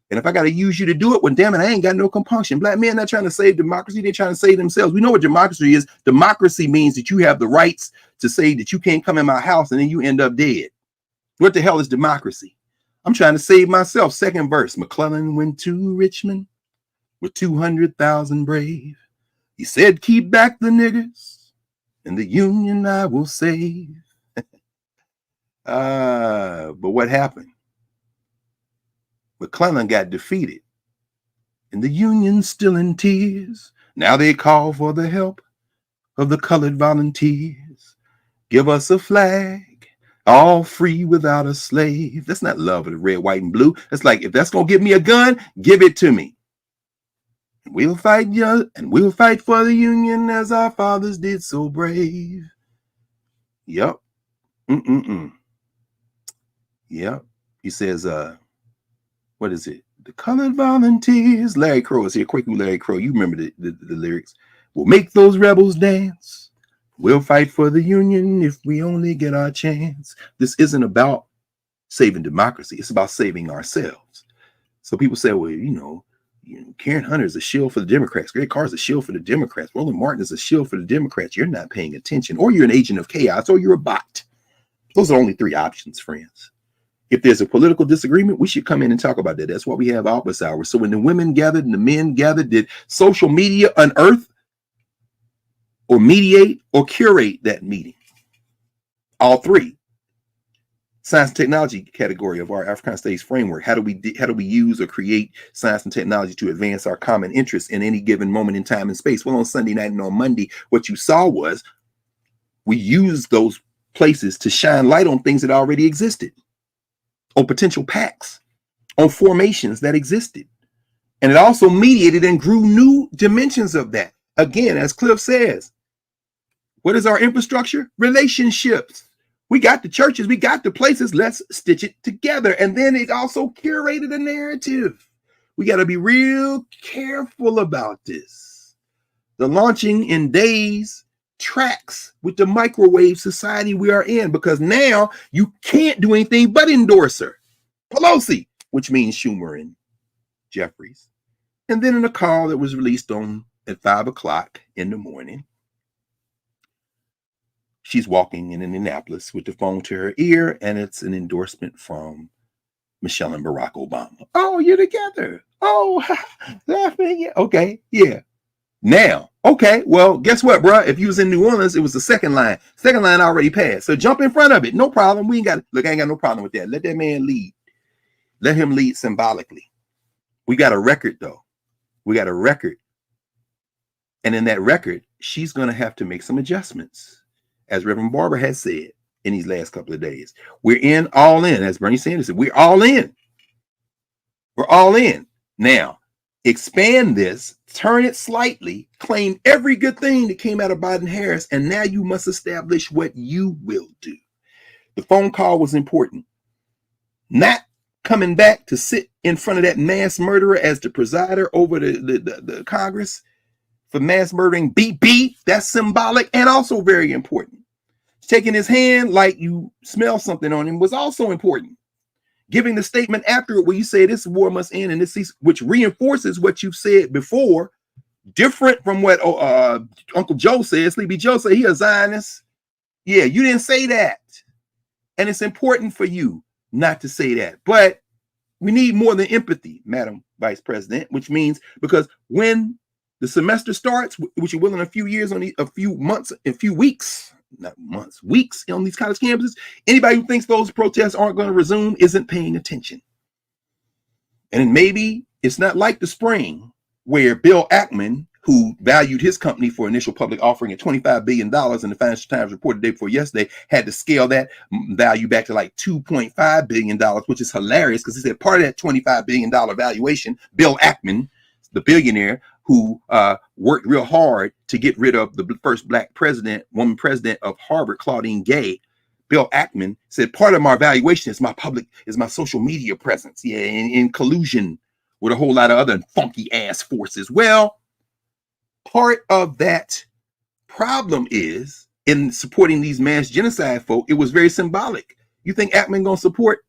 And if I got to use you to do it, well, damn it, I ain't got no compunction. Black men not trying to save democracy. They're trying to save themselves. We know what democracy is. Democracy means that you have the rights to say that you can't come in my house and then you end up dead. What the hell is democracy? I'm trying to save myself. Second verse. McClellan went to Richmond with 200,000 brave. He said, keep back the niggers and the Union I will save. But what happened? McClellan got defeated and the Union's still in tears. Now they call for the help of the colored volunteers. Give us a flag, all free without a slave. That's not love of the red, white, and blue. That's like, if that's going to give me a gun, give it to me. And we'll fight for the Union as our fathers did so brave. Yep. Yep. He says, what is it? The colored volunteers. Larry Crow is here. Quick, Larry Crow. You remember the lyrics. We'll make those rebels dance. We'll fight for the Union if we only get our chance. This isn't about saving democracy. It's about saving ourselves. So people say, well, Karen Hunter is a shield for the Democrats. Greg Carr is a shield for the Democrats. Roland Martin is a shield for the Democrats. You're not paying attention, or you're an agent of chaos, or you're a bot. Those are only three options, friends. If there's a political disagreement, we should come in and talk about that. That's why we have office hours. So when the women gathered and the men gathered, did social media unearth or mediate or curate that meeting? All three. Science and technology category of our African Studies framework. How do we use or create science and technology to advance our common interests in any given moment in time and space? Well, on Sunday night and on Monday, what you saw was we used those places to shine light on things that already existed, on potential pacts, on formations that existed. And it also mediated and grew new dimensions of that. Again, as Cliff says, what is our infrastructure? Relationships. We got the churches, we got the places, let's stitch it together. And then it also curated a narrative. We got to be real careful about this. The launching in days tracks with the microwave society we are in, because now you can't do anything but endorse her. Pelosi, which means Schumer and Jeffries. And then in a call that was released at 5 o'clock in the morning, she's walking in Indianapolis with the phone to her ear, and it's an endorsement from Michelle and Barack Obama. Oh, you're together. Oh, laughing. Yeah. Okay. Yeah. Now, okay. Well, guess what, bro? If you was in New Orleans, it was the second line. Second line already passed. So jump in front of it. No problem. I ain't got no problem with that. Let that man lead. Let him lead symbolically. We got a record, though. We got a record. And in that record, she's going to have to make some adjustments. As Reverend Barber has said in these last couple of days, we're in all in. As Bernie Sanders said, we're all in. We're all in. Now, expand this, turn it slightly, claim every good thing that came out of Biden Harris, and now you must establish what you will do. The phone call was important. Not coming back to sit in front of that mass murderer as the presider over the Congress for mass murdering BB. That's symbolic and also very important. Taking his hand like you smell something on him was also important. Giving the statement after it where you say this war must end, and this is, which reinforces what you've said before, Different from what Uncle Joe said. Sleepy Joe said he a Zionist. Yeah, you didn't say that. And it's important for you not to say that. But we need more than empathy, Madam Vice President, which means because when the semester starts, which will in a few years, only a few months, a few weeks, not months, weeks on these college campuses, anybody who thinks those protests aren't going to resume isn't paying attention. And maybe it's not like the spring where Bill Ackman, who valued his company for initial public offering at $25 billion, and the Financial Times reported the day before yesterday, had to scale that value back to like $2.5 billion, which is hilarious because he said part of that $25 billion valuation, Bill Ackman, the billionaire who worked real hard to get rid of the first black woman president of Harvard, Claudine Gay, Bill Ackman said part of my valuation is my social media presence, in collusion with a whole lot of other funky ass forces. Well, part of that problem is in supporting these mass genocide folk, it was very symbolic. You think Ackman gonna support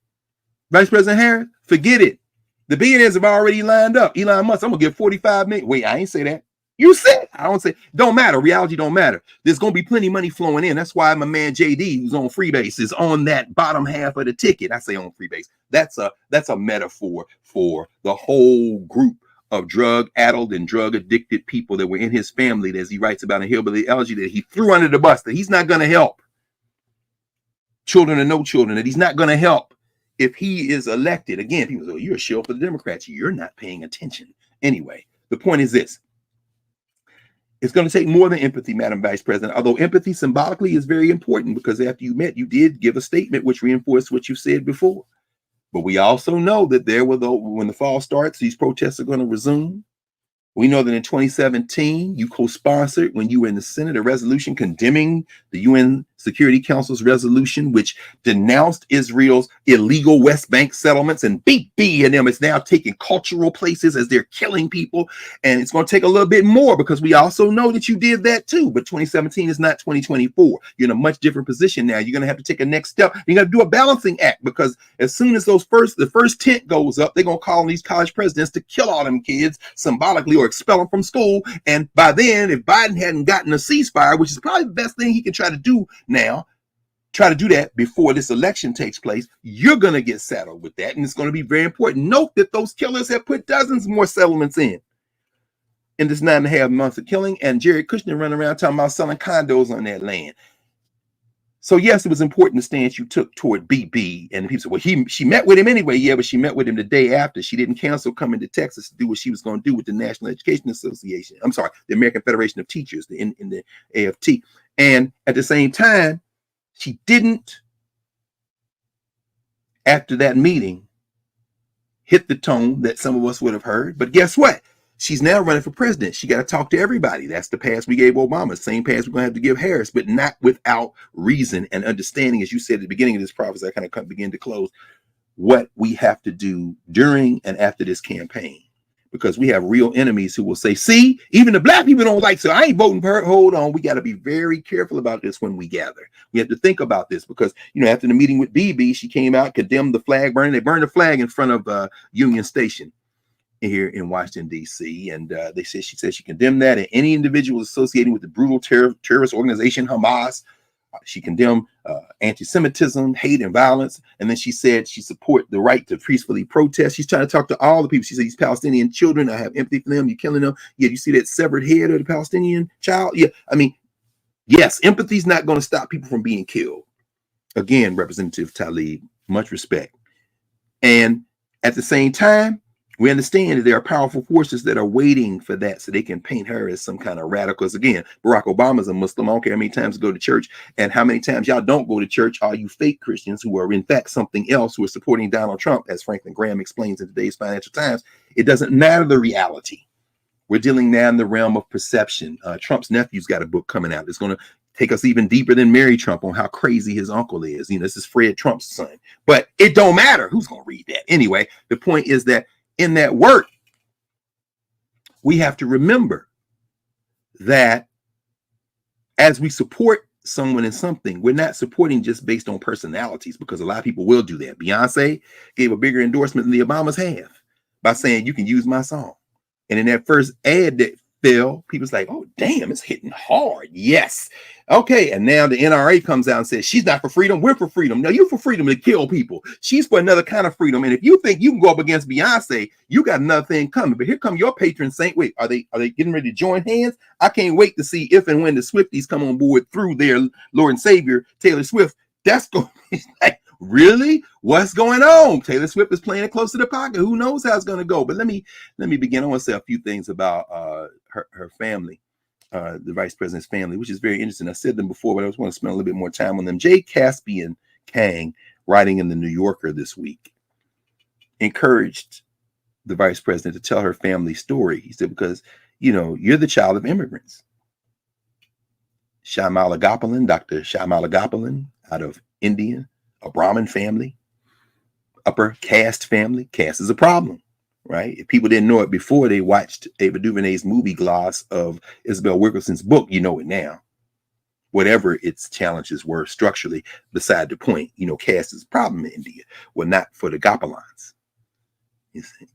Vice President Harris? Forget it. The billionaires have already lined up. Elon Musk, I'm gonna give 45 million. Wait, I ain't say that. You said, I don't say, don't matter. Reality don't matter. There's going to be plenty of money flowing in. That's why my man JD, who's on Freebase, is on that bottom half of the ticket. I say on Freebase. That's a metaphor for the whole group of drug-addled and drug-addicted people that were in his family, as he writes about in Hillbilly Elegy, that he threw under the bus, that he's not going to help. Children or no children, that he's not going to help if he is elected. Again, people say, oh, you're a shield for the Democrats. You're not paying attention. Anyway, the point is this. It's going to take more than empathy, Madam Vice President, although empathy symbolically is very important because after you met, you did give a statement which reinforced what you said before. But we also know that when the fall starts, these protests are going to resume. We know that in 2017, you co-sponsored, when you were in the Senate, a resolution condemning the UN Security Council's resolution, which denounced Israel's illegal West Bank settlements, and BB and them is now taking cultural places as they're killing people. And it's going to take a little bit more because we also know that you did that too. But 2017 is not 2024. You're in a much different position now. You're going to have to take a next step. You got to do a balancing act because as soon as the first tent goes up, they're going to call on these college presidents to kill all them kids symbolically or expel them from school. And by then, if Biden hadn't gotten a ceasefire, which is probably the best thing he can try to do now, try to do that before this election takes place, you're going to get saddled with that. And it's going to be very important. Note that those killers have put dozens more settlements in this 9.5 months of killing. And Jared Kushner running around talking about selling condos on that land. So yes, it was important the stance you took toward BB. And people said, well, she met with him anyway. Yeah, but she met with him the day after. She didn't cancel coming to Texas to do what she was going to do with the National Education Association. I'm sorry, the American Federation of Teachers, in the AFT. And at the same time, she didn't, after that meeting, hit the tone that some of us would have heard. But guess what? She's now running for president. She got to talk to everybody. That's the pass we gave Obama. Same pass we're going to have to give Harris, but not without reason and understanding, as you said at the beginning of this prophecy, I kind of begin to close, what we have to do during and after this campaign. Because we have real enemies who will say, see, even the black people don't like, so I ain't voting for her. Hold on. We got to be very careful about this when we gather. We have to think about this because, after the meeting with BB, she came out, condemned the flag burning. They burned the flag in front of Union Station here in Washington, D.C. And she said she condemned that, and any individual associating with the brutal terrorist organization Hamas. She condemned anti-Semitism, hate, and violence. And then she said she support the right to peacefully protest. She's trying to talk to all the people. She said, these Palestinian children, I have empathy for them. You're killing them. Yeah, you see that severed head of the Palestinian child? Yeah, I mean, yes, empathy is not going to stop people from being killed. Again, Representative Tlaib, much respect. And at the same time, we understand that there are powerful forces that are waiting for that so they can paint her as some kind of radical. Because again, Barack Obama's a Muslim. I don't care how many times you go to church and how many times y'all don't go to church. Are you fake Christians who are in fact something else, who are supporting Donald Trump, as Franklin Graham explains in today's Financial Times? It doesn't matter the reality. We're dealing now in the realm of perception. Trump's nephew's got a book coming out. It's going to take us even deeper than Mary Trump on how crazy his uncle is. This is Fred Trump's son. But it don't matter who's going to read that. Anyway, the point is that in that work, we have to remember that as we support someone in something, we're not supporting just based on personalities, because a lot of people will do that. Beyonce gave a bigger endorsement than the Obamas have by saying, you can use my song. And in that first ad that fell. People's like, oh, damn, it's hitting hard. Yes. Okay. And now the NRA comes out and says, she's not for freedom. We're for freedom. No, you're for freedom to kill people. She's for another kind of freedom. And if you think you can go up against Beyonce, you got another thing coming. But here come your patron saint. Wait, are they getting ready to join hands? I can't wait to see if and when the Swifties come on board through their Lord and Savior, Taylor Swift. That's going to be like, really? What's going on? Taylor Swift is playing it close to the pocket. Who knows how it's going to go? But let me begin. I want to say a few things about her family, the vice president's family, which is very interesting. I said them before, but I just want to spend a little bit more time on them. J. Caspian Kang, writing in the New Yorker this week, encouraged the vice president to tell her family story. He said, because, you're the child of immigrants. Shyamala Gopalan, Dr. Shyamala Gopalan, out of India, a Brahmin family, upper caste family. Caste is a problem, right? If people didn't know it before they watched Ava DuVernay's movie gloss of Isabel Wilkerson's book, you know it now. Whatever its challenges were structurally, beside the point, caste is a problem in India. Well, not for the Gopalans. You see,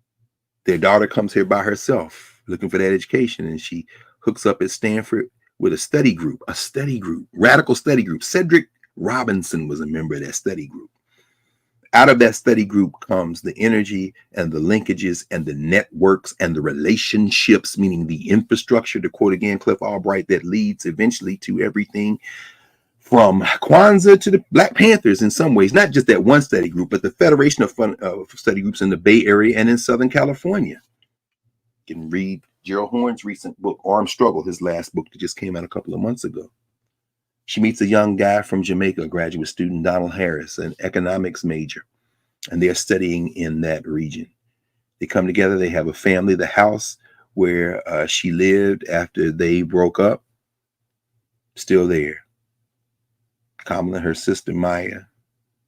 their daughter comes here by herself, looking for that education, and she hooks up at Stanford with a study group, radical study group. Cedric Robinson was a member of that study group. Out of that study group comes the energy and the linkages and the networks and the relationships, meaning the infrastructure, to quote again Cliff Albright, that leads eventually to everything from Kwanzaa to the Black Panthers in some ways. Not just that one study group, but the federation of study groups in the Bay Area and in Southern California. You can read Gerald Horne's recent book, Armed Struggle, his last book that just came out a couple of months ago. She meets a young guy from Jamaica, a graduate student, Donald Harris, an economics major, and they're studying in that region. They come together, they have a family. The house where she lived after they broke up, still there. Kamala and her sister Maya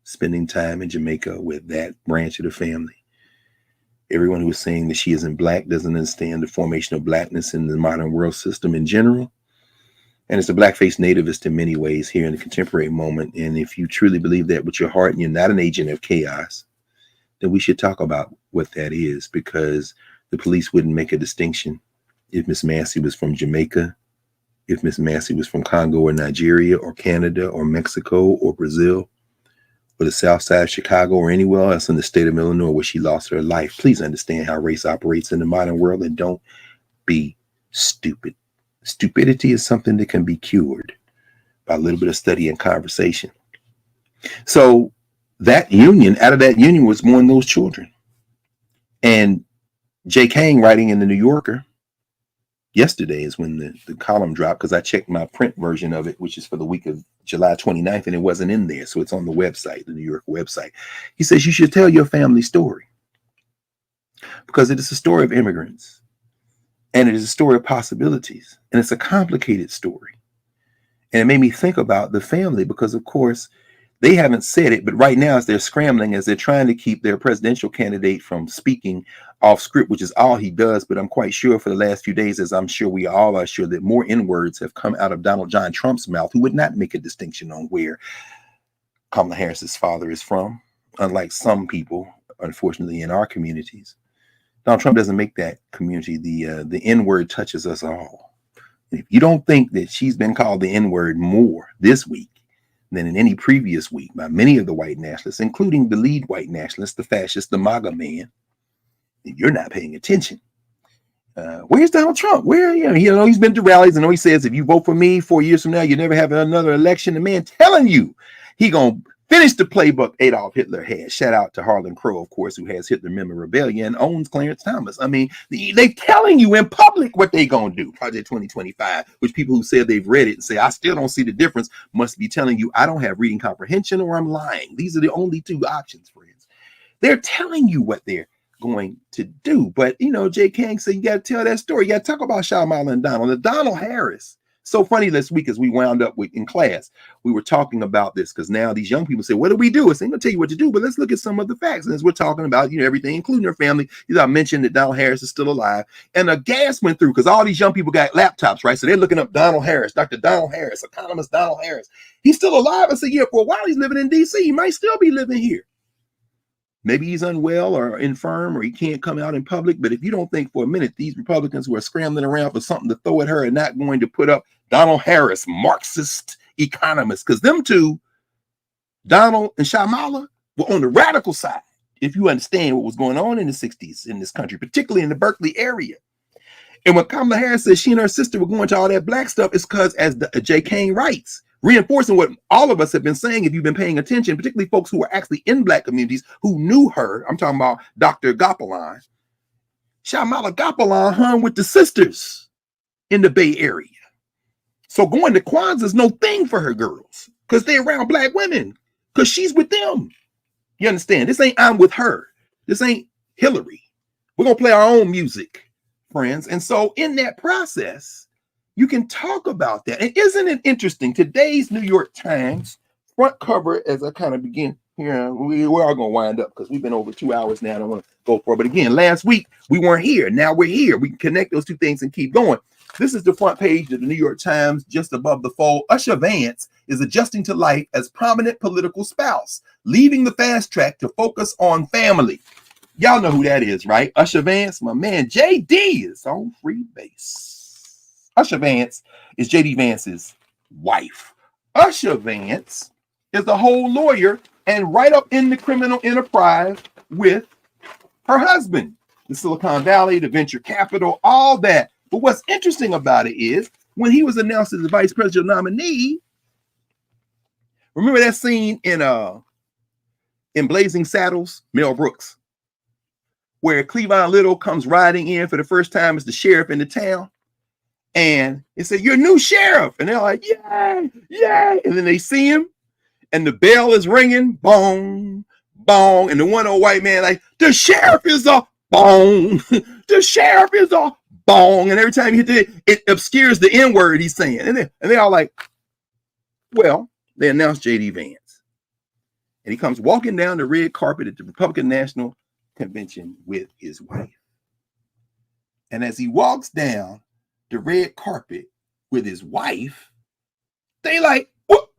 spending time in Jamaica with that branch of the family. Everyone who is saying that she isn't Black doesn't understand the formation of Blackness in the modern world system in general. And it's a blackface nativist in many ways here in the contemporary moment. And if you truly believe that with your heart and you're not an agent of chaos, then we should talk about what that is, because the police wouldn't make a distinction if Miss Massey was from Jamaica, if Miss Massey was from Congo or Nigeria or Canada or Mexico or Brazil or the South Side of Chicago or anywhere else in the state of Illinois where she lost her life. Please understand how race operates in the modern world and don't be stupid. Stupidity is something that can be cured by a little bit of study and conversation. So that union, out of that union was born those children. And Jay Kang, writing in the New Yorker yesterday, is when the column dropped, because I checked my print version of it, which is for the week of July 29th, and it wasn't in there. So it's on the website, the New York website. He says, you should tell your family story, because it is a story of immigrants. And it is a story of possibilities. And it's a complicated story. And it made me think about the family, because, of course, they haven't said it, but right now, as they're scrambling, as they're trying to keep their presidential candidate from speaking off script, which is all he does. But I'm quite sure for the last few days, as I'm sure we all are sure, that more N-words have come out of Donald John Trump's mouth, who would not make a distinction on where Kamala Harris's father is from, unlike some people, unfortunately, in our communities. Donald Trump doesn't make that community. The N-word touches us all. And if you don't think that she's been called the N-word more this week than in any previous week by many of the white nationalists, including the lead white nationalist, the fascist, the MAGA man, then you're not paying attention. Where's Donald Trump? Where, he's been to rallies. I know he says, if you vote for me 4 years from now, you never have another election. The man telling you he gonna finish the playbook Adolf Hitler had. Shout out to Harlan Crow, of course, who has Hitler Memorabilia and owns Clarence Thomas. I mean, they're telling you in public what they going to do. Project 2025, which people who said they've read it and say, I still don't see the difference, must be telling you I don't have reading comprehension or I'm lying. These are the only two options, friends. They're telling you what they're going to do. But, Jay Kang said, you got to tell that story. You got to talk about Shyamala and Donald. And Donald Harris. So funny this week as we wound up in class, we were talking about this, because now these young people say, what do we do? I ain't gonna tell you what to do, but let's look at some of the facts. And as we're talking about, everything, including her family, I mentioned that Donald Harris is still alive, and a gas went through because all these young people got laptops, right? So they're looking up Donald Harris, Dr. Donald Harris, economist Donald Harris. He's still alive. I said, yeah, for a while he's living in DC. He might still be living here. Maybe he's unwell or infirm or he can't come out in public. But if you don't think for a minute these Republicans who are scrambling around for something to throw at her are not going to put up Donald Harris, Marxist economist, because them two, Donald and Shamala, were on the radical side. If you understand what was going on in the 60s in this country, particularly in the Berkeley area. And when Kamala Harris says she and her sister were going to all that black stuff, it's because, as J. Kane writes, reinforcing what all of us have been saying, if you've been paying attention, particularly folks who are actually in black communities who knew her. I'm talking about Dr. Gopalan. Shamala Gopalan hung with the sisters in the Bay Area. So going to Kwanzaa is no thing for her girls because they're around black women because she's with them. You understand? This ain't I'm with her. This ain't Hillary. We're going to play our own music, friends. And so in that process, you can talk about that. And isn't it interesting? Today's New York Times front cover, as I kind of begin here, we're all going to wind up because we've been over 2 hours now. I don't want to go for it. But again, last week we weren't here. Now we're here. We can connect those two things and keep going. This is the front page of the New York Times, just above the fold. Usher Vance is adjusting to life as prominent political spouse, leaving the fast track to focus on family. Y'all know who that is, right? Usher Vance, my man, JD is on free base. Usher Vance is JD Vance's wife. Usher Vance is a whole lawyer and right up in the criminal enterprise with her husband. The Silicon Valley, the venture capital, all that. But what's interesting about it is when he was announced as the vice presidential nominee, remember that scene in Blazing Saddles, Mel Brooks, where Cleavon Little comes riding in for the first time as the sheriff in the town. And they say, "You're a new sheriff." And they're like, "Yay, yay." And then they see him and the bell is ringing, bong, bong. And the one old white man like, "The sheriff is a bong. The sheriff is a bong." And every time you hit it obscures the N word he's saying. And they all like, well, they announced JD Vance. And he comes walking down the red carpet at the Republican National Convention with his wife. And as he walks down the red carpet with his wife, they like, what?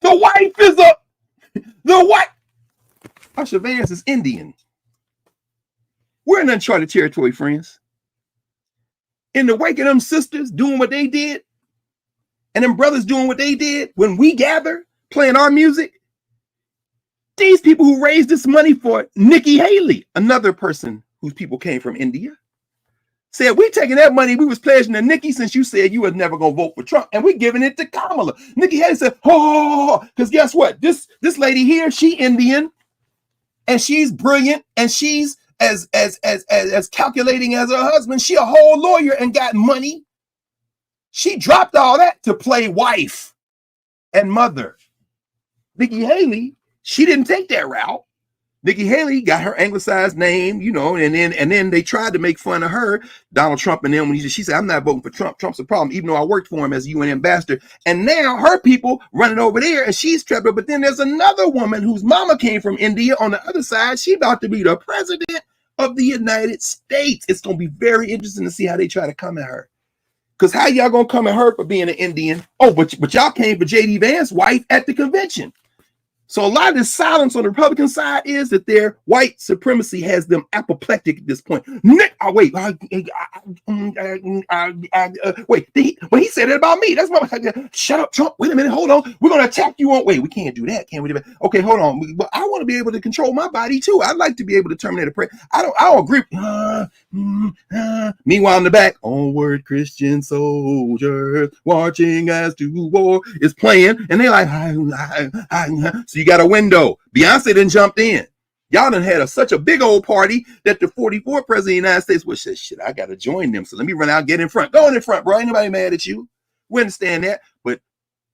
The wife is the what? Usher Vance is Indian. We're in uncharted territory, friends. In the wake of them sisters doing what they did, and them brothers doing what they did, when we gather, playing our music, these people who raised this money for Nikki Haley, another person whose people came from India, said, we taking that money we was pledging to Nikki since you said you was never going to vote for Trump, and we giving it to Kamala. Nikki Haley said, oh, because guess what? This lady here, she Indian, and she's brilliant, and she's as calculating as her husband. She a whole lawyer and got money. She dropped all that to play wife and mother. Nikki Haley, she didn't take that route. Nikki Haley got her anglicized name, you know, and then they tried to make fun of her, Donald Trump, and then when she said, I'm not voting for Trump. Trump's a problem, even though I worked for him as a UN ambassador. And now her people running over there and she's trapped. But then there's another woman whose mama came from India on the other side. She about to be the president of the United States. It's going to be very interesting to see how they try to come at her. Because how y'all going to come at her for being an Indian? Oh, but y'all came for JD Vance's wife at the convention. So a lot of this silence on the Republican side is that their white supremacy has them apoplectic at this point. Wait, when he said it about me, that's why. Shut up, Trump. Wait a minute, hold on. We're going to attack you on. Wait, we can't do that, can we? Okay, hold on. But I want to be able to control my body too. I'd like to be able to terminate a prayer. I don't agree. Meanwhile, in the back, onward Christian soldiers marching as to war is playing, and they're like, so you got a window. Beyonce done jumped in. Y'all done had such a big old party that the 44th president of the United States was said, shit, I got to join them. So let me run out, get in front. Go in front, bro. Ain't nobody mad at you. We understand that. But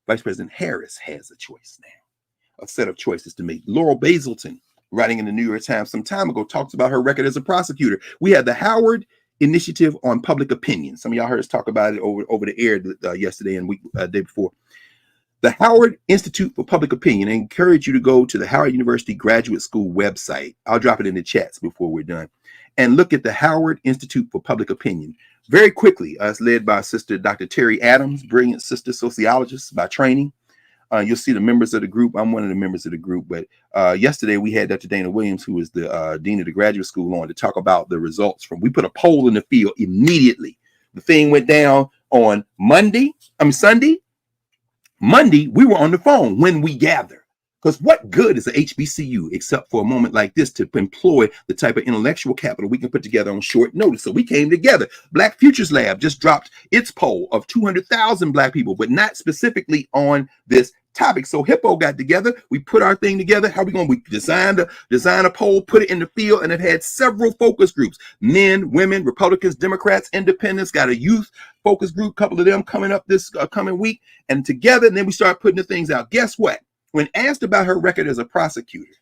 Vice President Harris has a choice now, a set of choices to make. Laurel Basilton, writing in the New York Times some time ago, talks about her record as a prosecutor. We had the Howard Initiative on Public Opinion. Some of y'all heard us talk about it over the air yesterday and day before. The Howard Institute for Public Opinion. I encourage you to go to the Howard University Graduate School website. I'll drop it in the chats before we're done. And look at the Howard Institute for Public Opinion. Very quickly, it's led by Sister Dr. Terry Adams, brilliant sister sociologist by training. You'll see the members of the group. I'm one of the members of the group. But yesterday we had Dr. Dana Williams, who is the dean of the graduate school, on to talk about the results from. We put a poll in the field immediately. The thing went down on Sunday. Monday, we were on the phone when we gathered. Because what good is a HBCU except for a moment like this to employ the type of intellectual capital we can put together on short notice? So we came together. Black Futures Lab just dropped its poll of 200,000 Black people, but not specifically on this topic. So Hippo got together. We put our thing together. How are we going? We design a poll, put it in the field, and it had several focus groups: men, women, Republicans, Democrats, independents. Got a youth focus group, a couple of them coming up this coming week, and together. And then we started putting the things out. Guess what? When asked about her record as a prosecutor,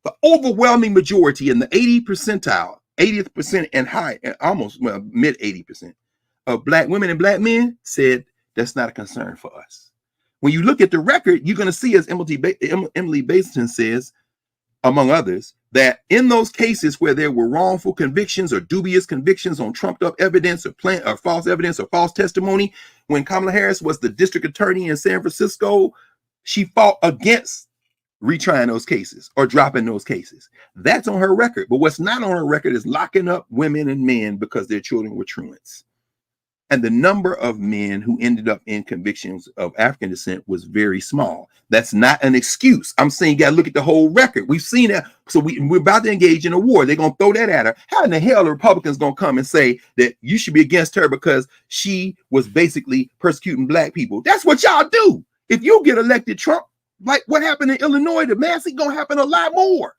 the overwhelming majority in the 80th percent and high, almost mid 80% of Black women and Black men said that's not a concern for us. When you look at the record, you're going to see, as Emily Basinton says, among others, that in those cases where there were wrongful convictions or dubious convictions on trumped up evidence or false evidence or false testimony, when Kamala Harris was the district attorney in San Francisco, she fought against retrying those cases or dropping those cases. That's on her record. But what's not on her record is locking up women and men because their children were truants. And the number of men who ended up in convictions of African descent was very small. That's not an excuse. I'm saying you got to look at the whole record. We've seen that. So we're about to engage in a war. They're going to throw that at her. How in the hell are Republicans going to come and say that you should be against her because she was basically persecuting Black people? That's what y'all do. If you get elected Trump, like what happened in Illinois, the mass is going to happen a lot more.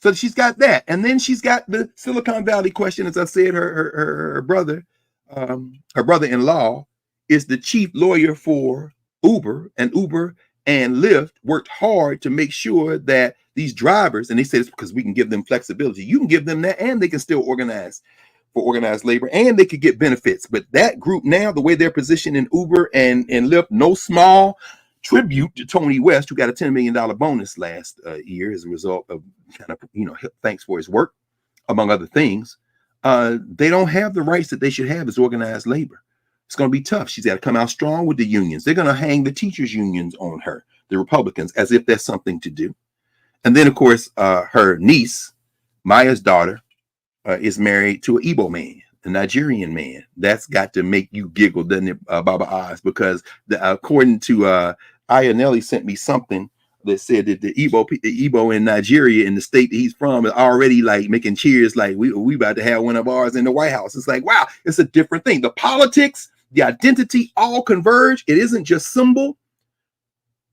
So she's got that. And then she's got the Silicon Valley question. As I said, her brother, her brother-in-law is the chief lawyer for Uber, and Lyft worked hard to make sure that these drivers, and they said it's because we can give them flexibility. You can give them that, and they can still organize for organized labor, and they could get benefits. But that group now, the way they're positioned in Uber and Lyft, no small tribute to Tony West, who got a $10 million bonus last year as a result of thanks for his work, among other things. They don't have the rights that they should have as organized labor. It's going to be tough. She's got to come out strong with the unions. They're going to hang the teachers' unions on her, the Republicans, as if that's something to do. And then, of course, her niece, Maya's daughter, is married to an Igbo man, a Nigerian man. That's got to make you giggle, doesn't it, Baba Oz? Because according to Ayanelli sent me something that said that the Igbo in Nigeria, in the state that he's from, is already like making cheers like we about to have one of ours in the White House. It's like, wow, it's a different thing. The politics, the identity all converge. It isn't just symbol.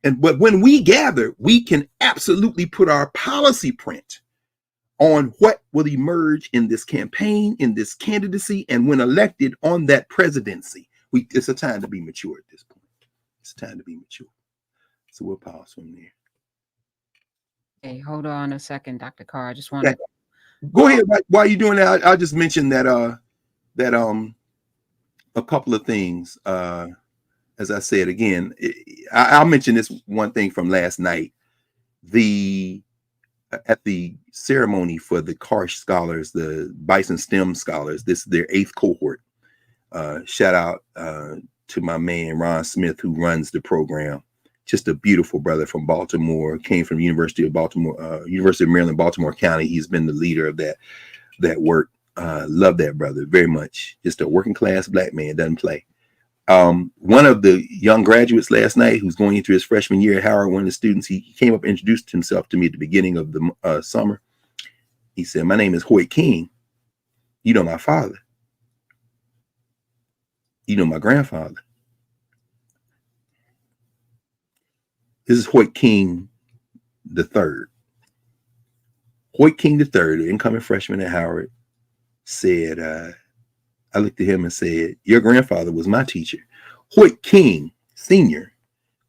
But when we gather, we can absolutely put our policy print on what will emerge in this campaign, in this candidacy, and when elected on that presidency. It's a time to be mature at this point. It's time to be mature. So we'll pause from there. Hey, hold on a second, Dr. Carr. I just want to go ahead. While you're doing that, I'll just mention that a couple of things. As I said again, I'll mention this one thing from last night. At the ceremony for the Carr scholars, the Bison STEM scholars, this is their 8th cohort. Shout out to my man Ron Smith, who runs the program. Just a beautiful brother from Baltimore. Came from University of Maryland, Baltimore County. He's been the leader of that work. Love that brother very much. Just a working class Black man, doesn't play. One of the young graduates last night, who's going into his freshman year at Howard, one of the students, he came up and introduced himself to me at the beginning of the summer. He said, "My name is Hoyt King. You know my father. You know my grandfather. This is Hoyt King III. Hoyt King III, the incoming freshman at Howard, said, I looked at him and said, your grandfather was my teacher. Hoyt King Sr.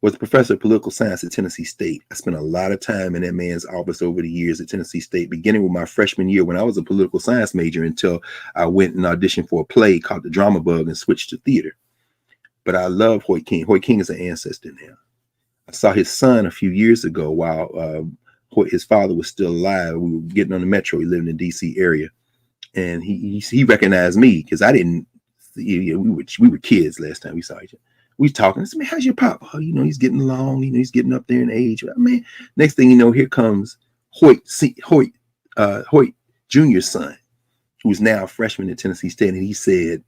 was a professor of political science at Tennessee State. I spent a lot of time in that man's office over the years at Tennessee State, beginning with my freshman year when I was a political science major until I went and auditioned for a play called The Drama Bug and switched to theater. But I love Hoyt King. Hoyt King is an ancestor now. I saw his son a few years ago while his father was still alive. We were getting on the metro. He lived in the DC area. And he recognized me because I didn't. We were kids last time we saw each other. We talking. I said, man, how's your pop? Oh, he's getting along. He's getting up there in age. Man, next thing you know, here comes Hoyt Jr.'s son, who's now a freshman at Tennessee State, and he said,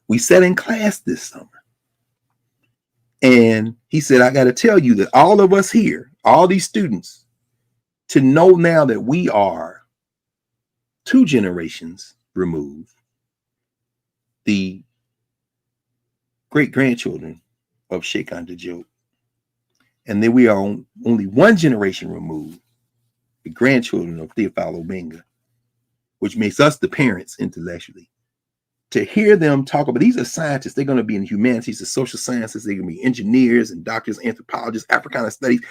we sat in class this summer, and he said, I got to tell you that all of us here, all these students, to know now that we are 2 generations removed, the great-grandchildren of Sheikh Anta Diop, and then we are only 1 generation removed, the grandchildren of Theophilo Benga, which makes us the parents intellectually. To hear them talk about, these are scientists, they're going to be in humanities, the social sciences, they're going to be engineers and doctors, anthropologists, Africana studies.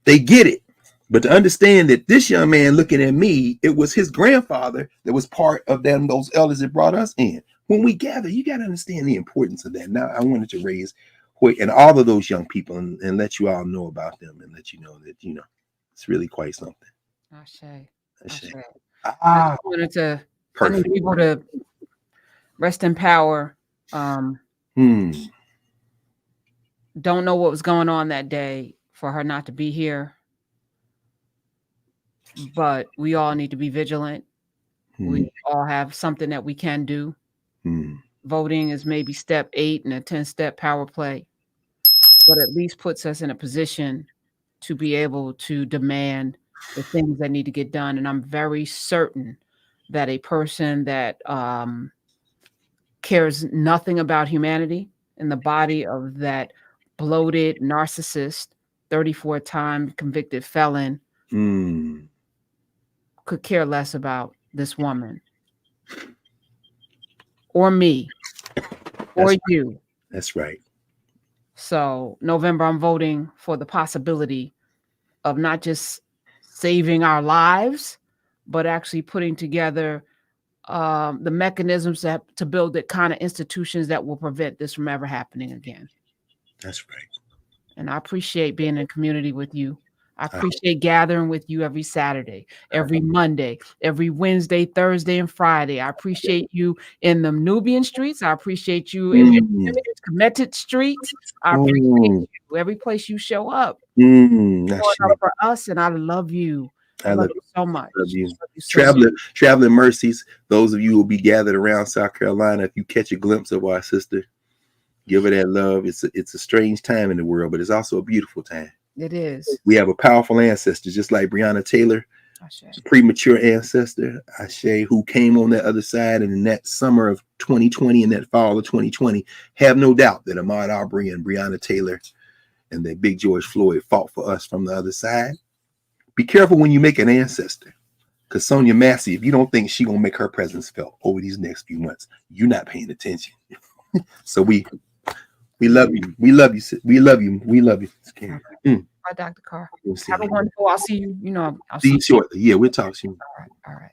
They get it. But to understand that this young man looking at me, it was his grandfather that was part of those elders that brought us in. When we gather, you got to understand the importance of that. Now, I wanted to raise Hoyt and all of those young people and let you all know about them and let you know that, it's really quite something. Ashe. I just wanted to perfect. people to rest in power. Don't know what was going on that day for her not to be here. But we all need to be vigilant. We all have something that we can do. Voting is maybe step 8 in a 10-step power play, but at least puts us in a position to be able to demand the things that need to get done. And I'm very certain that a person that cares nothing about humanity in the body of that bloated narcissist, 34-time convicted felon, could care less about this woman or me or you. That's right. So November, I'm voting for the possibility of not just saving our lives, but actually putting together the mechanisms to build the kind of institutions that will prevent this from ever happening again. That's right. And I appreciate being in community with you. I appreciate gathering with you every Saturday, every Monday, every Wednesday, Thursday, and Friday. I appreciate you in the Nubian streets. I appreciate you in the committed streets. I appreciate you every place you show up. Up for us, and I love you. I love you so much. Love you. Traveling mercies. Those of you who will be gathered around South Carolina, if you catch a glimpse of our sister, give her that love. It's a strange time in the world, but it's also a beautiful time. It is. We have a powerful ancestor, just like Breonna Taylor, premature ancestor, Ashe, who came on that other side. And in that summer of 2020 and that fall of 2020, have no doubt that Ahmaud Arbery and Breonna Taylor and that Big George Floyd fought for us from the other side. Be careful when you make an ancestor, because Sonia Massey, if you don't think she gonna make her presence felt over these next few months, you're not paying attention. So we love you. We love you. We love you. We love you. Bye, Dr. Carr. Have a wonderful. I'll see you. I'll see you shortly. Yeah, we'll talk soon. All right.